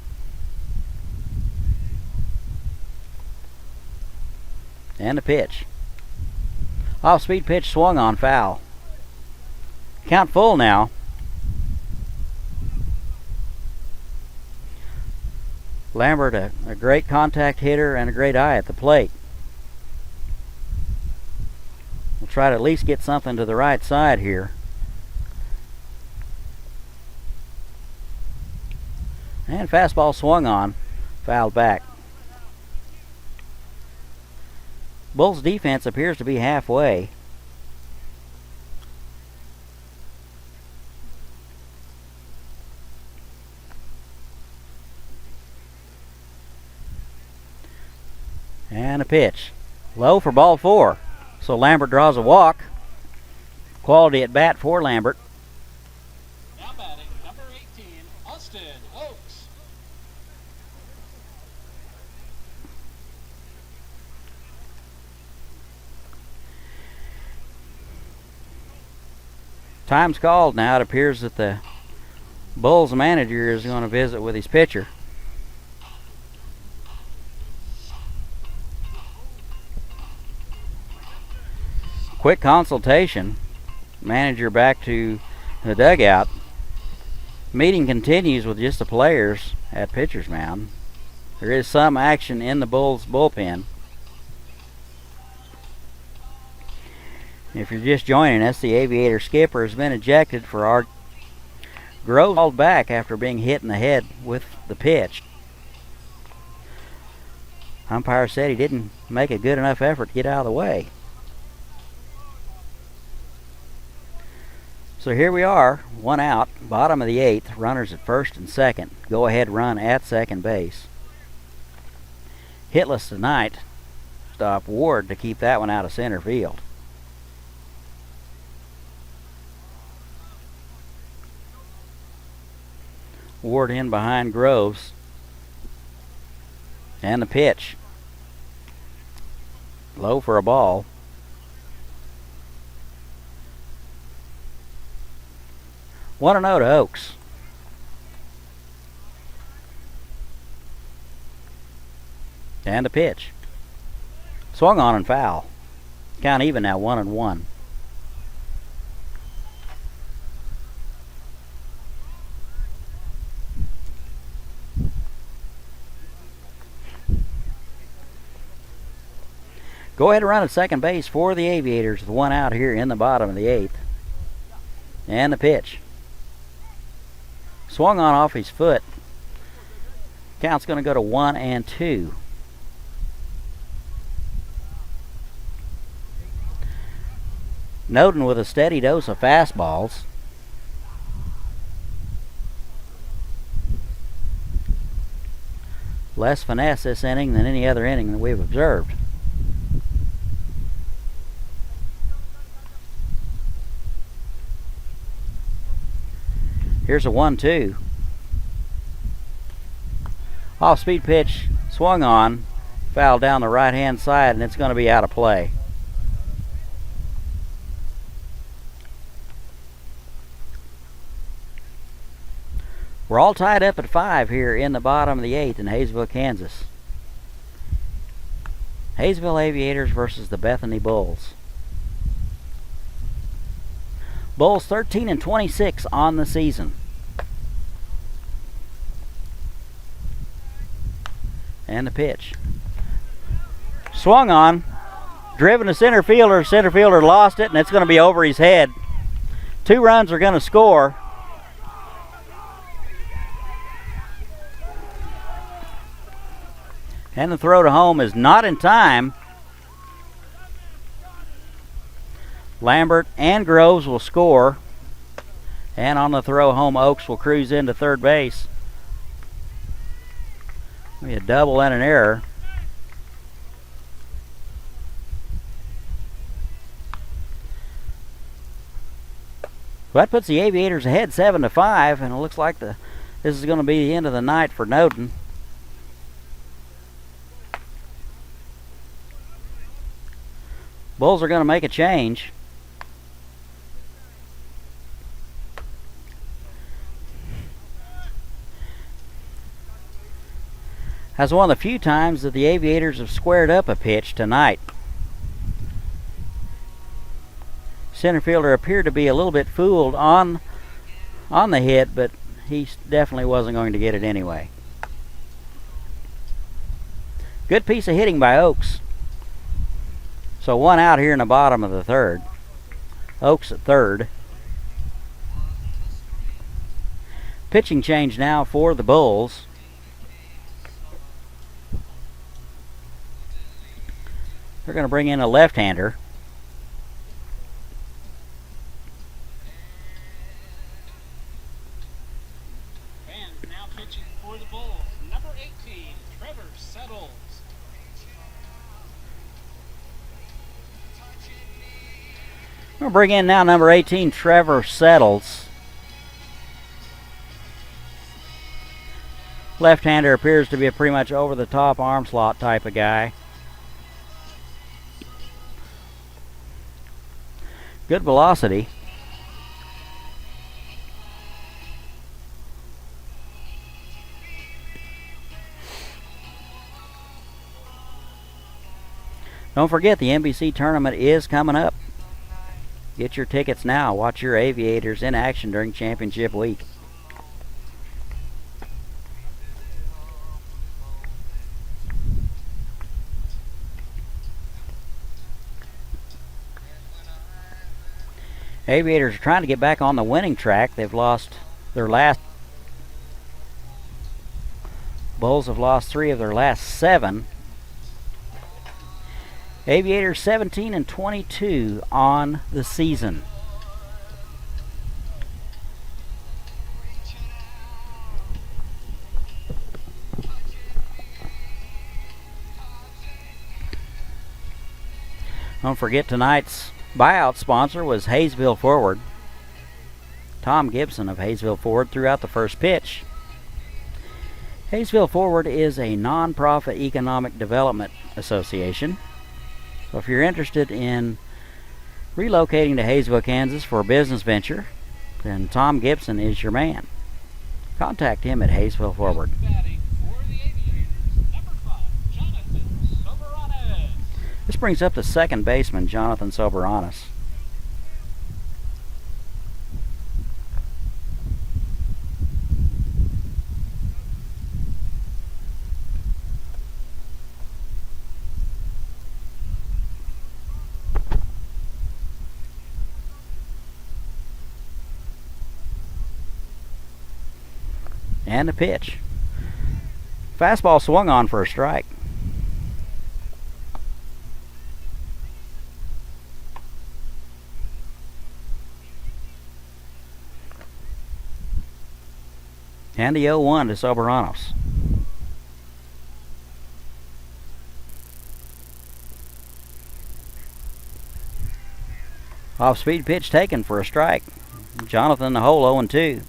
And the pitch. Off-speed pitch swung on, foul. Count full now. Lambert, a great contact hitter and a great eye at the plate. We'll try to at least get something to the right side here. And fastball swung on, fouled back. Bulls defense appears to be halfway. And a pitch. Low for ball 4. So Lambert draws a walk. Quality at bat for Lambert. Now batting, number 18, Austin Oaks. Time's called now. It appears that the Bulls manager is going to visit with his pitcher. Quick consultation. Manager back to the dugout. Meeting continues with just the players at pitcher's mound. There is some action in the Bulls bullpen. If you're just joining us, the Aviator skipper has been ejected for our Grove called back after being hit in the head with the pitch. Umpire said he didn't make a good enough effort to get out of the way. So here we are, 1 out, bottom of the 8th, runners at first and second. Go ahead run at second base. Hitless tonight. Stop Ward to keep that one out of center field. Ward in behind Groves. And the pitch. Low for a ball. One and 0 to Oaks. And a pitch. Swung on and foul. Count even now, 1-1. Go ahead and run at second base for the Aviators with 1 out here in the bottom of the 8th. And the pitch. Swung on off his foot. Count's going to go to 1-2. Noden with a steady dose of fastballs. Less finesse this inning than any other inning that we've observed. Here's a 1-2. Off-speed pitch, swung on, fouled down the right-hand side, and it's going to be out of play. We're all tied up at 5 here in the bottom of the 8th in Haysville, Kansas. Haysville Aviators versus the Bethany Bulls. Bulls 13-26 on the season. And the pitch. Swung on. Driven to center fielder. Center fielder lost it, and it's going to be over his head. 2 runs are going to score. And the throw to home is not in time. Lambert and Groves will score. And on the throw home, Oaks will cruise into third base. Be a double and an error. So that puts the Aviators ahead 7-5, and it looks like this is going to be the end of the night for Noden. Bulls are going to make a change. That's one of the few times that the Aviators have squared up a pitch tonight. Center fielder appeared to be a little bit fooled on the hit, but he definitely wasn't going to get it anyway. Good piece of hitting by Oaks. So 1 out here in the bottom of the third. Oaks at third. Pitching change now for the Bulls. They're going to bring in a left-hander. And now pitching for the Bulls, number 18, Trevor Settles. We'll bring in now number 18, Trevor Settles. Left-hander appears to be a pretty much over-the-top arm slot type of guy. Good velocity. Don't forget the NBC tournament is coming up. Get your tickets now. Watch your Aviators in action during championship week. Aviators are trying to get back on the winning track. They've lost their last. Bulls have lost 3 of their last 7. Aviators 17 and 22 on the season. Don't forget tonight's buyout sponsor was Haysville Forward. Tom Gibson of Haysville Forward threw out the first pitch. Haysville Forward is a non-profit economic development association. So if you're interested in relocating to Haysville, Kansas for a business venture, then Tom Gibson is your man. Contact him at Haysville Forward. Batting for the Aviators, number 5, Jonathan Soberanes. This brings up the second baseman, Jonathan Soberanes. And the pitch. Fastball swung on for a strike. And the 0-1 to Soberanos. Off-speed pitch taken for a strike. Jonathan the hole 0-2.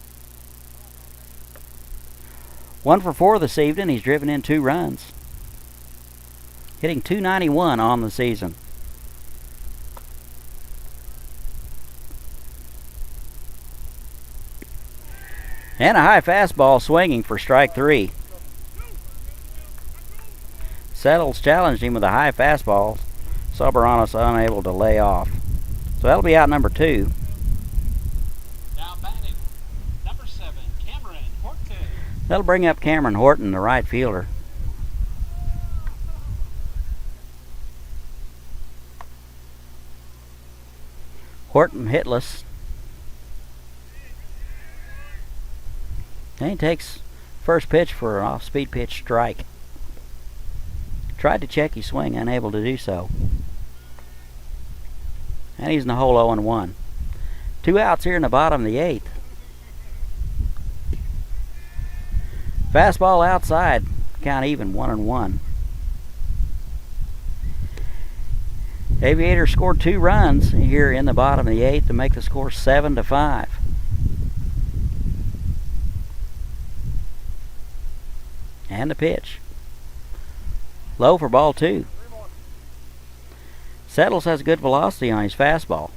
1 for 4 this evening. He's driven in 2 runs. Hitting .291 on the season. And a high fastball swinging for strike 3. Settles challenged him with a high fastball. Soberanos unable to lay off. So that'll be out number 2. Now batting, number 7, Cameron Horton. That'll bring up Cameron Horton, the right fielder. Horton hitless. And he takes first pitch for an off-speed pitch strike. Tried to check his swing, unable to do so. And he's in the hole 0-1. 2 outs here in the bottom of the 8th. Fastball outside, count even, 1-1. Aviators scored 2 runs here in the bottom of the 8th to make the score 7-5. And the pitch. Low for ball 2. Settles has good velocity on his fastball.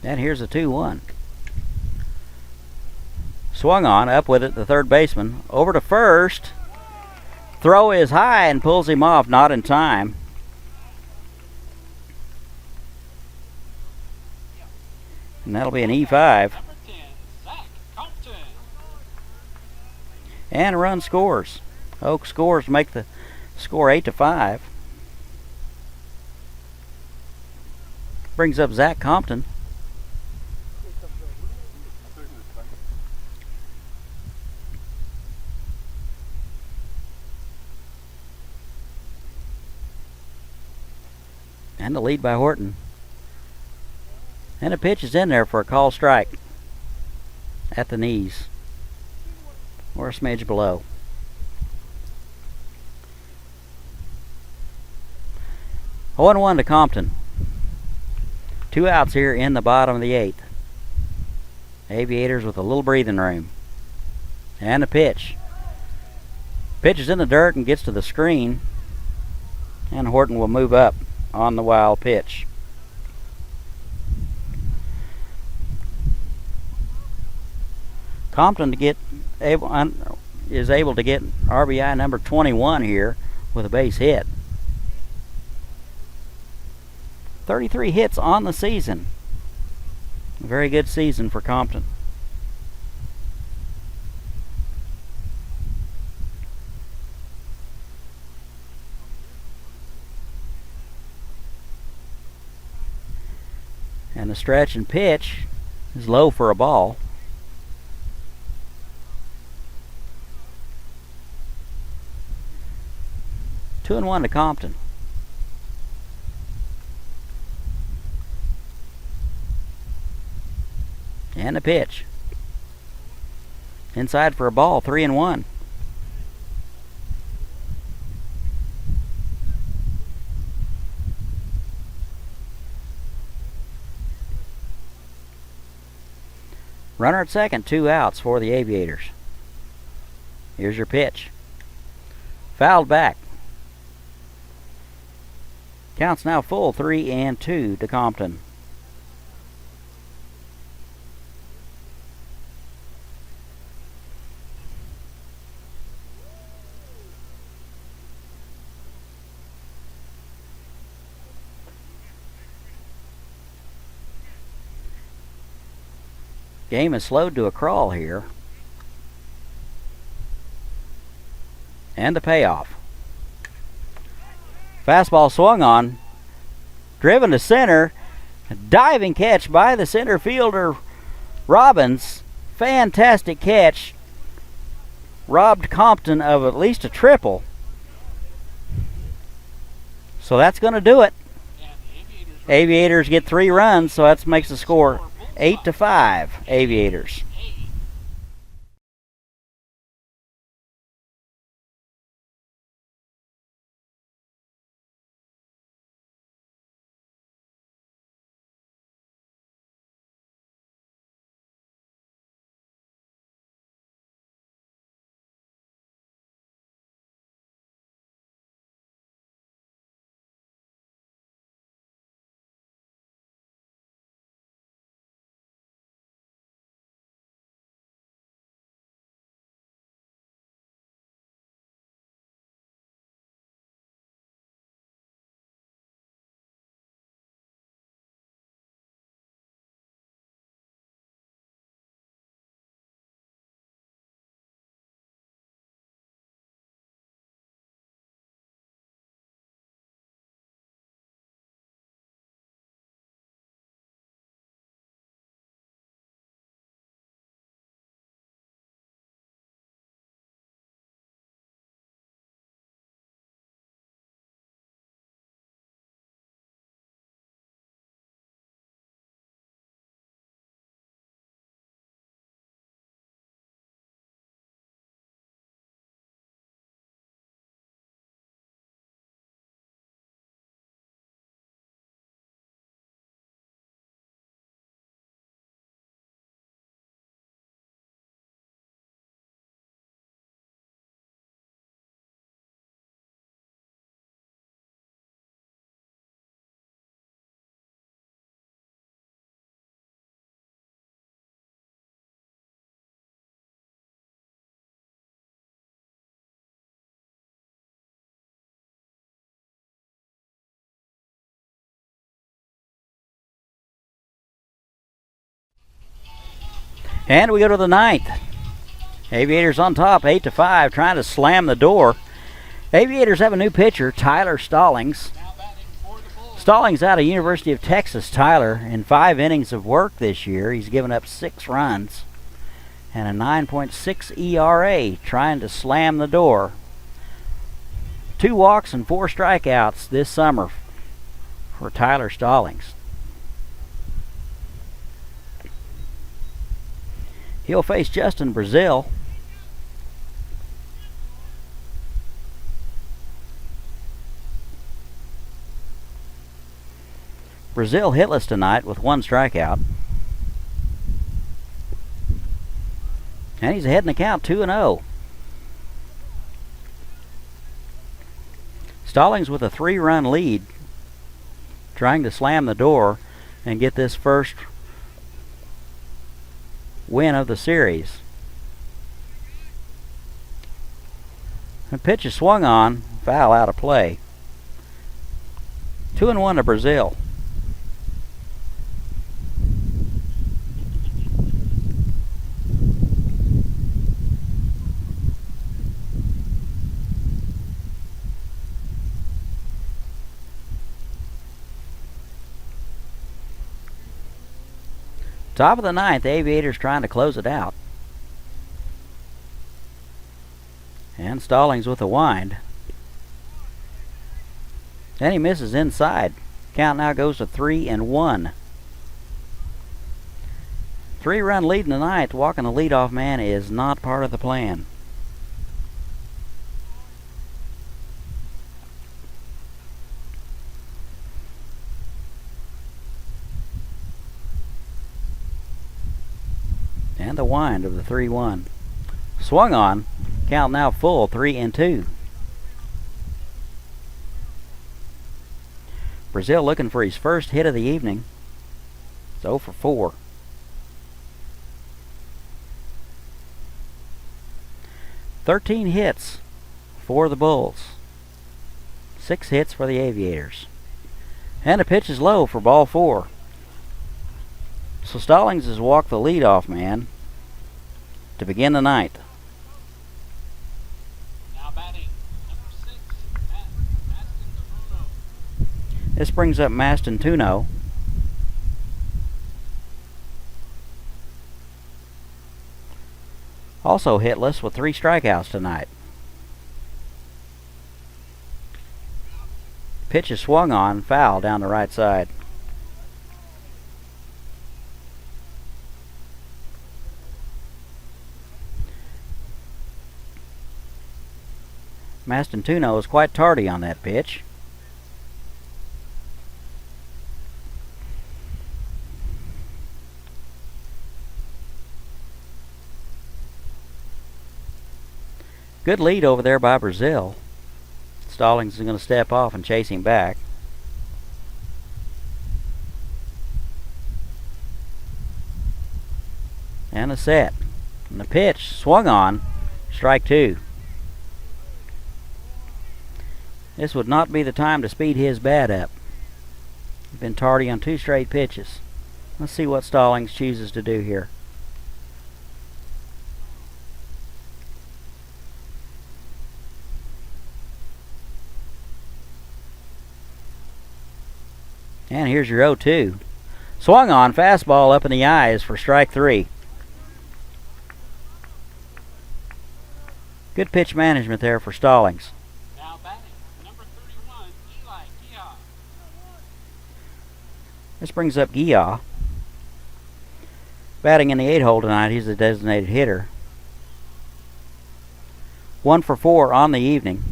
And here's a 2-1. Swung on, up with it, the third baseman. Over to first. Throw is high and pulls him off, not in time. And that'll be an E5. Number 10, Zach Compton. And a run scores. Oak scores, make the score 8-5. Brings up Zach Compton. And the lead by Horton. And a pitch is in there for a call strike at the knees, or a smidge below. A 1-1 to Compton. 2 outs here in the bottom of the 8th. Aviators with a little breathing room. And a pitch. Pitch is in the dirt and gets to the screen. And Horton will move up on the wild pitch. Compton is able to get RBI number 21 here with a base hit. 33 hits on the season. A very good season for Compton. And the stretch and pitch is low for a ball. Two and one to Compton. And a pitch. Inside for a ball, 3-1. Runner at second, 2 outs for the Aviators. Here's your pitch. Fouled back. Counts now full, 3-2 to Compton. Game is slowed to a crawl here. And the payoff. Fastball swung on. Driven to center. A diving catch by the center fielder, Robbins. Fantastic catch. Robbed Compton of at least a triple. So that's going to do it. Aviators get 3 runs, so that makes the score 8-5, Aviators. And we go to the ninth. Aviators on top, 8-5, trying to slam the door. Aviators have a new pitcher, Tyler Stallings. Now batting for the Bulls. Stallings out of University of Texas. Tyler, in 5 innings of work this year, he's given up 6 runs and a 9.6 ERA, trying to slam the door. 2 walks and 4 strikeouts this summer for Tyler Stallings. He'll face Justin Brazil. Brazil hitless tonight with 1 strikeout. And he's ahead in the count, 2-0. Stallings with a 3-run lead, trying to slam the door and get this first win of the series. The pitch is swung on, foul out of play. 2-1 to Brazil. Top of the ninth, Aviators trying to close it out. And Stallings with a wind. And he misses inside. Count now goes to 3-1. 3-run lead in the ninth. Walking the leadoff man is not part of the plan. And the wind of the 3-1. Swung on. Count now full, 3-2. Brazil looking for his first hit of the evening. It's 0 for 4. "13 hits for the Bulls. 6 hits for the Aviators. And the pitch is low for ball 4. So Stallings has walked the leadoff man to begin the ninth. Now batting number 6, Mastin. This brings up Mastin. Also hitless with 3 strikeouts tonight. Pitch is swung on, foul down the right side. Mastin is quite tardy on that pitch. Good lead over there by Brazil. Stallings is going to step off and chase him back. And a set. And the pitch swung on. Strike 2. This would not be the time to speed his bat up. He's been tardy on 2 straight pitches. Let's see what Stallings chooses to do here. And here's your 0-2. Swung on, fastball up in the eyes for strike 3. Good pitch management there for Stallings. Now batting number 31, Eli Gia. This brings up Gia. Batting in the 8-hole tonight, he's the designated hitter. 1 for 4 on the evening.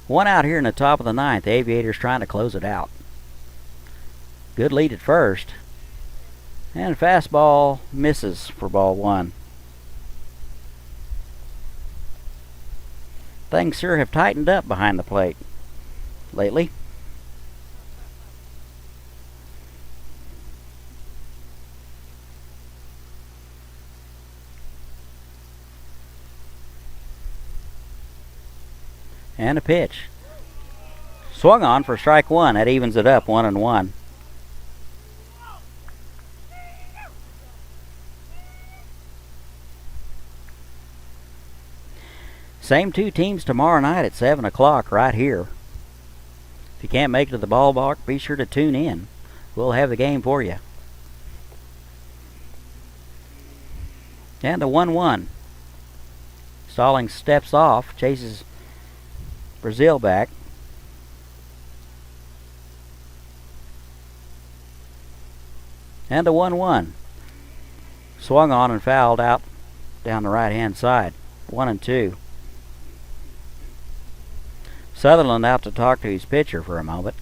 One out here in the top of the ninth. The Aviators trying to close it out. Good lead at first. And fastball misses for ball 1. Things sure have tightened up behind the plate lately. And a pitch. Swung on for strike one. That evens it up 1-1. Same two teams tomorrow night at 7 o'clock right here. If you can't make it to the ballpark, be sure to tune in. We'll have the game for you. And a 1-1. Stallings steps off, chases Brazil back. And a 1-1. Swung on and fouled out down the right-hand side. 1-2. Sutherland out to talk to his pitcher for a moment.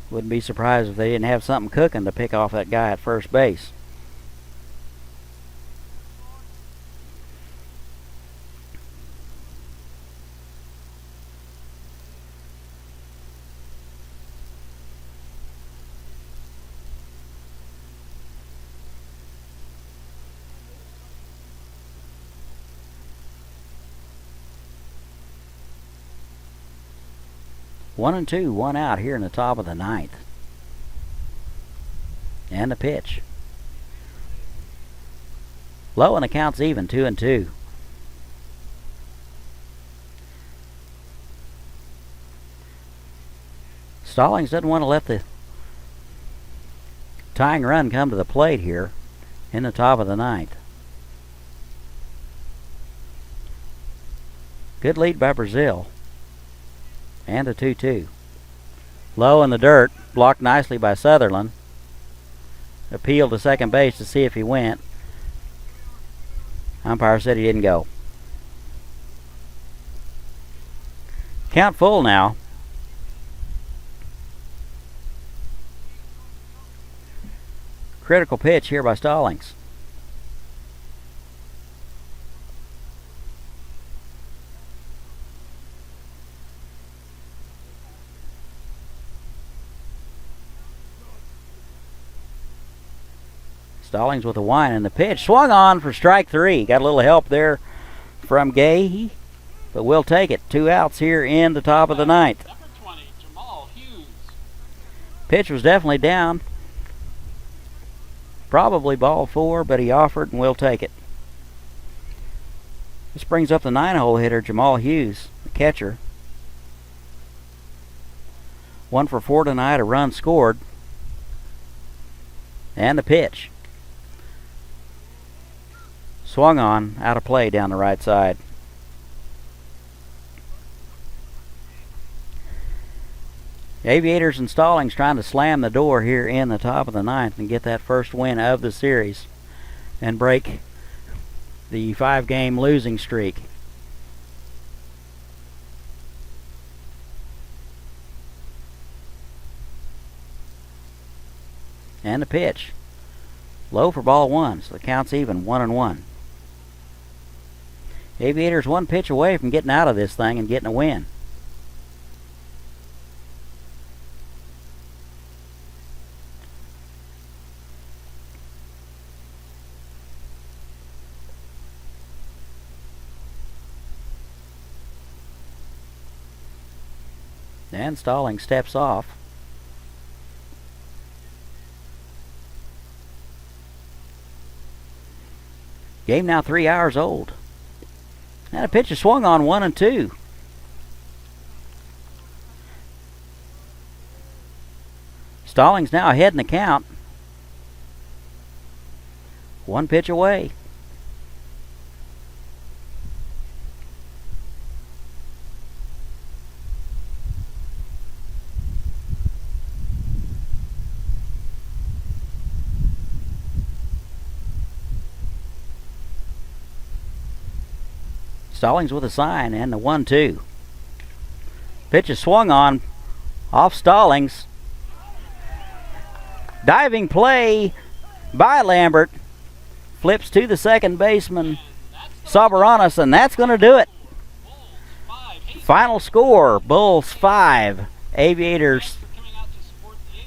Wouldn't be surprised if they didn't have something cooking to pick off that guy at first base. One and two, one out here in the top of the ninth. And the pitch. Low and the count's even, 2-2. Stallings doesn't want to let the tying run come to the plate here in the top of the ninth. Good lead by Brazil. And a 2-2. Low in the dirt, blocked nicely by Sutherland. Appealed to second base to see if he went. Umpire said he didn't go. Count full now. Critical pitch here by Stallings. Stallings with a whine and the pitch. Swung on for strike three. Got a little help there from Gay, but we'll take it. 2 outs here in the top of the ninth. Number 20, Jamal Hughes. Pitch was definitely down. Probably ball 4, but he offered and we'll take it. This brings up the 9-hole hitter, Jamal Hughes, the catcher. 1 for 4 tonight, a run scored. And the pitch. Swung on, out of play down the right side. Aviators and Stallings trying to slam the door here in the top of the ninth and get that first win of the series and break the 5-game losing streak. And the pitch. Low for ball 1, so the count's even, 1-1. Aviators 1 pitch away from getting out of this thing and getting a win. And Stallings steps off. Game now 3 hours old. And a pitch is swung on 1-2. Stallings now ahead in the count. 1 pitch away. Stallings with a sign and the 1-2. Pitch is swung on off Stallings. Diving play by Lambert. Flips to the second baseman, Sabaranis, and that's going to do it. Final score, Bulls 5, Aviators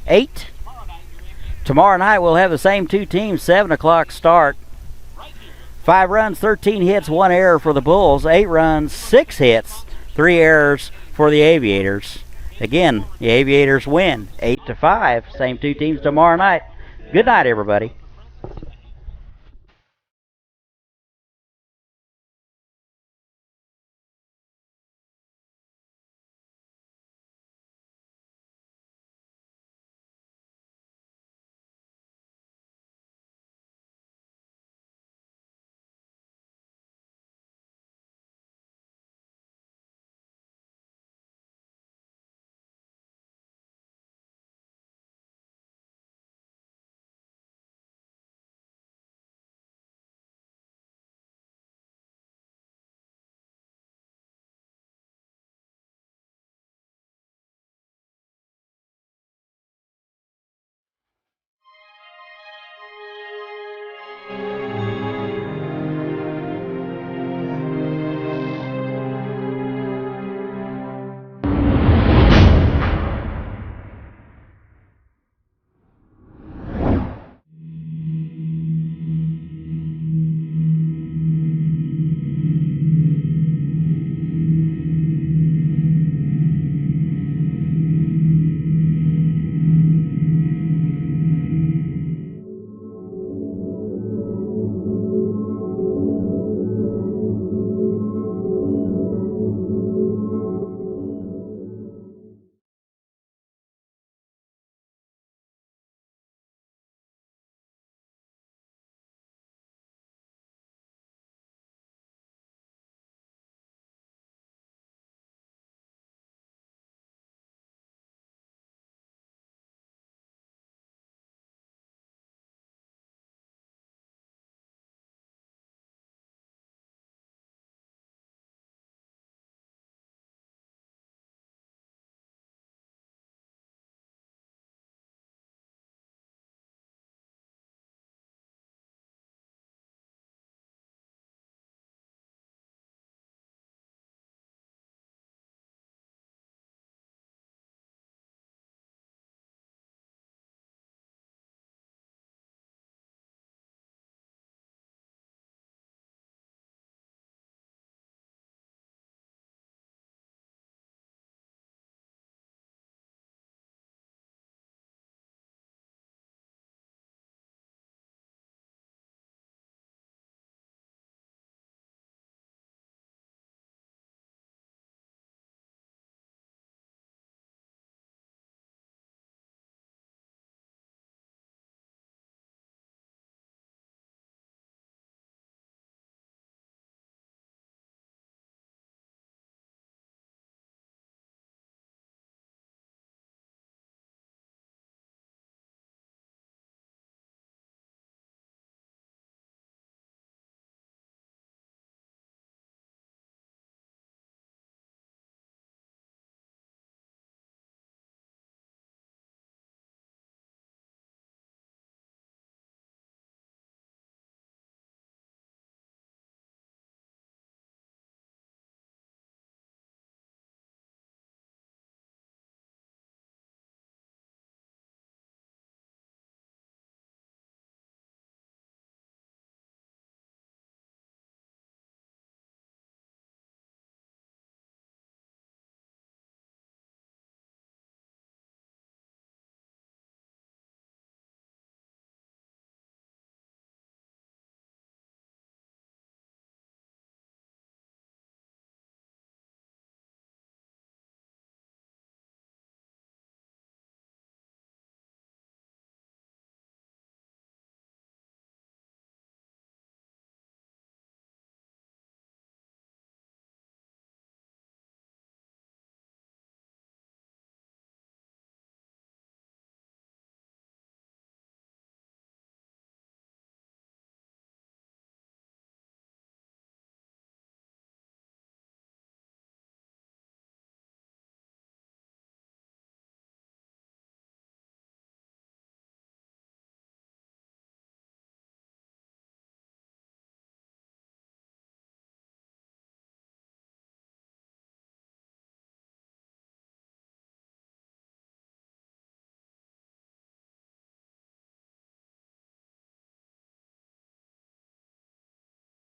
8. Tomorrow night we'll have the same two teams, 7 o'clock start. 5 runs, 13 hits, 1 error for the Bulls. 8 runs, 6 hits, 3 errors for the Aviators. Again, the Aviators win 8-5. Same two teams tomorrow night. Good night, everybody.